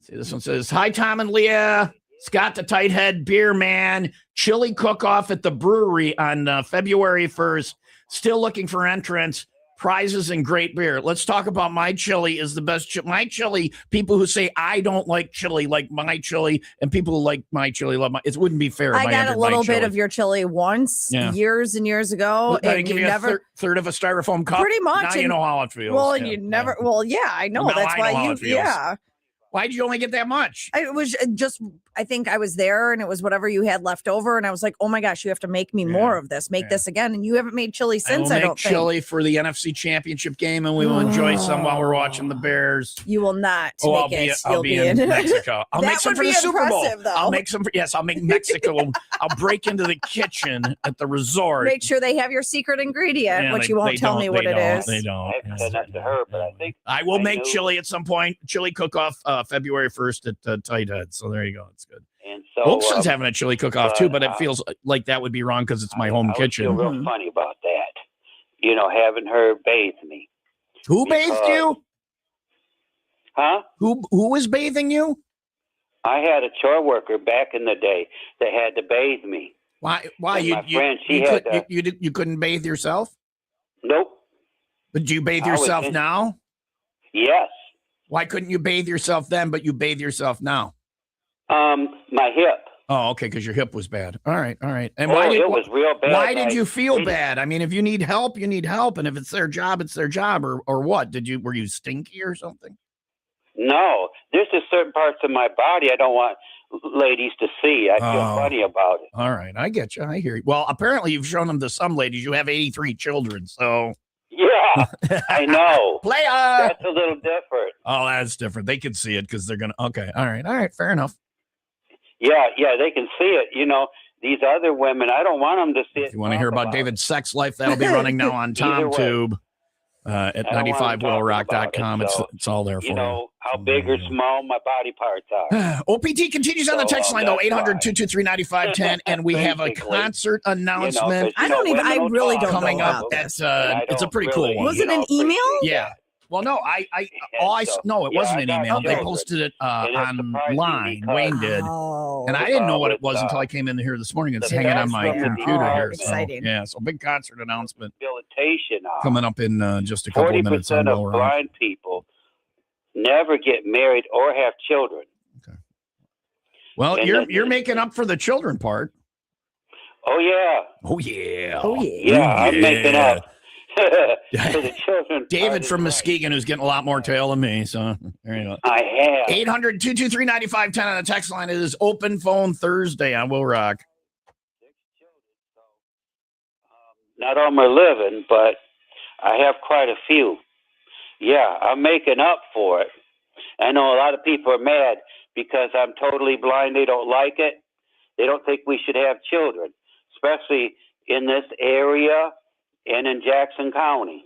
see, this one says, "Hi, Tom and Leah. Scott the Tighthead Beer Man. Chili cook-off at the brewery on February 1st. Still looking for entrants, prizes, and great beer. Let's talk about my chili is the best. My chili, people who say I don't like chili like my chili, and people who like my chili love my. It wouldn't be fair. I got a little bit of your chili once, years and years ago, I and give you you never a third of a styrofoam cup. pretty much. Now you know how it feels. Well, and you never. Well, yeah, I know. Now that's I know why how you. it feels. Yeah. Why'd you only get that much? It was just, I think I was there and it was whatever you had left over. And I was like, oh my gosh, you have to make me more of this. Make this again. And you haven't made chili since, I don't think. Chili for the NFC Championship game, and we will enjoy some while we're watching the Bears. You will not I'll make it. I'll be in Mexico. I'll make some for the Super Bowl. Though. I'll make some. I'll make Mexico. I'll break into the kitchen at the resort. Make sure they have your secret ingredient, which you won't tell me what it is. They don't. I said that to her, but I think I will make chili at some point. Chili cook-off February 1st at Tight Head. So there you go. It's good. And so Oakson's having a chili cook-off too, but it feels like that would be wrong because it's my home kitchen. I feel real funny about that. You know, having her bathe me. Who bathed you? Huh? Who was bathing you? I had a chore worker back in the day that had to bathe me. Why? And my friend, she had you couldn't bathe yourself? Nope. But do you bathe yourself now? Yes. Why couldn't you bathe yourself then, but you bathe yourself now? My hip. Oh, okay, because your hip was bad. All right. And it was real bad. Why did you feel bad? I mean, if you need help, you need help, and if it's their job, it's their job, or what? Were you stinky or something? No, there's just certain parts of my body I don't want ladies to see. I feel funny about it. All right, I get you. I hear you. Well, apparently you've shown them to some ladies. You have 83 children, so. Yeah, I know. Player. That's a little different. Oh, that's different. They can see it because they're gonna. Okay, all right, fair enough. Yeah, they can see it. You know, these other women, I don't want them to see it. If you want to hear about David's sex life, that'll be running now on TomTube at 95willrock.com. It's all there for you. You know how big or small my body parts are. OPT continues on the text line, though, 800-223-9510, and we have a concert announcement. I really don't coming know up. about this. It's a pretty cool one. Was it an email? Yeah. Well, no, it wasn't an email. They posted it online. Wayne did, and I didn't know what it was until I came in here this morning. It's hanging on my computer here. Exciting. So big concert announcement Rehabilitation. coming up in just a couple of minutes. 40% of blind people never get married or have children. Okay. Well, you're making up for the children part. Oh yeah. Oh yeah. Oh yeah. Yeah, I'm making up. For the children. David from Muskegon, who's getting a lot more tail than me. So there you go. I have 800-223-9510 on the text line. It is open phone Thursday on Will Rock. Not all my living, but I have quite a few. Yeah, I'm making up for it. I know a lot of people are mad because I'm totally blind. They don't like it. They don't think we should have children, especially in this area and in Jackson County.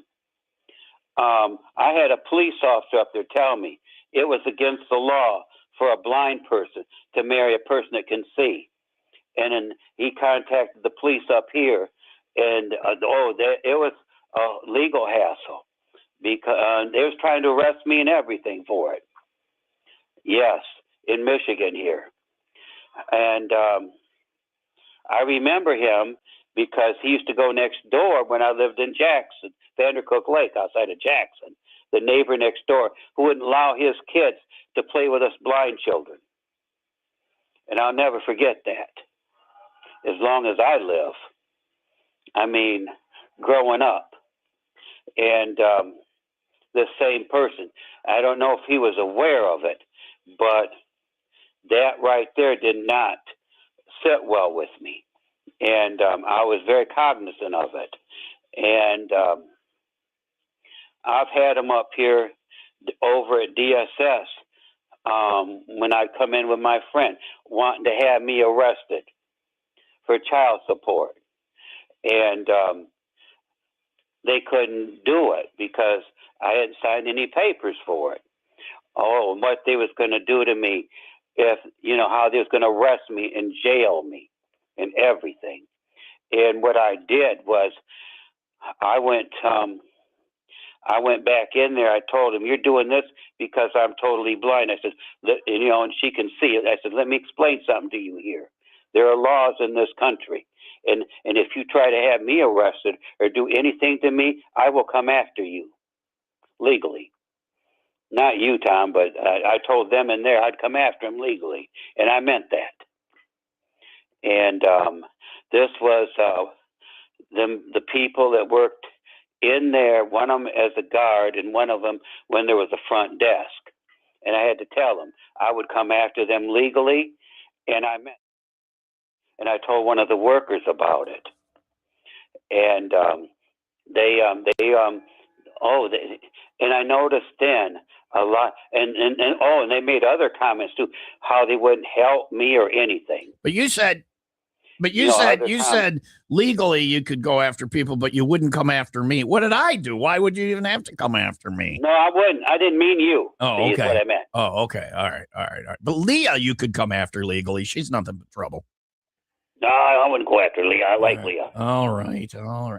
I had a police officer up there tell me it was against the law for a blind person to marry a person that can see. And then he contacted the police up here, and it was a legal hassle because they was trying to arrest me and everything for it. Yes, in Michigan here. And I remember him because he used to go next door when I lived in Jackson, Vandercook Lake, outside of Jackson. The neighbor next door who wouldn't allow his kids to play with us blind children. And I'll never forget that as long as I live. I mean, growing up. And the same person. I don't know if he was aware of it, but that right there did not sit well with me. And I was very cognizant of it. And I've had them up here over at DSS when I come in with my friend, wanting to have me arrested for child support. And they couldn't do it because I hadn't signed any papers for it. Oh, and what they was going to do to me, if, you know, how they was going to arrest me and jail me and everything. And what I did was I went back in there. I told him, you're doing this because I'm totally blind. I said, you know, and she can see it. I said, let me explain something to you here. There are laws in this country. And if you try to have me arrested or do anything to me, I will come after you legally. Not you, Tom, but I told them in there I'd come after him legally. And I meant that. And this was the people that worked in there, one of them as a guard and one of them when there was a front desk. and I had to tell them I would come after them legally, and I told one of the workers about it, and and I noticed then a lot, and they made other comments too, how they wouldn't help me or anything. But you said other said legally you could go after people, but you wouldn't come after me. What did I do? Why would you even have to come after me? No, I wouldn't. I didn't mean you. Oh, Is okay. what I meant. Oh, okay. All right. But Leah, you could come after legally. She's nothing but trouble. No, I wouldn't go after Leah. I like right. Leah. All right.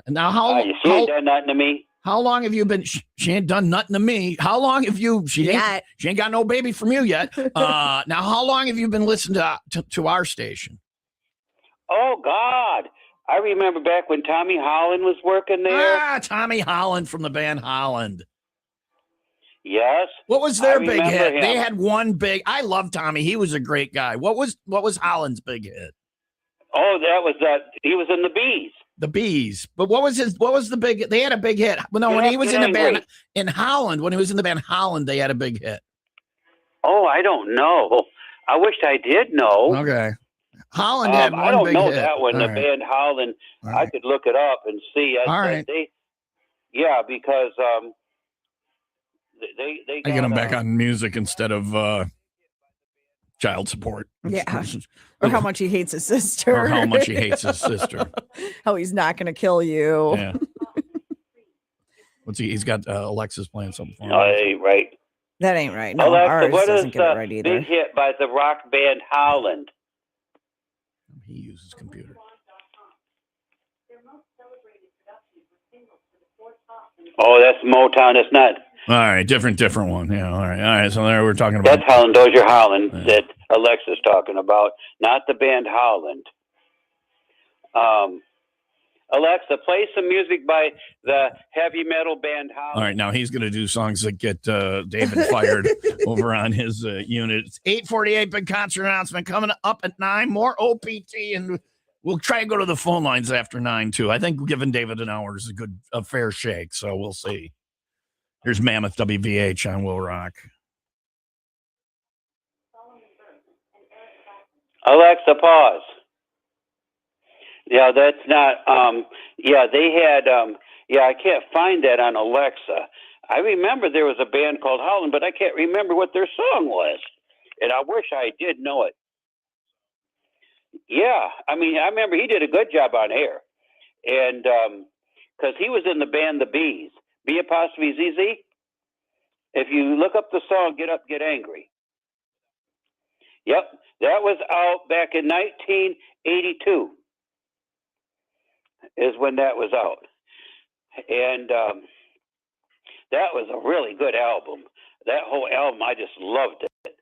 Now, she ain't done nothing to me. How long have you been? She ain't done nothing to me. How long have you? She ain't got no baby from you yet. Now, how long have you been listening to our station? Oh God, I remember back when Tommy Holland was working there. Tommy Holland from the band Holland. Yes. What was their big hit? Him. They had one big. I love Tommy. He was a great guy. What was Holland's big hit? Oh, that was that. He was in the Bees. The Bees. But what was the big? They had a big hit. Well, no, when he was in the band in Holland, when he was in the band Holland, they had a big hit. Oh, I don't know. I wish I did know. Okay. Holland had one I don't big know hit. that one. All The right. band Holland. All I right. could look it up and see. All right. Because they I get them back on music instead of child support. Yeah. Or how much he hates his sister. Or how much he hates his sister. How he's not going to kill you. Yeah. What's he? He's got Alexis playing something for him. Oh, that ain't right. That ain't right. No, Alexa, ours what is doesn't get it the right either. big hit by the rock band Holland? He uses computer. Oh, that's Motown. It's not. All right, different one. Yeah, all right. So there we're talking about. That's Holland. Dozier Holland that Alexa's talking about, not the band Holland. Alexa, play some music by the heavy metal band Holland. All right, now he's going to do songs that get David fired over on his unit. It's 8:48, big concert announcement coming up at 9. More OPT, and we'll try and go to the phone lines after 9 too. I think giving David an hour is a fair shake, so we'll see. Here's Mammoth WVH on Will Rock. Alexa, pause. Yeah, that's not. They had. I can't find that on Alexa. I remember there was a band called Holland, but I can't remember what their song was, and I wish I did know it. Yeah, I remember he did a good job on air, and because he was in the band The Bees, B''ZZ. If you look up the song, Get Up, Get Angry. Yep, that was out back in 1982. Is when that was out, and that was a really good album. That whole album, I just loved it.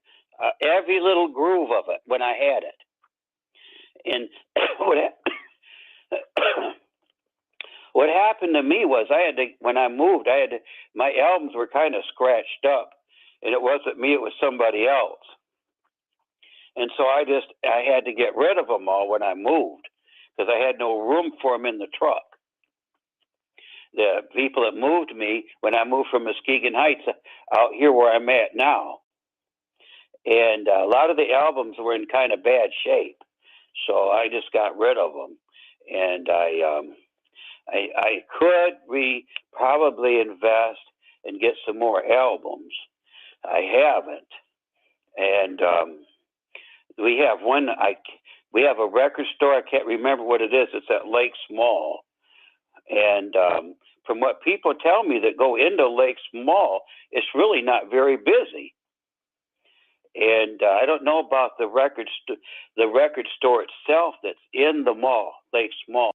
Every little groove of it when I had it. And what happened to me was when I moved, my albums were kind of scratched up, and it wasn't me, it was somebody else. And so I had to get rid of them all when I moved, because I had no room for them in the truck. The people that moved me when I moved from Muskegon Heights out here where I'm at now. And a lot of the albums were in kind of bad shape. So I just got rid of them. And I could probably invest and get some more albums. I haven't. And we have we have a record store. I can't remember what it is. It's at Lake Small. And from what people tell me that go into Lake Small, it's really not very busy. And I don't know about the record store itself that's in the mall, Lake Small,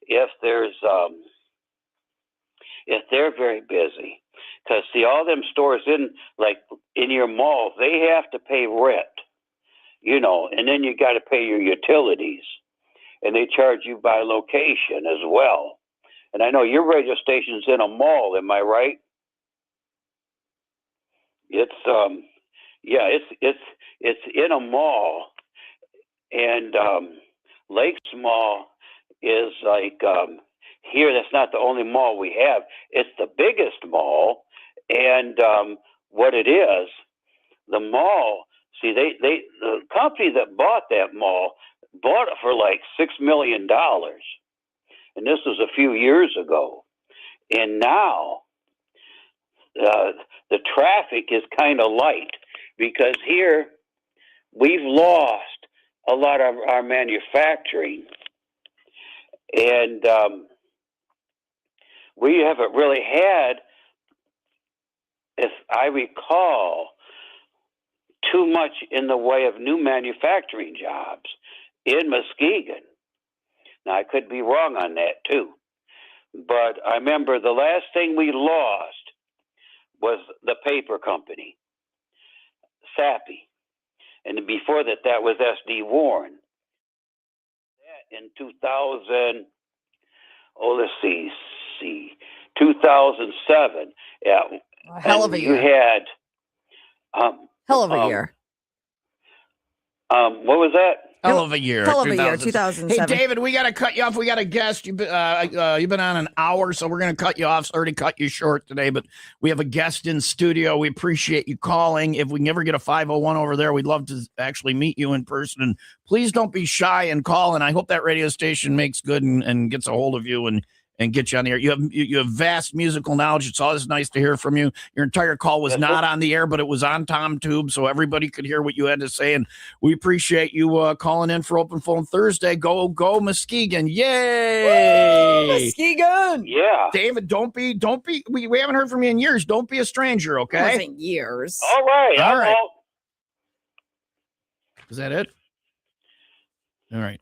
if they're very busy. Because see, all them stores in your mall, they have to pay rent. And then you got to pay your utilities, and they charge you by location as well. And I know your radio station's in a mall. Am I right? It's it's in a mall, and Lake Mall is here. That's not the only mall we have. It's the biggest mall, and what it is, the mall. See, the company that bought that mall bought it for like $6 million, and this was a few years ago. And now the traffic is kind of light because here we've lost a lot of our manufacturing, and we haven't really had, if I recall, too much in the way of new manufacturing jobs in Muskegon. Now, I could be wrong on that too, but I remember the last thing we lost was the paper company, Sappy. And before that, that was S.D. Warren. In 2000, let's see, 2007. Yeah. A hell of a year. You had hell of a year. What was that? Hell of a year. Hell of a year, 2007. Hey, David, we got to cut you off. We got a guest. You've been on an hour, so we're going to cut you off. Already cut you short today, but we have a guest in studio. We appreciate you calling. If we can ever get a 501 over there, we'd love to actually meet you in person. And please don't be shy and call. And I hope that radio station makes good and gets a hold of you and get you on the air. You have vast musical knowledge. It's always nice to hear from you. Your entire call was not on the air, but it was on Tom Tube, so everybody could hear what you had to say. And we appreciate you calling in for Open Phone Thursday. Go Muskegon! Yay! Woo, Muskegon! Yeah, David, don't be. We haven't heard from you in years. Don't be a stranger, okay? It wasn't years. All right. All right. Is that it? All right.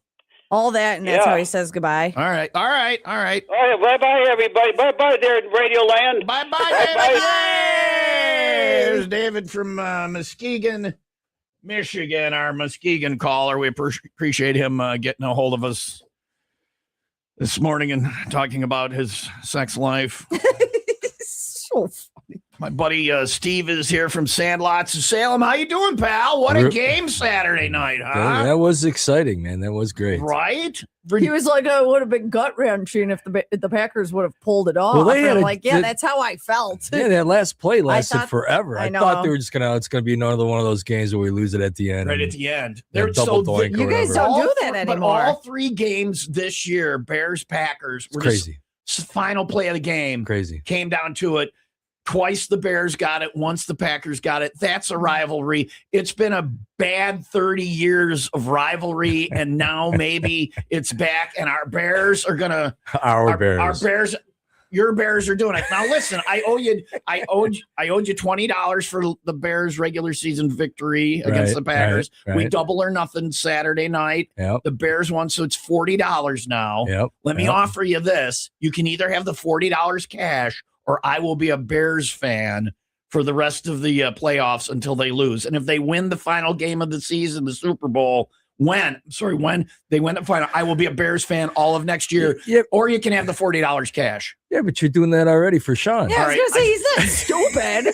All that, and that's how he says goodbye. All right. All right, bye-bye, everybody. Bye-bye there in Radio Land. Bye-bye, David. There's David from Muskegon, Michigan, our Muskegon caller. We appreciate him getting a hold of us this morning and talking about his sex life. So funny. My buddy Steve is here from Sandlots of Salem. How you doing, pal? What a game Saturday night, huh? That was exciting, man. That was great. Right? He was like, "Oh, it would have been gut wrenching if the Packers would have pulled it off." Well, they had I'm like, yeah, that's how I felt. Yeah, that last play lasted forever. I I know. thought they were just it's gonna be another one of those games where we lose it at the end. Right at the end. They're double doink. You guys don't do that anymore. But all three games this year, Bears Packers, were crazy. Final play of the game. Crazy. Came down to it. Twice the Bears got it. Once the Packers got it. That's a rivalry. It's been a bad 30 years of rivalry, and now maybe it's back. And our Bears are gonna. Our Bears. Your Bears are doing it now. Listen, I owed you $20 for the Bears regular season victory against the Packers. Right. We double or nothing Saturday night. Yep. The Bears won, so it's $40 now. Yep. Let me offer you this: you can either have the $40 cash, or I will be a Bears fan for the rest of the playoffs until they lose. And if they win the final game of the season, the Super Bowl, when they win the final, I will be a Bears fan all of next year. Yep. Or you can have the $40 cash. Yeah, but you're doing that already for Sean. Yeah, I was gonna say he's not stupid.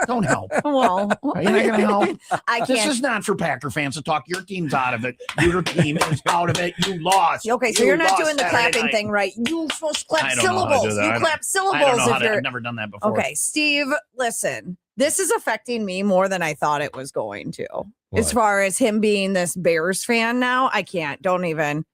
Don't help. Well, Are you not going to help? I can't. This is not for Packer fans to talk. Your team's out of it. Your team is out of it. You lost. Okay, so you're not doing the clapping thing right. You're supposed to clap syllables. You clap syllables if you're. I've never done that before. Okay, Steve, listen. This is affecting me more than I thought it was going to. What? As far as him being this Bears fan now, I can't. Don't even.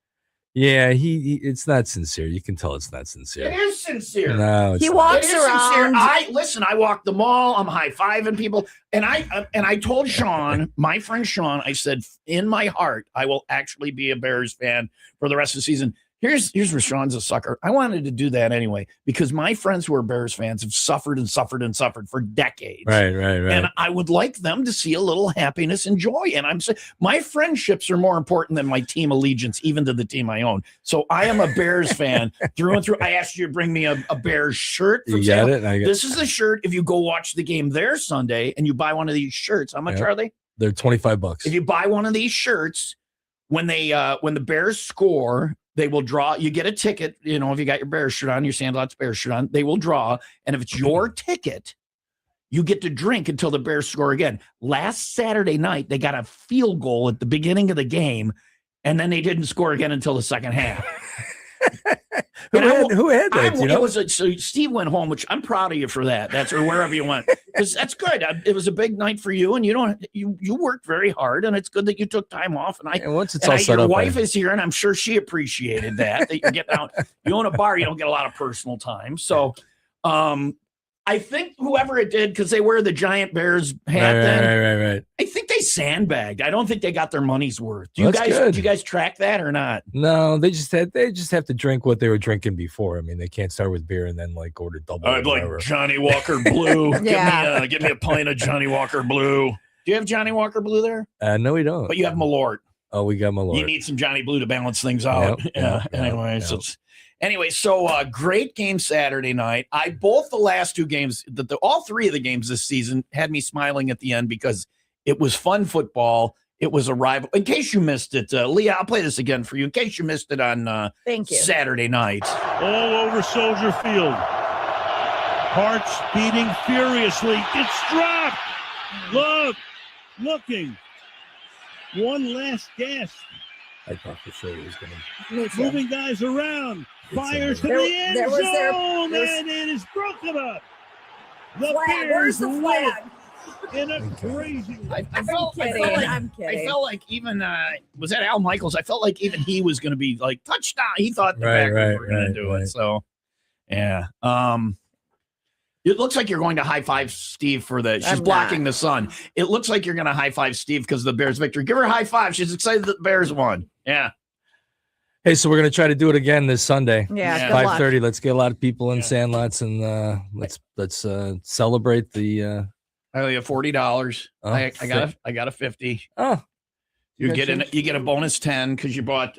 Yeah, it's not sincere. You can tell it's not sincere. It is sincere. No, he walks around. I walk the mall. I'm high-fiving people. And I told Sean, my friend Sean, I said, in my heart, I will actually be a Bears fan for the rest of the season. Here's where Sean's a sucker. I wanted to do that anyway because my friends who are Bears fans have suffered and suffered and suffered for decades. Right. And I would like them to see a little happiness and joy. And I'm saying my friendships are more important than my team allegiance, even to the team I own. So I am a Bears fan through and through. I asked you to bring me a Bears shirt. You got it? This is a shirt. If you go watch the game there Sunday and you buy one of these shirts, how much are they? They're $25. If you buy one of these shirts, when the Bears score, they will draw. You get a ticket. You know, if you got your Bears shirt on, your Sandlots Bears shirt on, they will draw. And if it's your ticket, you get to drink until the Bears score again. Last Saturday night, they got a field goal at the beginning of the game, and then they didn't score again until the second half. Who had that? You know? So Steve went home, which I'm proud of you for that. That's or wherever you went, because that's good. It was a big night for you, and you worked very hard, and it's good that you took time off. And once it's all set your up, wife is here, and I'm sure she appreciated that you get out. You own a bar, you don't get a lot of personal time, so. I think whoever it did, because they wear the giant Bears hat. Right. I think they sandbagged. I don't think they got their money's worth. Do That's good. Did you guys track that or not? No, they just have to drink what they were drinking before. I mean, they can't start with beer and then like order double. I'd like Johnny Walker Blue. Yeah. Give me a pint of Johnny Walker Blue. Do you have Johnny Walker Blue there? No, we don't. But you have Malort. Oh, we got Malort. You need some Johnny Blue to balance things out. Anyway, so great game Saturday night. Both the last two games, all three of the games this season had me smiling at the end because it was fun football. It was a rival. In case you missed it, Leah, I'll play this again for you. In case you missed it on Thank you. Saturday night. All over Soldier Field. Hearts beating furiously. It's dropped. Love looking. One last gasp. I thought for sure it was going to. Moving guys around. Fires to the end zone, and it is broken up. The Where's the flag? In a crazy. I felt like even was that Al Michaels? I felt like even he was going to be like touchdown. He thought the Packers were going to do it. So, yeah. It looks like you're going to high five Steve for the. She's blocking the sun. It looks like you're going to high five Steve because of the Bears' victory. Give her a high five. She's excited that the Bears won. Yeah. Hey, so we're gonna try to do it again this Sunday. Yeah. 5:30. Let's get a lot of people in Sandlots and let's celebrate the. I owe you $40. I got a 50. Oh, you get a bonus 10 because you brought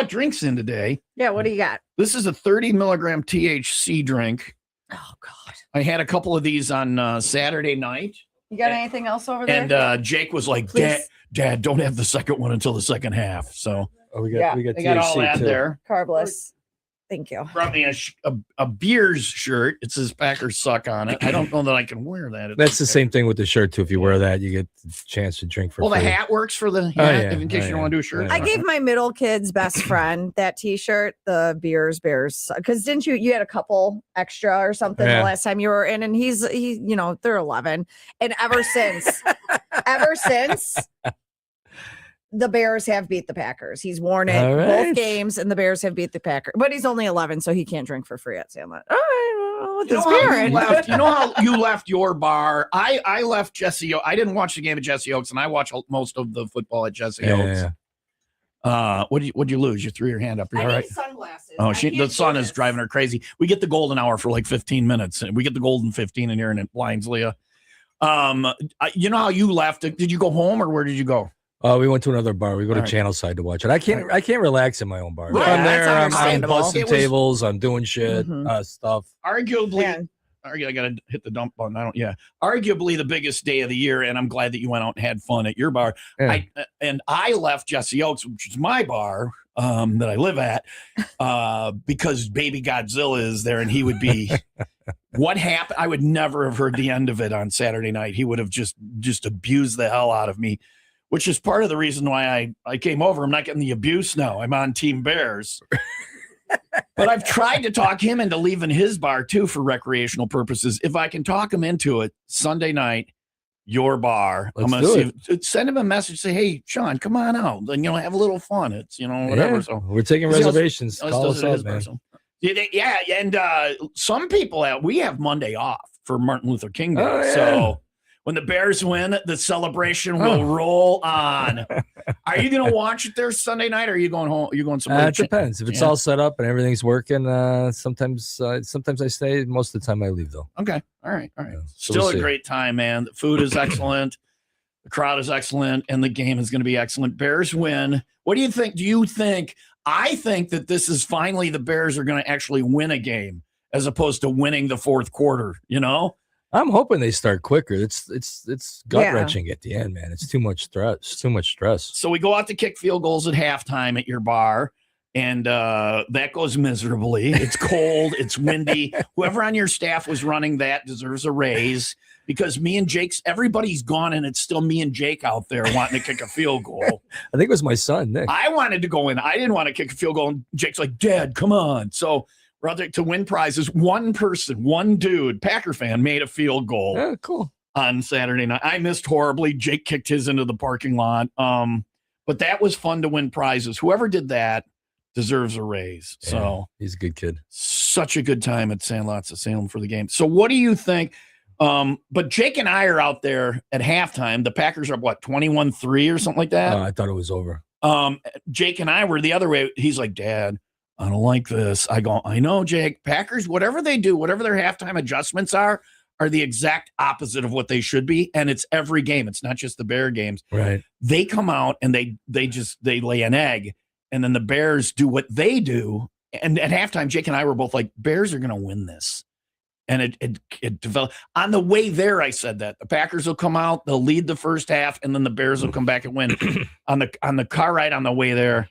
drinks in today. Yeah. What do you got? This is a 30 milligram THC drink. Oh God. I had a couple of these on Saturday night. You got anything else over there? And Jake was like, Dad, don't have the second one until the second half. So we got THC all that too. there. Carbless. Thank you. Brought me a Beers shirt. It says Packers suck on it. I don't know that I can wear that. That's the same thing with the shirt too. If you wear that, you get the chance to drink for free. The hat works for the hat, in case you don't want to do a shirt. I gave my middle kid's best friend that T-shirt, the Bears, because didn't you had a couple extra or something the last time you were in, and he's they're 11, and ever since the Bears have beat the Packers. He's worn it both games, and the Bears have beat the Packers. But he's only 11, so he can't drink for free at Sandlot. All right, you know how you left your bar? I left Jesse. I didn't watch the game at Jesse Oaks, and I watch most of the football at Jesse Oaks. What'd you lose? You threw your hand up. You're all right. Sunglasses. Oh, the sun is driving her crazy. We get the golden hour for like 15 minutes, and we get the golden 15 in here, and it blinds Leah. You know how you left? Did you go home, or where did you go? We went to another bar. We go to Channel Side to watch it. I can't relax in my own bar. Yeah, I'm there. I'm busting It was- tables. I'm doing shit stuff. Arguably, I gotta hit the dump button. Arguably the biggest day of the year, and I'm glad that you went out and had fun at your bar. Yeah. I left Jesse Oaks, which is my bar that I live at, because Baby Godzilla is there, and he would be. What happened? I would never have heard the end of it on Saturday night. He would have just abused the hell out of me, which is part of the reason why I came over. I'm not getting the abuse now. I'm on Team Bears. But I've tried to talk him into leaving his bar, too, for recreational purposes. If I can talk him into it, Sunday night, your bar. Let's I'm going to send him a message, say, hey, Sean, come on out. And, have a little fun. It's, whatever. Yeah, so we're taking reservations. Call us up, man. Yeah, and some people, we have Monday off for Martin Luther King Day. Oh, yeah. So when the Bears win, the celebration will roll on. Are you going to watch it there Sunday night, or are you going home? Are you going somewhere? It depends. If it's all set up and everything's working, sometimes I stay. Most of the time I leave, though. Okay. All right. So Still we'll a see. great time, man. The food is excellent. The crowd is excellent, and the game is going to be excellent. Bears win. What do you think? I think that this is finally the Bears are going to actually win a game as opposed to winning the fourth quarter, I'm hoping they start quicker. It's gut wrenching at the end, man. It's too much stress. So we go out to kick field goals at halftime at your bar, and that goes miserably. It's cold. It's windy. Whoever on your staff was running that deserves a raise, because me and everybody's gone, and it's still me and Jake out there wanting to kick a field goal. I think it was my son, Nick. I wanted to go in. I didn't want to kick a field goal, and Jake's like, Dad, come on. So Rather to win prizes. One person, one dude, Packer fan, made a field goal. Oh, cool. On Saturday night. I missed horribly. Jake kicked his into the parking lot. But that was fun to win prizes. Whoever did that deserves a raise. Yeah, So he's a good kid. Such a good time at Sandlots of Salem for the game. So what do you think? But Jake and I are out there at halftime. The Packers are what, 21-3 or something like that? I thought it was over. Jake and I were the other way. He's like, Dad, I don't like this. I go, I know, Jake. Packers, whatever they do, whatever their halftime adjustments are the exact opposite of what they should be. And it's every game. It's not just the Bear games. Right. They come out and they lay an egg, and then the Bears do what they do. And at halftime, Jake and I were both like, Bears are going to win this. And it developed. On the way there, I said that. The Packers will come out, they'll lead the first half, and then the Bears will come back and win. On the car ride on the way there,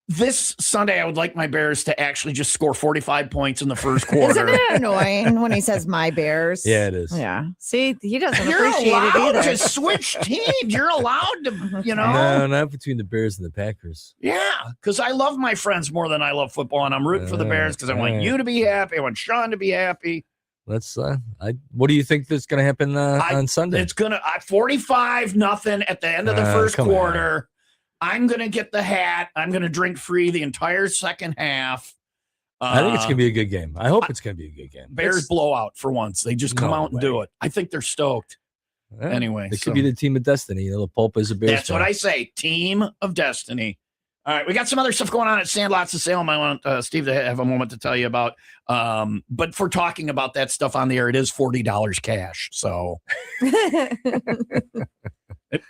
this Sunday, I would like my Bears to actually just score 45 points in the first quarter. Isn't it annoying when he says my Bears? Yeah, it is. Yeah. See, he doesn't You're appreciate it allowed either. to switch teams. You're allowed to, No, not between the Bears and the Packers. Yeah, because I love my friends more than I love football, and I'm rooting for the Bears because I want you to be happy. I want Sean to be happy. Let's. What do you think that's going to happen on Sunday? It's gonna 45-0 at the end of the first quarter. I'm gonna get the hat. I'm gonna drink free the entire second half. I think it's gonna be a good game. I hope it's gonna be a good game. Bears blowout for once. They just come out and do it. I think they're stoked. Yeah, anyway, it could be the team of destiny. The Pulp is a Bears. That's what I say. Team of destiny. All right, we got some other stuff going on at Sandlots of Salem. I want Steve to have a moment to tell you about. But for talking about that stuff on the air, it is $40 cash. So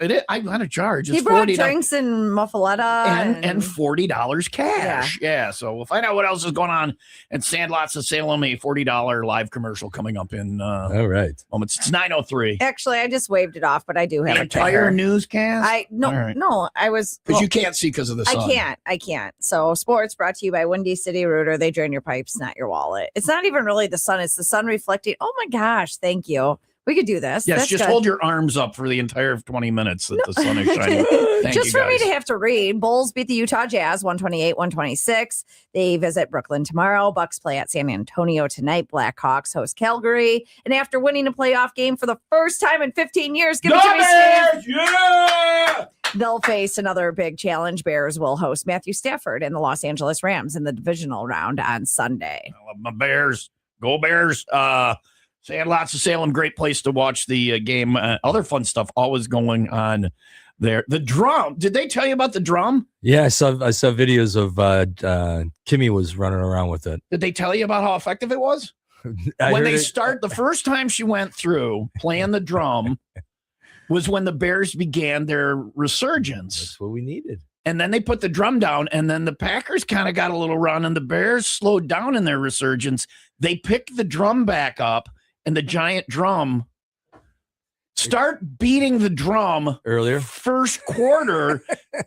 it is. I got a charge. It's He brought $40 drinks and muffaletta and $40 cash. Yeah. So we'll find out what else is going on at Sandlots of Salem. A $40 live commercial coming up in all right moments. It's 9:03. Actually, I just waved it off, but I do have The a entire ticker. newscast. No, All right. no, I was Because you can't see because of the sun. I can't. So sports brought to you by Windy City Rooter. They drain your pipes, not your wallet. It's not even really the sun. It's the sun reflecting. Oh my gosh. Thank you. We could do this. Yes, That's just good. hold your arms up for the entire 20 minutes that the sun is shining. Thank Just you, for me guys. to have to read. Bulls beat the Utah Jazz 128-126. They visit Brooklyn tomorrow. Bucks play at San Antonio tonight. Blackhawks host Calgary. And after winning a playoff game for the first time in 15 years, give it to me, Steve. Yeah! They'll face another big challenge. Bears will host Matthew Stafford and the Los Angeles Rams in the divisional round on Sunday. I love my Bears. Go Bears. Sandlots of Salem, great place to watch the game. Other fun stuff always going on there. The drum. Did they tell you about the drum? Yeah, I saw videos of Kimmy was running around with it. Did they tell you about how effective it was? When they start, the first time she went through playing the drum was when the Bears began their resurgence. That's what we needed. And then they put the drum down, and then the Packers kind of got a little run, and the Bears slowed down in their resurgence. They picked the drum back up, and the giant drum start beating the drum earlier. First quarter,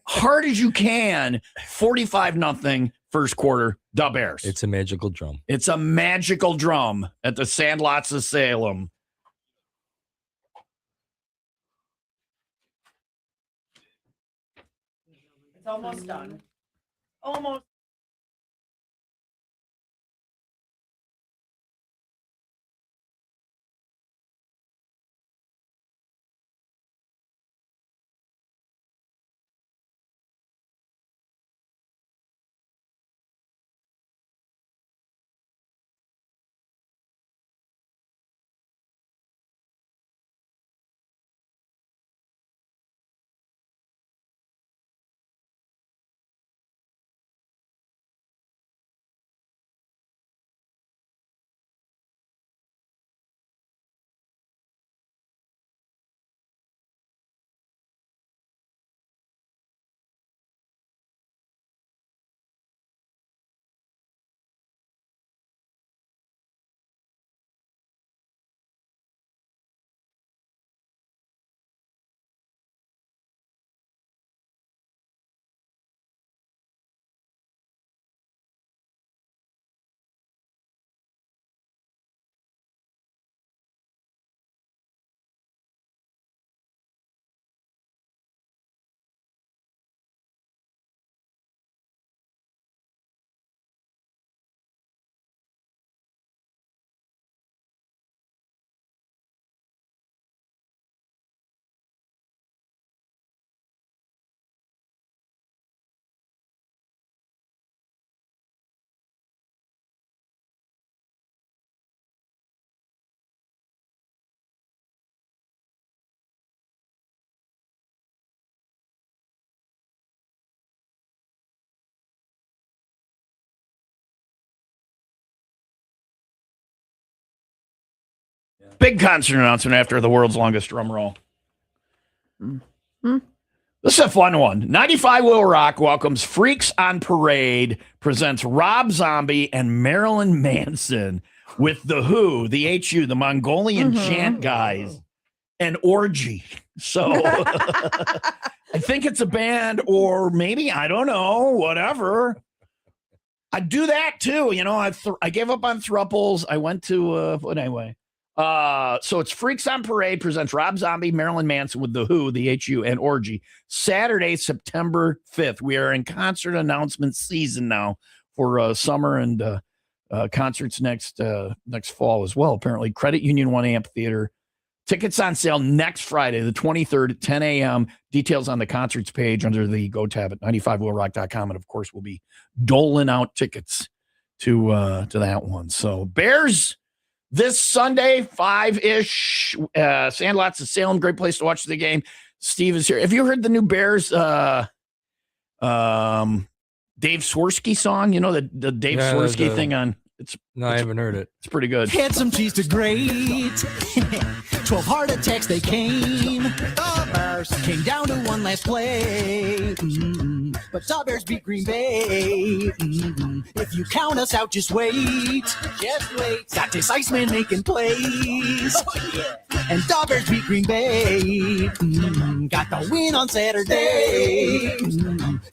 hard as you can. 45-0 first quarter. The Bears. It's a magical drum. It's a magical drum at the Sandlots of Salem. It's almost done. Almost. Big concert announcement after the world's longest drum roll. Mm-hmm. This is a fun one. 95 WIIL Rock welcomes Freaks on Parade, presents Rob Zombie and Marilyn Manson with The Who, the HU, the Mongolian chant guys, and Orgy. So I think it's a band, or maybe, I don't know, whatever. I'd do that too. You know, I gave up on thruples. I went to, anyway. So it's Freaks on Parade presents Rob Zombie, Marilyn Manson with The Who, the HU, and Orgy. Saturday, September 5th. We are in concert announcement season now for summer and concerts next fall as well. Apparently, Credit Union 1 Amphitheater. Tickets on sale next Friday, the 23rd at 10 a.m. Details on the concerts page under the Go tab at 95willrock.com. And of course, we'll be doling out tickets to that one. So Bears this Sunday, 5-ish, Sandlots of Salem. Great place to watch the game. Steve is here. Have you heard the new Bears Dave Swirsky song? You know, the Dave Swirsky thing on I haven't heard it. It's pretty good. Had some cheese to grate. 12 heart attacks they came. The Bears came down to one last play. But the Bears beat Green Bay. If you count us out, just wait. Just wait. Got this Iceman making plays. Oh, yeah. And the Bears beat Green Bay. Got the win on Saturday.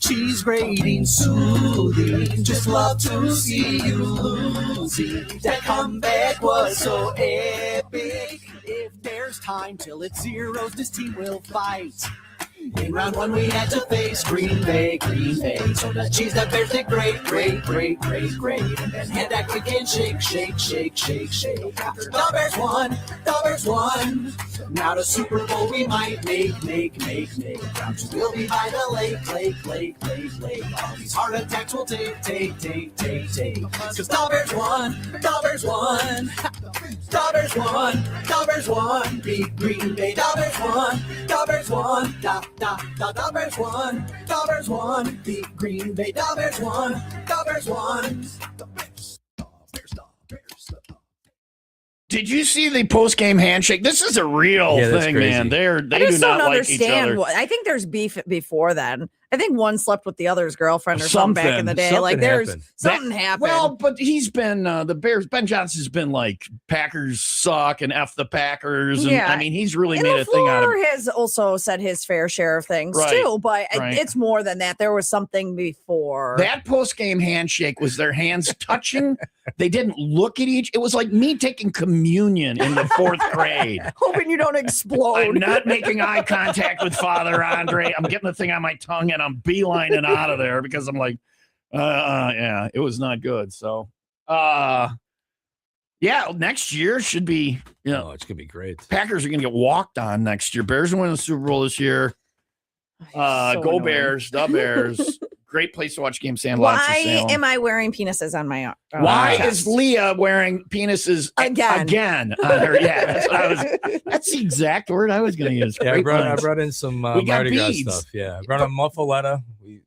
Cheese grating, soothing. Just love to see you losing. That comeback was so epic. If there's time till it's zeros, this team will fight. In round one, we had to face Green Bay. So the cheese that Bears did great. And then hand that quick and shake. After the Bears won. Now the Super Bowl we might make. Round two will be by the lake. All these heart attacks will take. Cause the Bears won. The Bears won. Beat Green Bay. The Bears won. The Bears won. Beat Green Bay. The Bears won. Did you see the post-game handshake? This is a real thing, man. They I do just not don't like each other. understand. I think there's beef before then. I think one slept with the other's girlfriend or something back in the day. Like there's something happened. Well, but he's been the Bears. Ben Johnson's been like Packers suck and F the Packers. And, I mean, he's really made a thing out of it. Has also said his fair share of things too, but it's more than that. There was something before that post-game handshake. Was their hands touching? They didn't look at each. It was like me taking communion in the 4th grade. Hoping you don't explode. I'm not making eye contact with Father Andre. I'm getting the thing on my tongue and I'm beelining out of there because I'm like, yeah, it was not good. So, yeah, next year should be, it's gonna be great. Packers are gonna get walked on next year. Bears are winning the Super Bowl this year. Go annoying. Bears, the Bears. Great place to watch game. Sandlots. Why am I wearing penises on my? Why chest? is Leah wearing penises again on her? Yeah, that's what I was. That's the exact word I was going to use. Yeah, I brought in some Mardi Gras stuff. Yeah, I brought a muffaletta. We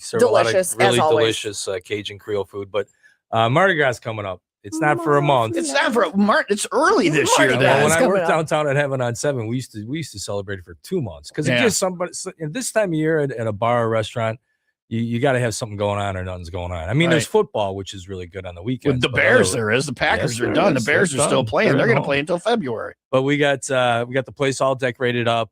serve delicious, a lot of really as always. delicious Cajun Creole food. But Mardi Gras is coming up. It's not for a month. It's not for a month. It's early this year. When I worked downtown at Heaven on 7, we used to celebrate it for 2 months because it gives somebody in this time of year at a bar or restaurant. You got to have something going on or nothing's going on. I mean, there's football, which is really good on the weekends. With the Bears, there is. The Packers are done. The Bears are still playing. They're going to play until February. But we got the place all decorated up.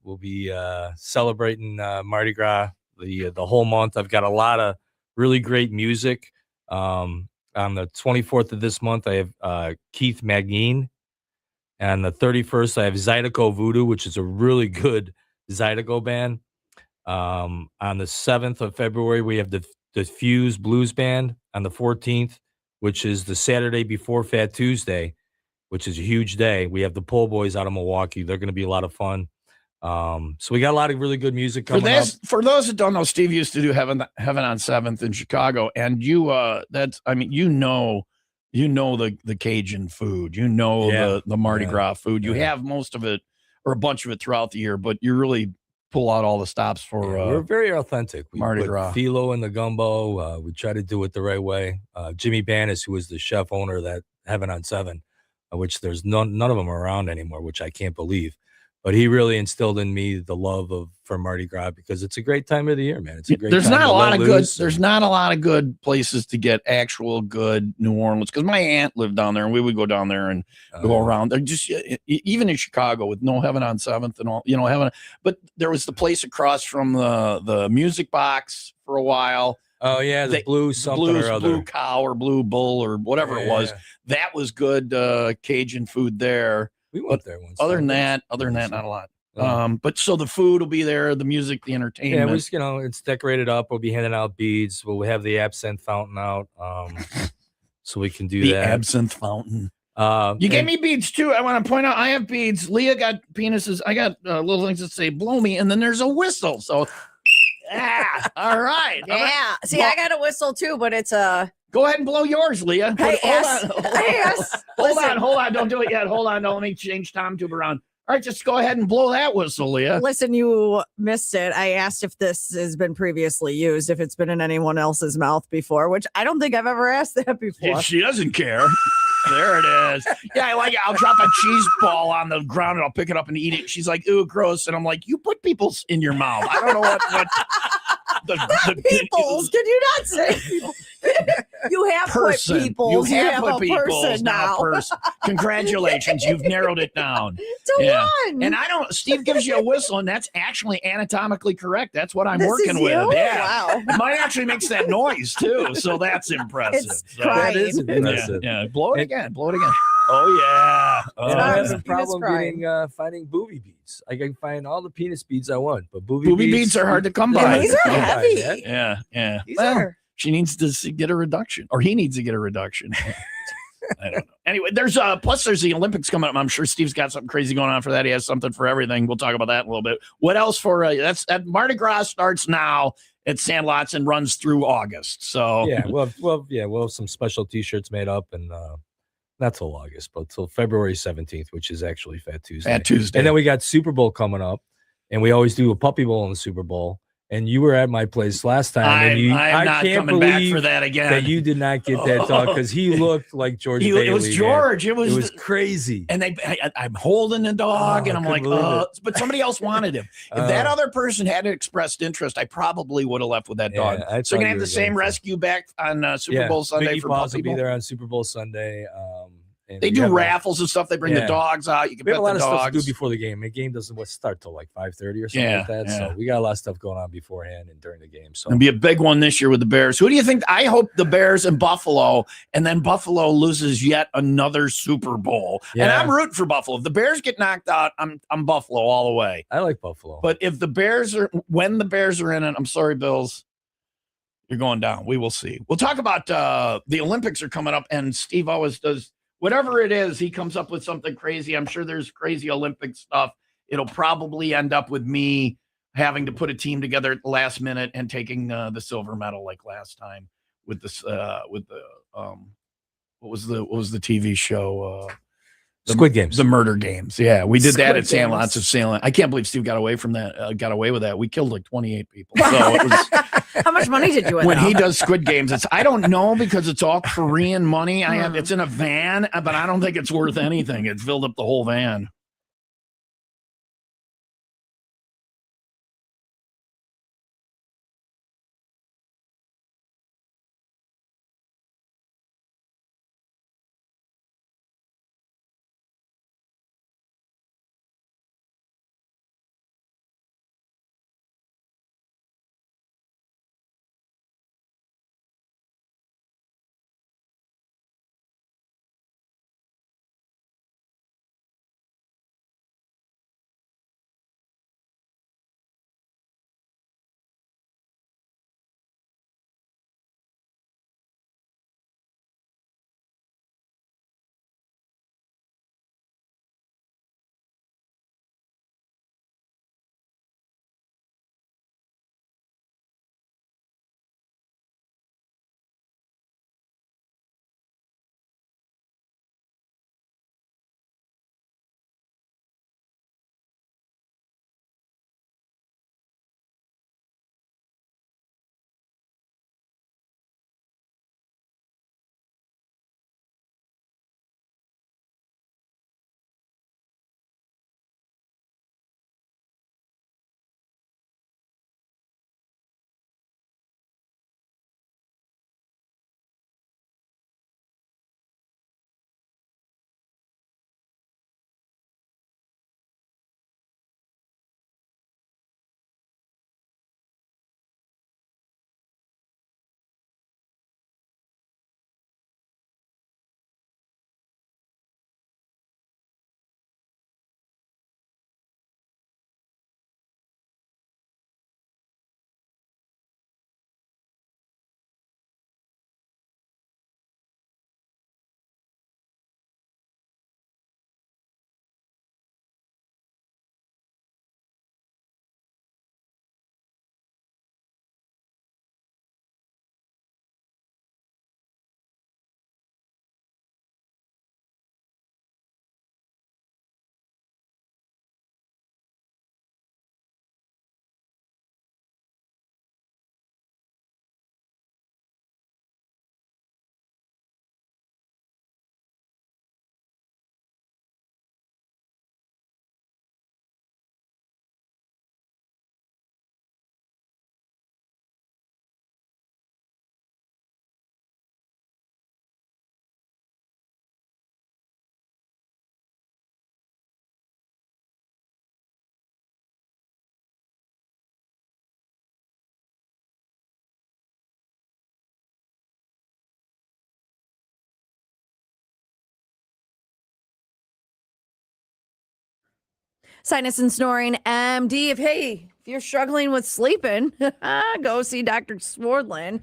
We'll be celebrating Mardi Gras the whole month. I've got a lot of really great music. On the 24th of this month, I have Keith Magine. And the 31st, I have Zydeco Voodoo, which is a really good Zydeco band. On the 7th of February, we have the Fuse Blues Band. On the 14th, which is the Saturday before Fat Tuesday, which is a huge day, we have the Pole Boys out of Milwaukee. They're going to be a lot of fun. So we got a lot of really good music coming up. For those that don't know, Steve used to do Heaven on 7th in Chicago, and you know the Cajun food, the Mardi Gras food. You have most of it or a bunch of it throughout the year, but you really pull out all the stops for. We're very authentic. We Mardi put Gras. phyllo in the gumbo. We try to do it the right way. Jimmy Bannis, who is the chef owner of that Heaven on 7, which there's none of them around anymore, which I can't believe. But he really instilled in me the love for Mardi Gras because it's a great time of the year, man. It's a great There's time not to a lot let of good. loose There's and- not a lot of good places to get actual good New Orleans because my aunt lived down there, and we would go down there and go around. They're just even in Chicago with no Heaven on Seventh and all, Heaven. But there was the place across from the Music Box for a while. Oh yeah, the blue something or other, Blue Cow or Blue Bull or whatever it was. That was good Cajun food there. We went there once. Other than that, not a lot. Yeah. But so the food will be there, the music, the entertainment. Yeah, we just, it's decorated up. We'll be handing out beads. We'll have the absinthe fountain out, so we can do the that. Absinthe fountain. You gave me beads too. I want to point out I have beads. Leah got penises. I got little things that say "blow me," and then there's a whistle. So, all right. Yeah. See, I got a whistle too, but it's a. Go ahead and blow yours, Leah. Hey, Hold on. Don't do it yet. Hold on. Don't let me change Tom Tube around. All right, just go ahead and blow that whistle, Leah. Listen, you missed it. I asked if this has been previously used, if it's been in anyone else's mouth before, which I don't think I've ever asked that before. She doesn't care. There it is. Yeah, I like it. I'll drop a cheese ball on the ground and I'll pick it up and eat it. She's like, ooh, gross. And I'm like, you put people's in your mouth. I don't know what the people's. Can you not say people? You have person. put people's. You have a put people's, person now. Person. Congratulations. You've narrowed it down. To one. And Steve gives you a whistle, and that's actually anatomically correct. That's what I'm This working is with. you? Yeah. Wow. Mine actually makes that noise too. So that's impressive. It's So- crying. That is impressive. Yeah. Blow it again. Blow it again. Oh yeah. And I have Penis a problem crying. finding booby beads. I can find all the penis beads I want, but booby beads are hard to come by. And these are heavy. Yeah. These Well, are. she needs to get a reduction, or he needs to get a reduction. I don't know. Anyway, there's the Olympics coming up. I'm sure Steve's got something crazy going on for that. He has something for everything. We'll talk about that in a little bit. What else for that Mardi Gras starts now at Sandlots and runs through August. So yeah, we'll have some special T-shirts made up, and not till August, but till February 17th, which is actually Fat Tuesday. Fat Tuesday. And then we got Super Bowl coming up, and we always do a Puppy Bowl in the Super Bowl. And you were at my place last time, and I'm not can't coming back believe for that again. that you did not get that dog because he looked like George Bailey. It was George. Man. It was crazy. And I'm holding the dog, and I'm like, believe it. but somebody else wanted him. If that other person hadn't expressed interest, I probably would have left with that dog. I So you're thought gonna you have were the same going for- rescue back on Super Bowl Sunday Mickey for Paws Puppy will be Bowl? there on Super Bowl Sunday. And They we do have raffles and stuff. They bring the dogs out. You can we pet have a lot the of stuff to dogs. do before the game. The game doesn't start till like 5:30 or something like that. Yeah. So we got a lot of stuff going on beforehand and during the game. So It'll be a big one this year with the Bears. Who do you think? I hope the Bears and Buffalo, and then Buffalo loses yet another Super Bowl. And Yeah. I'm rooting for Buffalo. If the Bears get knocked out, I'm Buffalo all the way. I like Buffalo. But if when the Bears are in it, I'm sorry, Bills, you're going down. We will see. We'll talk about the Olympics are coming up, and Steve always does whatever it is. He comes up with something crazy. I'm sure there's crazy Olympic stuff. It'll probably end up with me having to put a team together at the last minute and taking the silver medal like last time with this what was the TV show? Squid Games. The Murder Games. Yeah, we did that Squid at Sandlots Games. of Salem. I can't believe Steve got away from that. Got away with that. We killed like 28 people. So it was, How much money did you win? when though? he does Squid Games, I don't know because it's all Korean money. It's in a van, but I don't think it's worth anything. It filled up the whole van. Sinus and Snoring MD. If you're struggling with sleeping, go see Dr. Swordlin.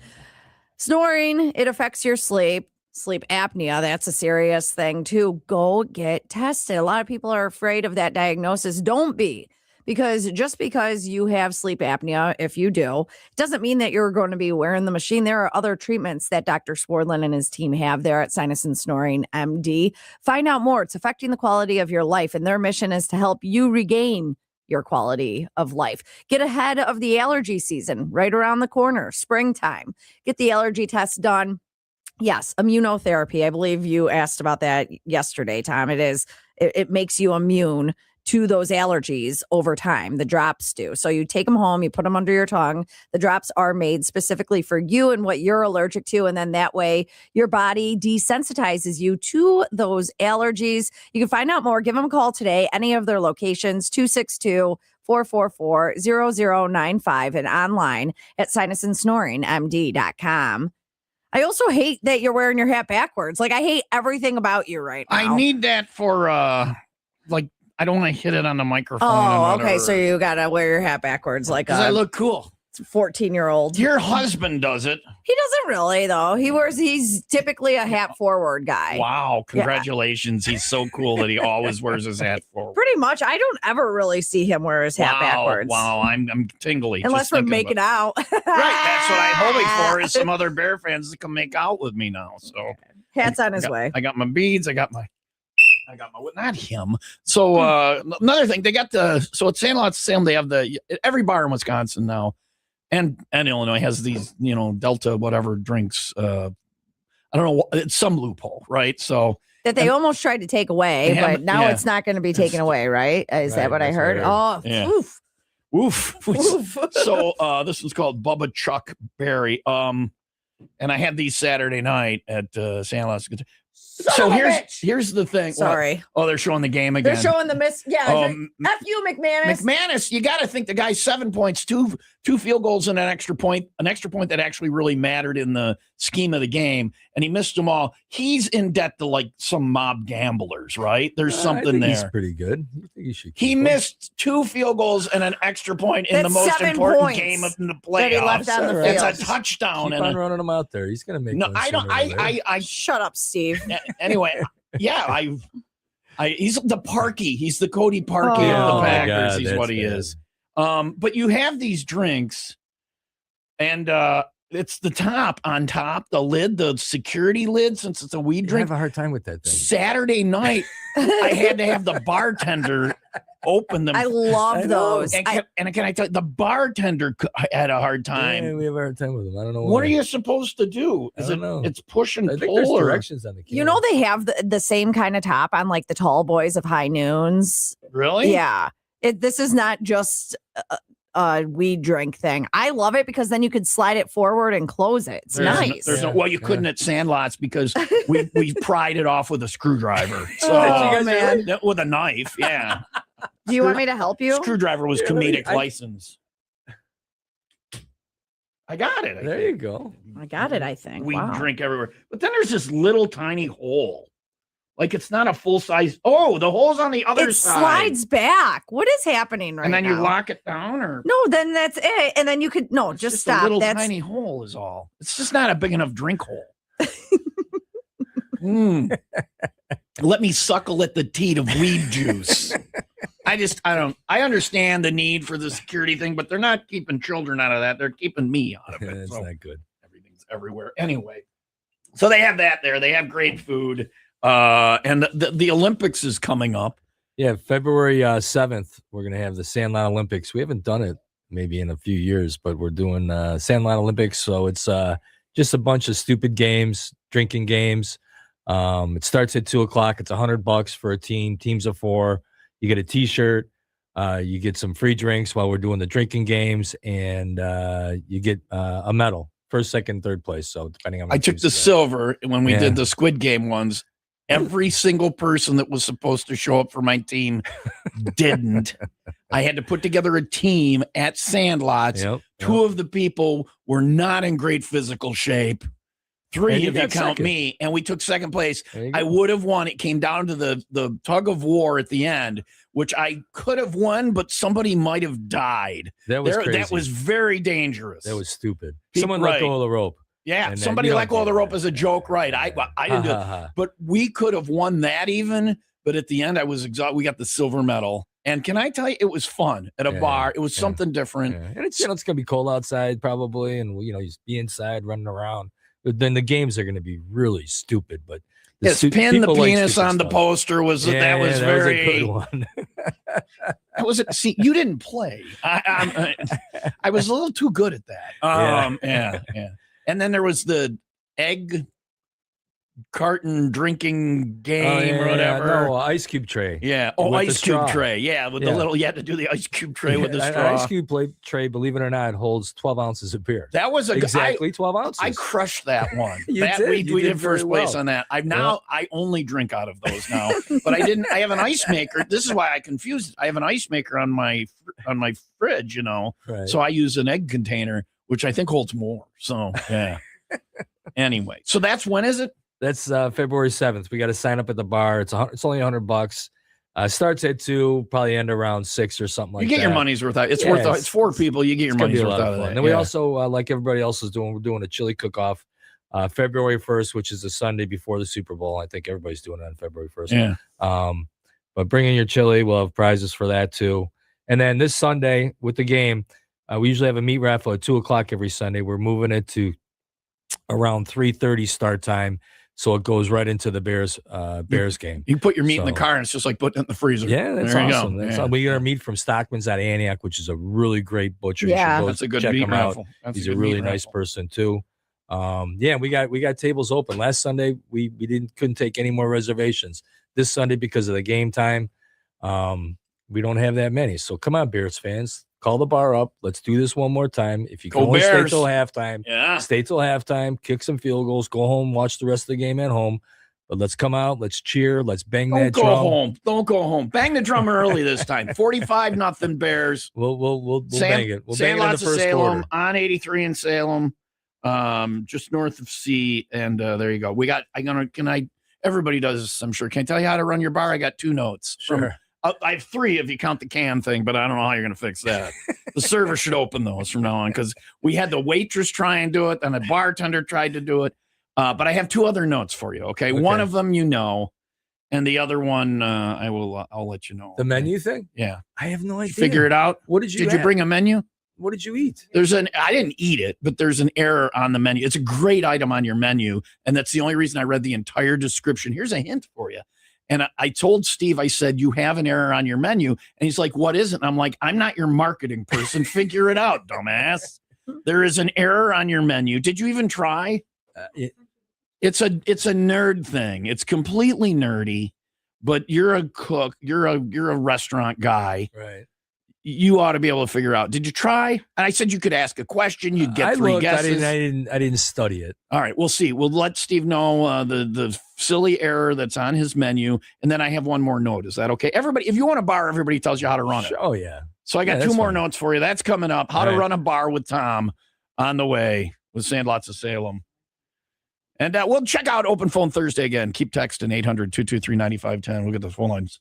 Snoring, it affects your sleep. Sleep apnea, that's a serious thing too. Go get tested. A lot of people are afraid of that diagnosis. Don't be. Because just because you have sleep apnea, if you do, doesn't mean that you're going to be wearing the machine. There are other treatments that Dr. Swordlin and his team have there at Sinus and Snoring MD. Find out more. It's affecting the quality of your life, and their mission is to help you regain your quality of life. Get ahead of the allergy season right around the corner, springtime. Get the allergy test done. Yes, immunotherapy. I believe you asked about that yesterday, Tom. It makes you immune to those allergies over time. The drops do. So you take them home, you put them under your tongue. The drops are made specifically for you and what you're allergic to. And then that way your body desensitizes you to those allergies. You can find out more. Give them a call today. Any of their locations, 262-444-0095 and online at sinusandsnoringmd.com. I also hate that you're wearing your hat backwards. Like, I hate everything about you right now. I need that for, I don't want to hit it on the microphone. Oh, okay. So you got to wear your hat backwards like I look cool. 14-year-old. Your husband does it. He doesn't really, though. He's typically a hat forward guy. Wow. Congratulations. Yeah. He's so cool that he always wears his hat forward. Pretty much. I don't ever really see him wear his hat backwards. Wow. I'm tingly. Unless we're making out. Right. That's what I'm hoping for is some other Bear fans to come make out with me now. So hat's on his way. I got my beads. I got my, not him. So another thing, they got so at Sandlot Salem, they have every bar in Wisconsin now. And Illinois has these, Delta whatever drinks. I don't know. It's some loophole, right? So that they almost tried to take away, but now it's not going to be taken away, right? Is that what I heard? Oh, yeah. Oof. So this is called Bubba Chuck Berry. And I had these Saturday night at Sandlot. So here's the thing. Sorry. Oh, they're showing the game again. They're showing the miss. Yeah. F you, McManus. McManus, you got to think the guy's 7 points, two field goals, and an extra point that actually really mattered in the scheme of the game, and he missed them all. He's in debt to like some mob gamblers, right? There's something there. He's pretty good. He missed 2 field goals and an extra point in the most important game of the playoffs. That he left on the field. It's a touchdown. Keep on running him out there. He's going to make. No, I don't. I shut up, Steve. Anyway, yeah, he's the Parkey. He's the Cody Parkey of the Packers. God, he's what he is. But you have these drinks, and it's the top on top, the lid, the security lid, since it's a weed drink. I have a hard time with that thing. Saturday night, I had to have the bartender open them. I love those. And can I tell you, the bartender had a hard time. Yeah, we have a hard time with them. I don't know. What are you supposed to do? I don't know. It's push and I think pull. there's directions on the can. You know, they have the same kind of top on like the tall boys of High Noons. Really? Yeah. This is not just a weed drink thing. I love it because then you could slide it forward and close it. It's nice. Well, you couldn't at Sandlots because we pried it off with a screwdriver. So, man. With a knife, yeah. Do you want me to help you? Screwdriver was comedic license. I got it. There you go. I got it, I think. We Wow. drink everywhere. But then there's this little tiny hole. Like it's not a full size. Oh, the hole's on the other side. It slides back. What is happening right now? And then you lock it down or? No, then that's it. And then you could, just stop. A little that's tiny hole is all. It's just not a big enough drink hole. Let me suckle at the teat of weed juice. I understand the need for the security thing, but they're not keeping children out of that. They're keeping me out of it. It's not good. Everything's everywhere. Anyway, so they have that there. They have great food. And the Olympics is coming up. Yeah, February 7th, we're going to have the Sandlot Olympics. We haven't done it maybe in a few years, but we're doing Sandlot Olympics. So it's just a bunch of stupid games, drinking games. It starts at 2:00. It's $100 for a team. Teams of 4. You get a T-shirt. You get some free drinks while we're doing the drinking games, and you get a medal, first, second, third place. So depending on, I took the silver when we did the Squid Game ones. Every single person that was supposed to show up for my team didn't. I had to put together a team at Sandlots. Two of the people were not in great physical shape. 3 you if you got count second. me, and we took second place. There you I go. would have won. It came down to the tug of war at the end, which I could have won, but somebody might have died. That was crazy. That was very dangerous. That was stupid. Pe- Someone let go right. of the rope. Yeah, And then somebody you let don't go of do the rope that. as a joke, right? I didn't do Ha, it, ha, ha. but we could have won that even. But at the end, I was exhausted. We got the silver medal, and can I tell you, it was fun at a Yeah, bar. It was yeah. something different. Yeah. And it's it's gonna be cold outside probably, and you just be inside running around. But then the games are gonna be really stupid. But Yes, pin the people like penis stupid on the stuff. poster was that was that very was a good one. That was it. See, you didn't play. I was a little too good at that. Yeah. And then there was the egg carton drinking game or whatever. No, ice cube tray. Yeah. Oh, with the ice cube straw. tray. Yeah, with the little. You had to do the ice cube tray with the An straw. ice cube tray, believe it or not, holds 12 ounces of beer. That was exactly 12 ounces. I crushed that one. You that did. we You did did very first place well. on that. I only drink out of those now. But I didn't. I have an ice maker. This is why I confused it. I have an ice maker on my fridge. Right. So I use an egg container, which I think holds more. So yeah. Anyway, so that's when is it? That's February 7th. We got to sign up at the bar. It's only $100. Starts at 2, probably end around 6 or something like You that. get your money's worth out. It's Yeah, worth. It's 4 people. You get your it's gonna money's be a worth lot out of of fun. that. Then we Yeah. also, like everybody else is doing, we're doing a chili cook-off February 1st, which is the Sunday before the Super Bowl. I think everybody's doing it on February 1st. Yeah. But bring in your chili. We'll have prizes for that too. And then this Sunday with the game, we usually have a meat raffle at 2 o'clock every Sunday. We're moving it to around 3:30 start time, so it goes right into the Bears game. You put your meat in the So- car, and it's just like putting it in the freezer. Yeah, that's There you go. awesome. Yeah. We get our meat from Stockman's out of Antioch, which is a really great butcher. Yeah. You should go That's a good check meat him out. raffle. That's He's a a good really meat nice raffle. person too. We got tables open. Last Sunday we couldn't take any more reservations. This Sunday because of the game time, we don't have that many. So come on, Bears fans, call the bar up. Let's do this one more time. If you can Go only stay Bears. till halftime, Yeah. stay till halftime, kick some field goals, go home, watch the rest of the game at home. But let's come out, let's cheer, let's bang Don't that go drum. home. Don't go home. Bang the drum early this time. 45-0 Bears. We'll bang it. We'll bang it in the lots of first Salem quarter. on 83 in Salem, just north of C. And there you go. We got. Everybody does this, I'm sure. Can I tell you how to run your bar? I got 2 notes. Sure. I have 3 if you count the can thing, but I don't know how you're going to fix that. The server should open those from now on because we had the waitress try and do it, and a bartender tried to do it. But I have 2 other notes for you. Okay, one of them and the other one I'll let you know. The menu thing? Yeah, I have no idea. Did you figure it out. What did you Did you have? bring a menu? What did you eat? I didn't eat it, but there's an error on the menu. It's a great item on your menu, and that's the only reason I read the entire description. Here's a hint for you. And I told Steve, I said, you have an error on your menu. And he's like, what is it? And I'm like, I'm not your marketing person. Figure it out, dumbass. There is an error on your menu. Did you even try? It's a nerd thing. It's completely nerdy, but you're a cook. You're a restaurant guy. Right. You ought to be able to figure out. Did you try? And I said you could ask a question. You'd get 3 guesses. I didn't study it. All right, we'll see. We'll let Steve know the silly error that's on his menu, and then I have one more note. Is that okay? Everybody, if you want a bar, everybody tells you how to run it. Oh yeah. So I got Yeah, 2 more fine. notes for you. That's coming up. How All to right. run a bar with Tom on the way with Sandlots of Salem. And we'll check out Open Phone Thursday again. Keep texting 800-223-9510. We'll get those phone lines.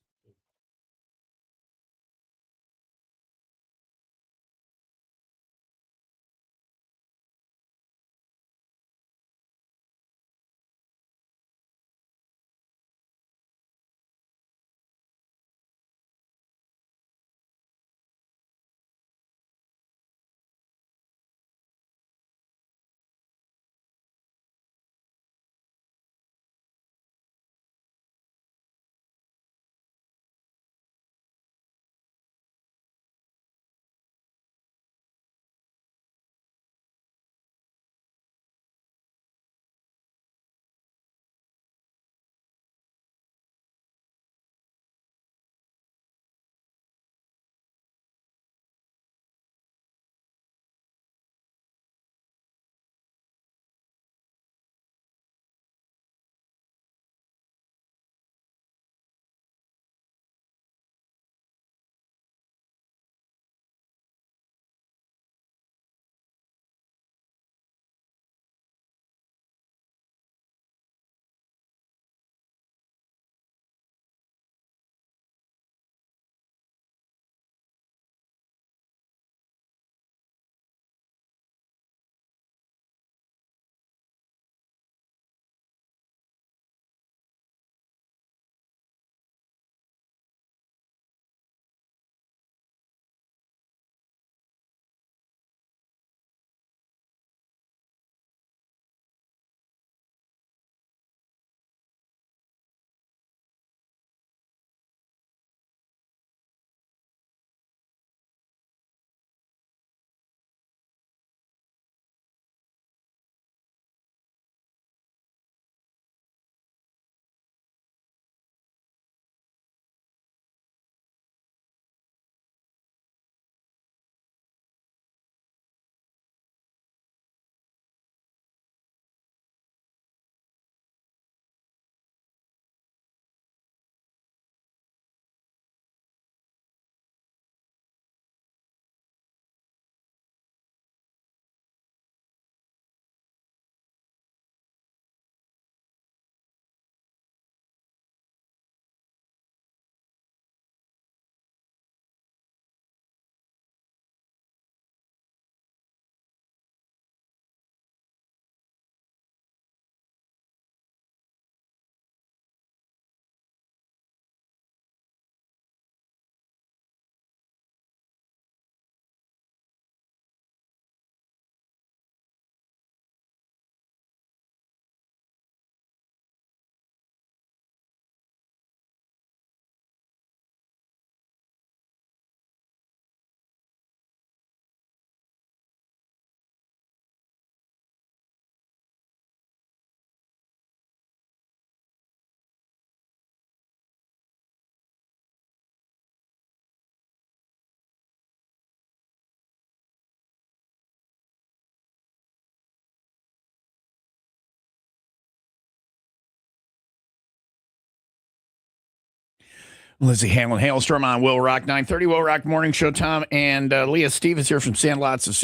Lizzie Halen, Hailstorm on Will Rock 930 Will Rock Morning Show. Tom and Leah Steve is here from Sandlots of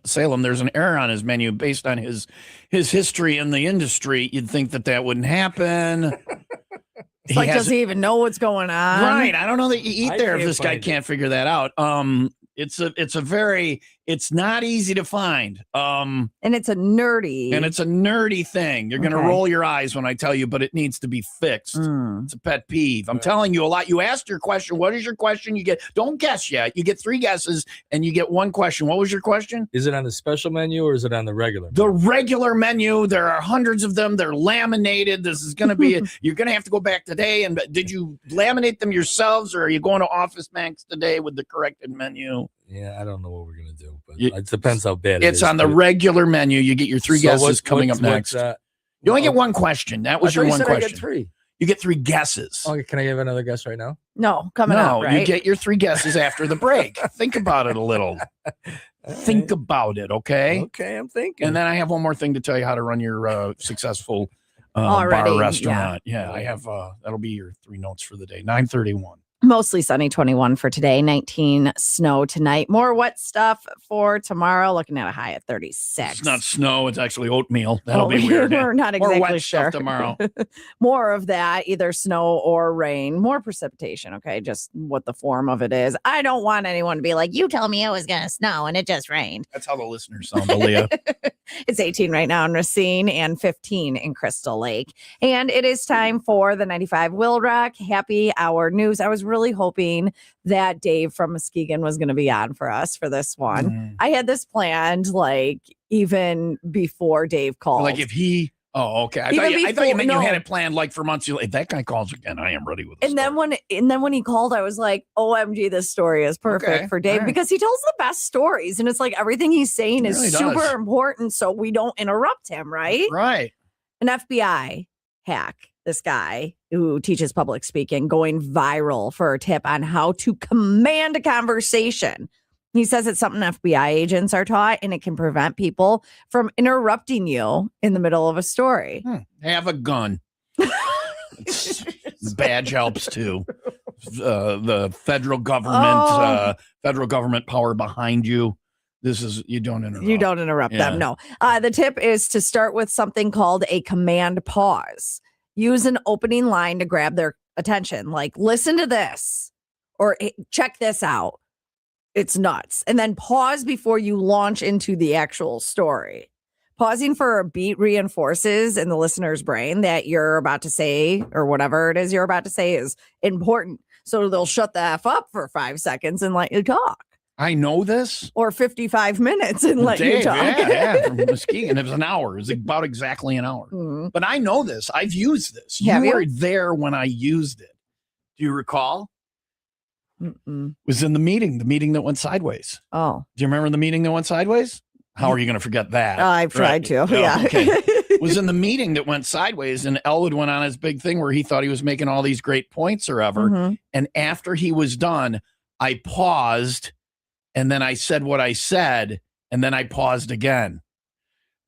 Salem. There's an error on his menu based on his history in the industry. You'd think that wouldn't happen. It's like, does he even know what's going on? Right. I don't know that you eat there if this guy can't figure that out. It's not easy to find. And it's a nerdy thing. You're going to roll your eyes when I tell you, but it needs to be fixed. It's a pet peeve. I'm telling you a lot. You asked your question. What is your question? Don't guess yet. You get 3 guesses and you get 1 question. What was your question? Is it on the special menu or is it on the regular? The regular menu. There are hundreds of them. They're laminated. This is going to be, you're going to have to go back today. And did you laminate them yourselves or are you going to Office Max today with the corrected menu? Yeah, I don't know what we're going to do, but it depends how bad it is. It's on the regular menu. You get your 3 guesses coming up next. You only get 1 question. That was your 1 question. I get 3. You get 3 guesses. Okay, can I have another guess right now? No, coming up, right? You get your 3 guesses after the break. Think about it a little. Think about it, okay? Okay, I'm thinking. And then I have one more thing to tell you how to run your successful bar restaurant. Yeah, I have, that'll be your 3 notes for the day. 9:31. Mostly sunny, 21 for today, 19 snow tonight. More wet stuff for tomorrow, looking at a high at 36. It's not snow, it's actually oatmeal. That'll be weird. We're not exactly More wet sure. stuff tomorrow. More of that, either snow or rain, more precipitation, okay? Just what the form of it is. I don't want anyone to be like, you told me it was going to snow and it just rained. That's how the listeners sound, Leah. It's 18 right now in Racine and 15 in Crystal Lake. And it is time for the 95 Will Rock Happy Hour News. I was really hoping that Dave from Muskegon was going to be on for us for this one. I had this planned like even before Dave called. Like if he, okay. I thought you meant you had it planned like for months. If that guy calls again, I am ready with it. And then when he called, I was like, OMG, this story is perfect for Dave because he tells the best stories. And it's like everything he's saying is really super important. So we don't interrupt him, right? Right. An FBI hack, this guy who teaches public speaking, going viral for a tip on how to command a conversation. He says it's something FBI agents are taught, and it can prevent people from interrupting you in the middle of a story. Have a gun. Badge helps too. The federal government power behind you. This is, you don't interrupt. You don't interrupt them. No. The tip is to start with something called a command pause. Use an opening line to grab their attention. Like, listen to this or hey, check this out. It's nuts. And then pause before you launch into the actual story. Pausing for a beat reinforces in the listener's brain that you're about to say or whatever it is you're about to say is important. So they'll shut the F up for 5 seconds and let you talk. I know this. Or 55 minutes and let you talk. Yeah, from Muskegon. It was an hour. It was about exactly an hour. But I know this. I've used this. You were there when I used it. Do you recall? It was in the meeting that went sideways. Oh. Do you remember the meeting that went sideways? How are you going to forget that? I've tried to. Yeah. Okay. It was in the meeting that went sideways, and Elwood went on his big thing where he thought he was making all these great points or ever. And after he was done, I paused. And then I said what I said, and then I paused again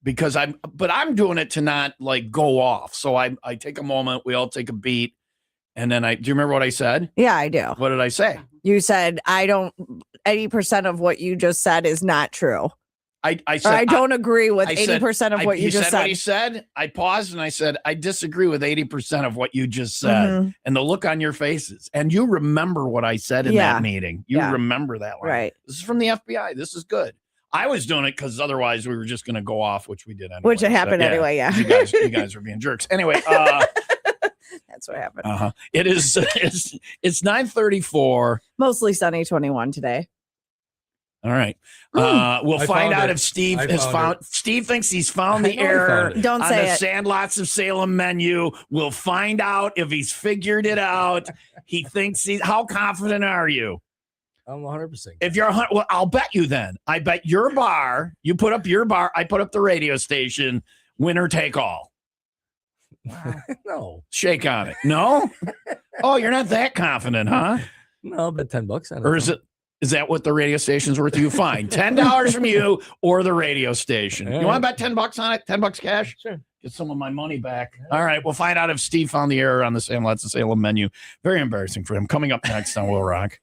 because I'm doing it to not like go off. So I take a moment, we all take a beat. And then do you remember what I said? Yeah, I do. What did I say? You said, 80% of what you just said is not true. I said, I don't agree with 80% of what you just said. What he said. I paused and I said, I disagree with 80% of what you just said. And the look on your faces. And you remember what I said in that meeting. You remember that line. Right. This is from the FBI. This is good. I was doing it because otherwise we were just going to go off, which we did anyway. Which happened anyway, yeah. You guys are being jerks. Anyway. That's what happened. It is. It's 9:34. Mostly sunny, 21 today. All right. We'll find out if Steve has found. Steve thinks he's found the error Don't on say the it. Sandlots of Salem menu. We'll find out if he's figured it out. He thinks how confident are you? I'm 100%. If you're well, I'll bet you then. I bet your bar, you put up your bar, I put up the radio station, winner take all. No. Shake on it. No? Oh, you're not that confident, huh? No, I'll bet $10 on it. Or is it? Is that what the radio station's worth to you? Fine. $10 from you or the radio station. You want to bet $10 on it? $10 cash? Sure. Get some of my money back. All right. We'll find out if Steve found the error on the Sam Lots of Salem menu. Very embarrassing for him. Coming up next on Will Rock.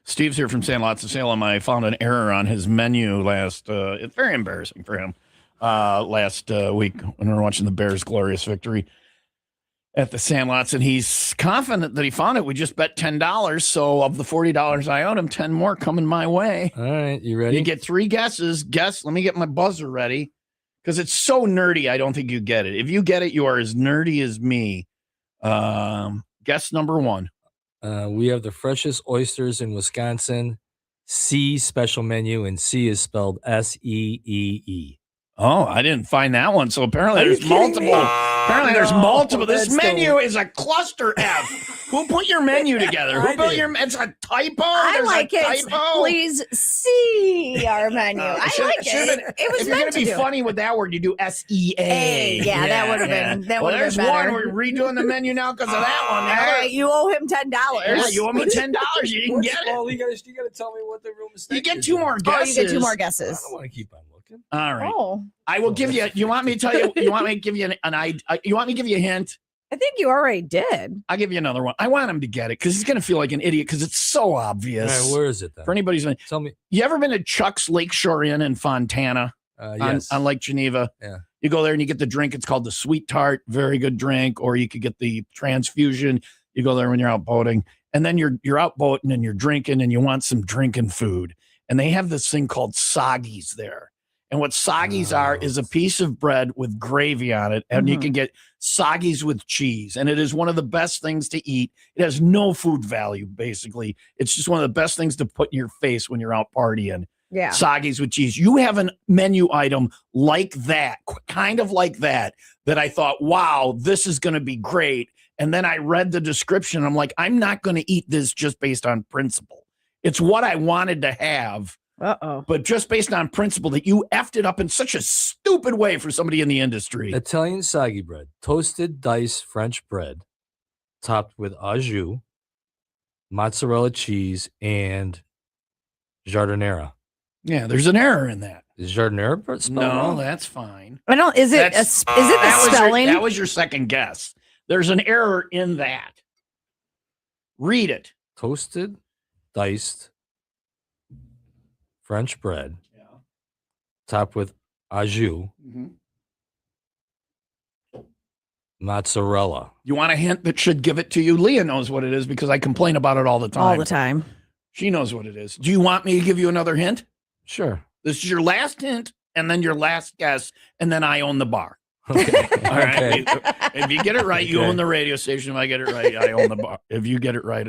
Steve's here from San Lots of Salem. I found an error on his menu last. It's very embarrassing for him. Last week when we were watching the Bears' glorious victory at the Sandlots, and he's confident that he found it. We just bet $10. So of the $40 I owed him, 10 more coming my way. All right, you ready? You get 3 guesses. Guess. Let me get my buzzer ready because it's so nerdy. I don't think you get it. If you get it, you are as nerdy as me. Guess number 1. We have the freshest oysters in Wisconsin. C special menu, and C is spelled S-E-E-E. Oh, I didn't find that one. So apparently there's multiple. Apparently there's multiple. This menu is a cluster F. Who put your menu together? Who built your? It's a typo. I There's like a it. typo. Please see our menu. I like it. It was if you're meant gonna be to do. funny with that word, you do S-E-A. Yeah, that would have been. That well, would have there's been better. one. We're redoing the menu now because of that one. All right, you owe him $10. Yeah, you owe me $10. You didn't get it. Well, you gotta tell me what the real mistake. You get 2 more guesses. Oh, you get 2 more guesses. I don't want to keep on looking. All right. Oh. I will give you. You want me to tell you? You want me to give you you want me to give you a hint? I think you already did. I'll give you another one. I want him to get it because he's going to feel like an idiot because it's so obvious. All right, where is it then? For anybody's tell me. You ever been to Chuck's Lakeshore Inn in Fontana? Yes. On Lake Geneva. Yeah. You go there and you get the drink. It's called the Sweet Tart. Very good drink. Or you could get the Transfusion. You go there when you're out boating, and then you're out boating and you're drinking and you want some drinking food. And they have this thing called soggies there. And what soggies are is a piece of bread with gravy on it. And you can get soggies with cheese. And it is one of the best things to eat. It has no food value, basically. It's just one of the best things to put in your face when you're out partying. Yeah. Soggies with cheese. You have a menu item like that, kind of like that I thought, wow, this is going to be great. And then I read the description. I'm like, I'm not going to eat this just based on principle. It's what I wanted to have. But just based on principle that you effed it up in such a stupid way for somebody in the industry. Italian soggy bread, toasted diced French bread, topped with au jus, mozzarella cheese, and Jardinera. Yeah, there's an error in that. Is Jardinera spelled No, wrong? that's fine. I don't. Is it? Is it the spelling? That was your second guess. There's an error in that. Read it. Toasted, diced French bread, topped with au jus, mozzarella. You want a hint that should give it to you? Leah knows what it is because I complain about it all the time. All the time. She knows what it is. Do you want me to give you another hint? Sure. This is your last hint, and then your last guess, and then I own the bar. Okay. All right. If you get it right, you own the radio station. If I get it right, I own the bar. If you get it right,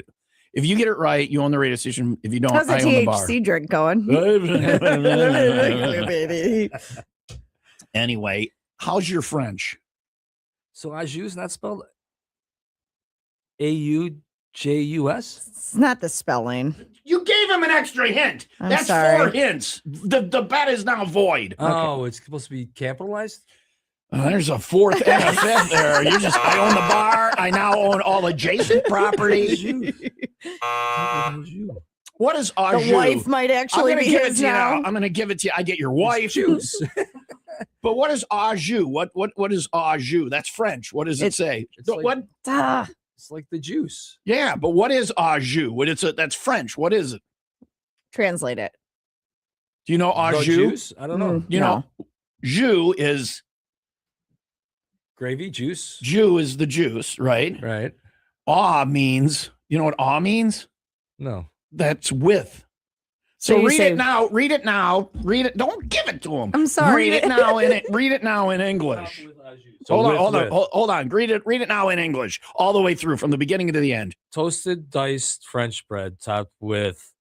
you own the radio station. If you don't, How's the I own the bar. THC drink going? Anyway, how's your French? So au jus is not spelled A-U-J-U-S? It's not the spelling. You gave him an extra hint. I'm That's sorry. 4 hints. The bet is now void. Oh, it's supposed to be capitalized? There's a 4th and a 5th there. I own the bar. I now own all adjacent property. What is au jus? The wife might actually I'm gonna be give it his to you now. I'm going to give it to you. I get your wife. Juice. But what is au jus? What is au jus? That's French. What does it say? It's like- What? It's like the juice. Yeah, but what is au jus? That's French. What is it? Translate it. Do you know au The jus? juice? I don't know. You know, jus is Gravy, juice. jus is the juice, right? Right. Aw means, you know what aw means? No. That's with. So So you read say- it now. Read it now. Read it. Don't give it to him. I'm sorry. Read it now in it. Read it now in English. So hold on. with- Hold on. with. Hold on. Read it now in English, all the way through from the beginning to the end. Toasted, diced French bread topped with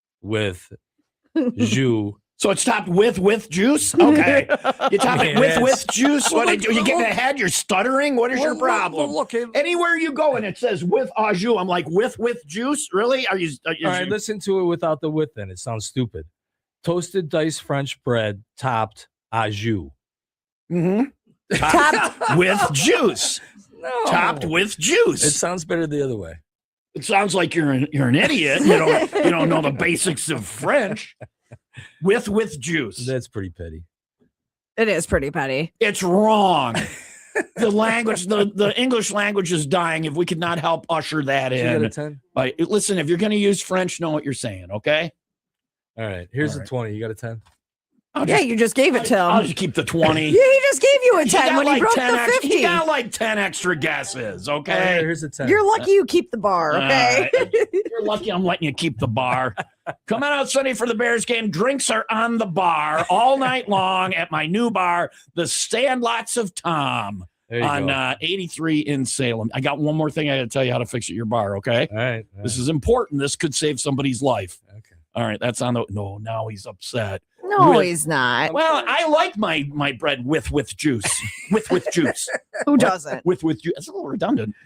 jus. So it stopped with juice. Okay, you top it Yes. with juice. Well, What? look- You getting ahead? You're stuttering. What is your Well, problem? look, Anywhere you go and it says with au jus, I'm like with juice. Really? Are you? All right, listen to it without the with in. It sounds stupid. Toasted, diced French bread topped au jus. Topped with juice. No. Topped with juice. It sounds better the other way. It sounds like you're an idiot. You don't know the basics of French. With juice. That's pretty petty. It is pretty petty. It's wrong. The language, the English language is dying. If we could not help usher that You got in. a 10? Listen, if you're going to use French, know what you're saying, okay? All right. Here's All a right. 20. You got a 10? Yeah, you just gave it to him. I'll just keep the 20. Yeah, he just gave you a He 10 got when he like broke 10 the ex- 50. He got like 10 extra guesses, All right, okay? here's a 10. You're lucky you keep the bar, okay? You're lucky I'm letting you keep the bar. Come on out Sunday for the Bears game. Drinks are on the bar all night long at my new bar, the Stand Lots of Tom There you on go. 83 in Salem. I got one more thing I got to tell you how to fix at your bar, okay? All right. This is important. This could save somebody's life. Okay. All right, that's on the. No, now he's upset. No, With- he's not. Well, I like my bread with juice. with juice. Who doesn't? With juice. That's a little redundant.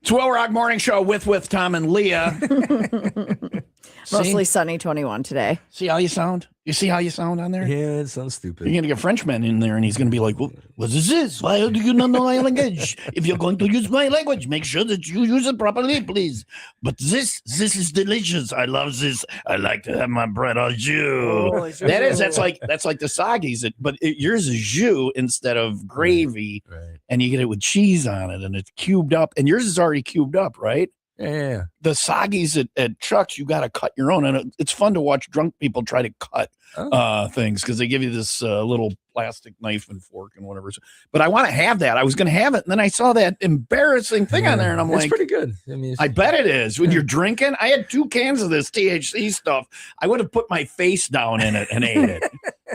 It's Will Rock Morning Show with Tom and Leah. Mostly sunny 21 today. See how you sound? You see how you sound on there? Yeah, it sounds stupid. You're going to get a Frenchman in there, and he's going to be like, well, what is this? Why do you not know my language? If you're going to use my language, make sure that you use it properly, please. But this is delicious. I love this. I like to have my bread au jus. That's like the soggies, but yours is jus instead of gravy, Right. and you get it with cheese on it, and it's cubed up. And yours is already cubed up, right? Yeah. The soggies at Chuck's, you got to cut your own. And it's fun to watch drunk people try to cut things because they give you this little plastic knife and fork and whatever. But I want to have that. I was going to have it. And then I saw that embarrassing thing on there. And I'm It's like, pretty good. I mean, I bet it is. When you're drinking, I had 2 cans of this THC stuff. I would have put my face down in it and ate it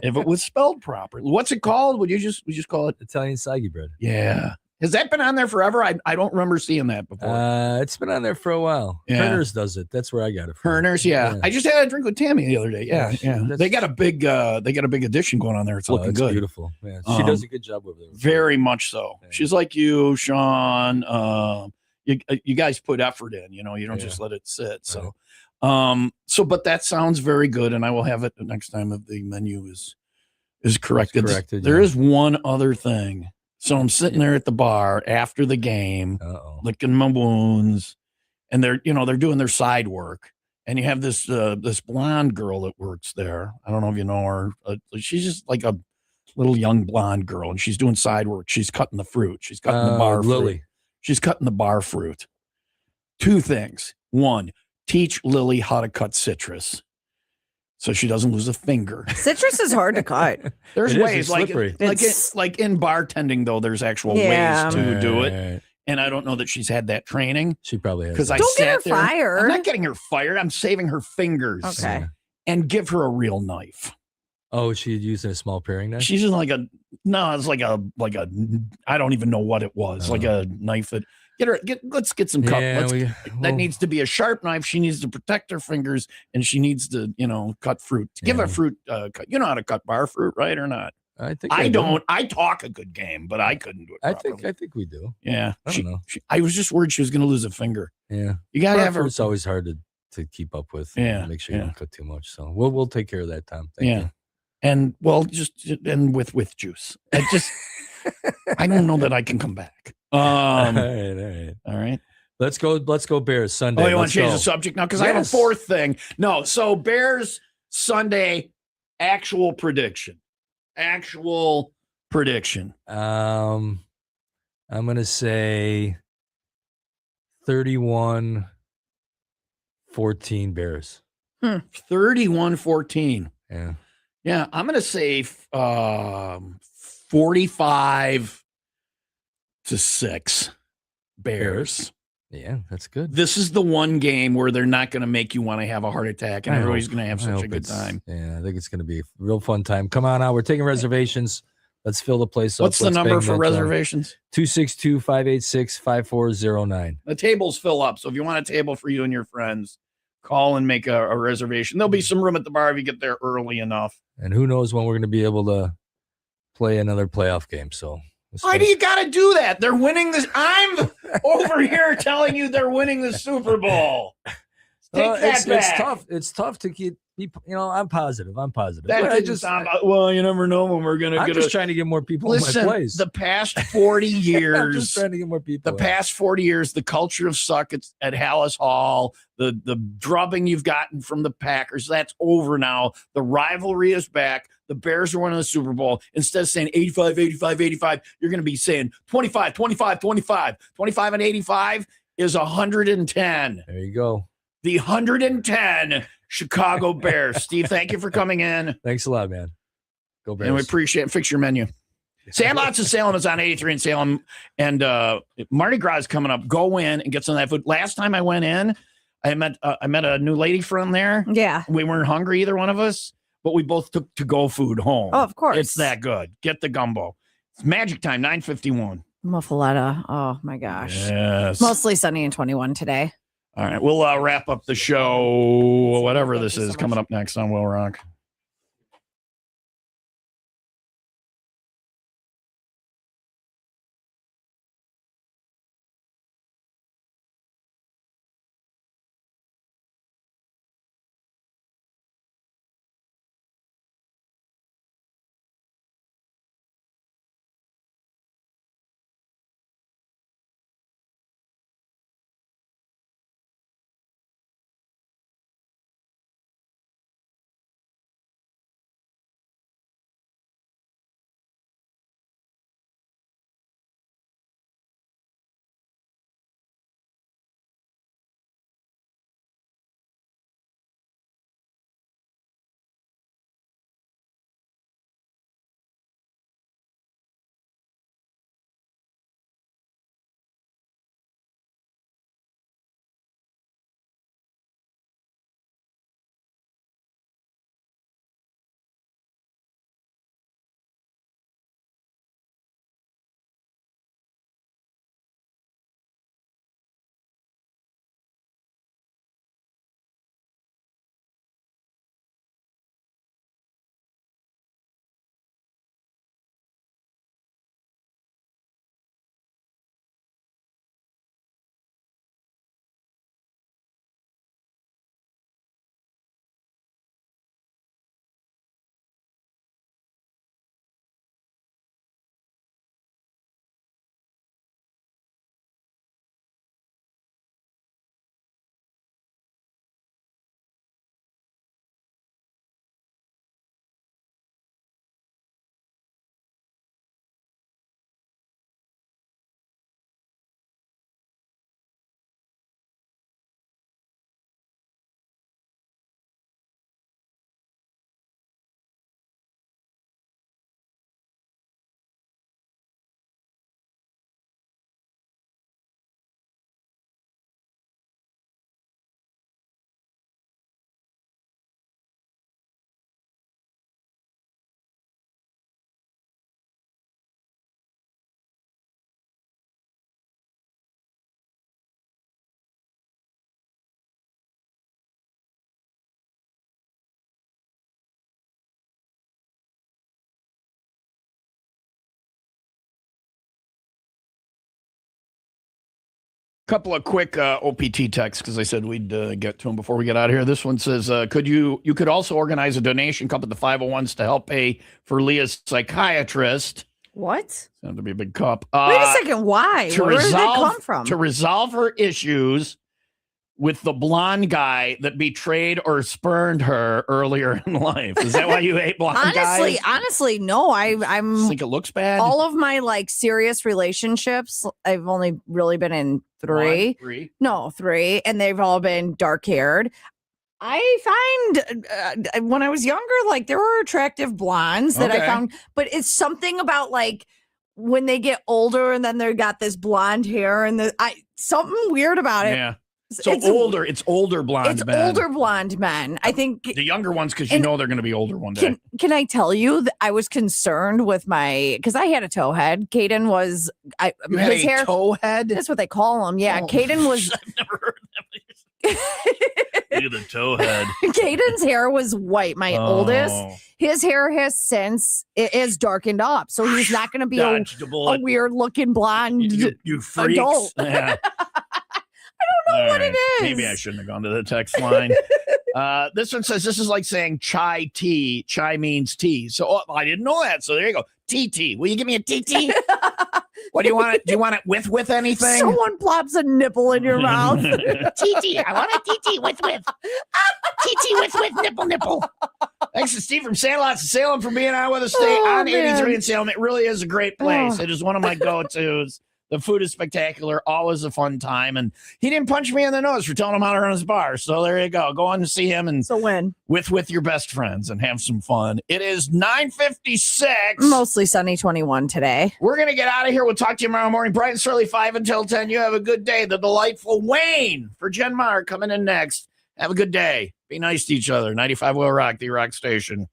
if it was spelled properly. What's it called? We just call it Italian soggy bread. Yeah. Has that been on there forever? I don't remember seeing that before. It's been on there for a while. Yeah. Herner's does it. That's where I got it from. Herner's, yeah. I just had a drink with Tammy the other day. Yeah. They got a big addition going on there. It's looking it's good. beautiful. Yeah. She does a good job over there. Very much so. Yeah. She's like you, Sean. You guys put effort in, you don't just let it sit. So but that sounds very good, and I will have it the next time if the menu is corrected. There is one other thing. So I'm sitting there at the bar after the game, licking my wounds, and they're doing their side work. And you have this blonde girl that works there. I don't know if you know her. She's just like a little young blonde girl, and she's doing side work. She's cutting the fruit. She's cutting the bar Lily. fruit. She's cutting the bar fruit. 2 things. 1, teach Lily how to cut citrus, so she doesn't lose a finger. Citrus is hard to cut. There's ways, like in bartending, though. There's actual ways to do it, and I don't know that she's had that training. She probably has. Because I don't get her sat there. fired. I'm not getting her fired. I'm saving her fingers. Okay. And give her a real knife. Oh, she'd using a small paring knife? She's using it's like a I don't even know what it was. Like a knife that. Let's get some cut. That needs to be a sharp knife. She needs to protect her fingers, and she needs to, cut fruit. Give a fruit cut. You know how to cut bar fruit, right or not? I think I don't. I talk a good game, but I couldn't do it properly. I think we do. Yeah. I don't know. I was just worried she was going to lose a finger. Yeah. You got to have her. It's always hard to keep up with. Yeah. Make sure you don't cut too much. So we'll take care of that, Tom. Thank you. And with juice. I don't know that I can come back. All right. Let's go Bears Sunday. Oh, you want to change the subject now? Because I have a 4th thing. No, so Bears Sunday actual prediction. I'm gonna say 31-14 Bears. 31-14. Yeah. Yeah, I'm gonna say 45-6 Bears. Yeah, that's good. This is the one game where they're not going to make you want to have a heart attack, and everybody's going to have such a good time. Yeah, I think it's going to be a real fun time. Come on out. We're taking reservations. Let's fill the place up. What's the number for reservations? 262-586-5409. The tables fill up, so if you want a table for you and your friends, call and make a reservation. There'll be some room at the bar if you get there early enough. And who knows when we're going to be able to play another playoff game. So why do you got to do that? They're winning this. I'm over here telling you they're winning the Super Bowl. Take that back. It's tough to keep. I'm positive. Well, you never know when we're gonna. I'm just trying to get more people in my place. The past 40 years, I'm just trying to get more people. The past 40 years, the culture of suck at Hallis Hall, the drubbing you've gotten from the Packers, that's over now. The rivalry is back. The Bears are winning the Super Bowl. Instead of saying 85, 85, 85, you're going to be saying 25, 25, 25. 25 and 85 is 110. There you go. The 110 Chicago Bears. Steve, thank you for coming in. Thanks a lot, man. Go Bears. And we appreciate it. Fix your menu. Sandlots of Salem is on 83 in Salem. And Mardi Gras is coming up. Go in and get some of that food. Last time I went in, I met a new lady from there. Yeah. We weren't hungry, either one of us, but we both took to-go food home. Oh, of course. It's that good. Get the gumbo. It's magic time, 9:51. Muffaletta. Oh, my gosh. Yes. Mostly sunny and 21 today. All right. We'll wrap up the show, whatever this is, coming up next on Will Rock. Couple of quick OPT texts because I said we'd get to them before we get out of here. This one says, you could also organize a donation cup at the 501s to help pay for Leah's psychiatrist. What? Sounds to be a big cup. Wait a second. Why? Where did that come from? To resolve her issues with the blonde guy that betrayed or spurned her earlier in life. Is that why you hate blonde guys? Honestly, no. I'm think it looks bad. All of my like serious relationships, I've only really been in three. No, three, and they've all been dark haired. I find when I was younger, like there were attractive blondes that I found, but it's something about like when they get older and then they got this blonde hair and something weird about it. Yeah. So it's older blonde men. It's older blonde men. I think the younger ones, because you know they're going to be older one day. Can I tell you that I was concerned with because I had a towhead. Caden was you had a towhead? That's what they call them. Yeah, Caden was. I've never heard that. Look at the towhead. Caden's hair was white. My oldest, his hair has since it is darkened up, so he's not going to be a weird looking blonde you freaks. Adult. Yeah. I don't know what it is. Maybe I shouldn't have gone to the text line. This one says this is like saying chai tea. Chai means tea. So I didn't know that. So there you go. TT. Will you give me a TT? What do you want it? Do you want it with anything? Someone plops a nipple in your mouth. TT. I want a TT with. TT with nipple. Thanks to Steve from Sandlots of Salem for being on with us today on 83 in Salem. It really is a great place. It is one of my go-tos. The food is spectacular, always a fun time. And he didn't punch me in the nose for telling him how to run his bar. So there you go. Go on and see him and win with your best friends and have some fun. It is 9:56. Mostly sunny 21 today. We're going to get out of here. We'll talk to you tomorrow morning. Bright and Surly, 5 until 10. You have a good day. The delightful Wayne for Jen Marr coming in next. Have a good day. Be nice to each other. 95 Will Rock, the Rock Station.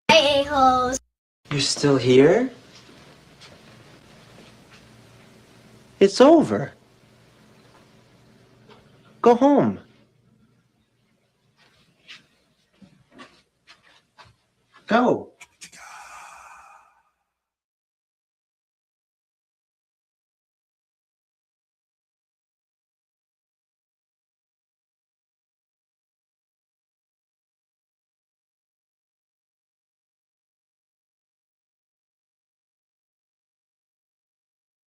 Hey, a-holes. You're still here? It's over. Go home. Go.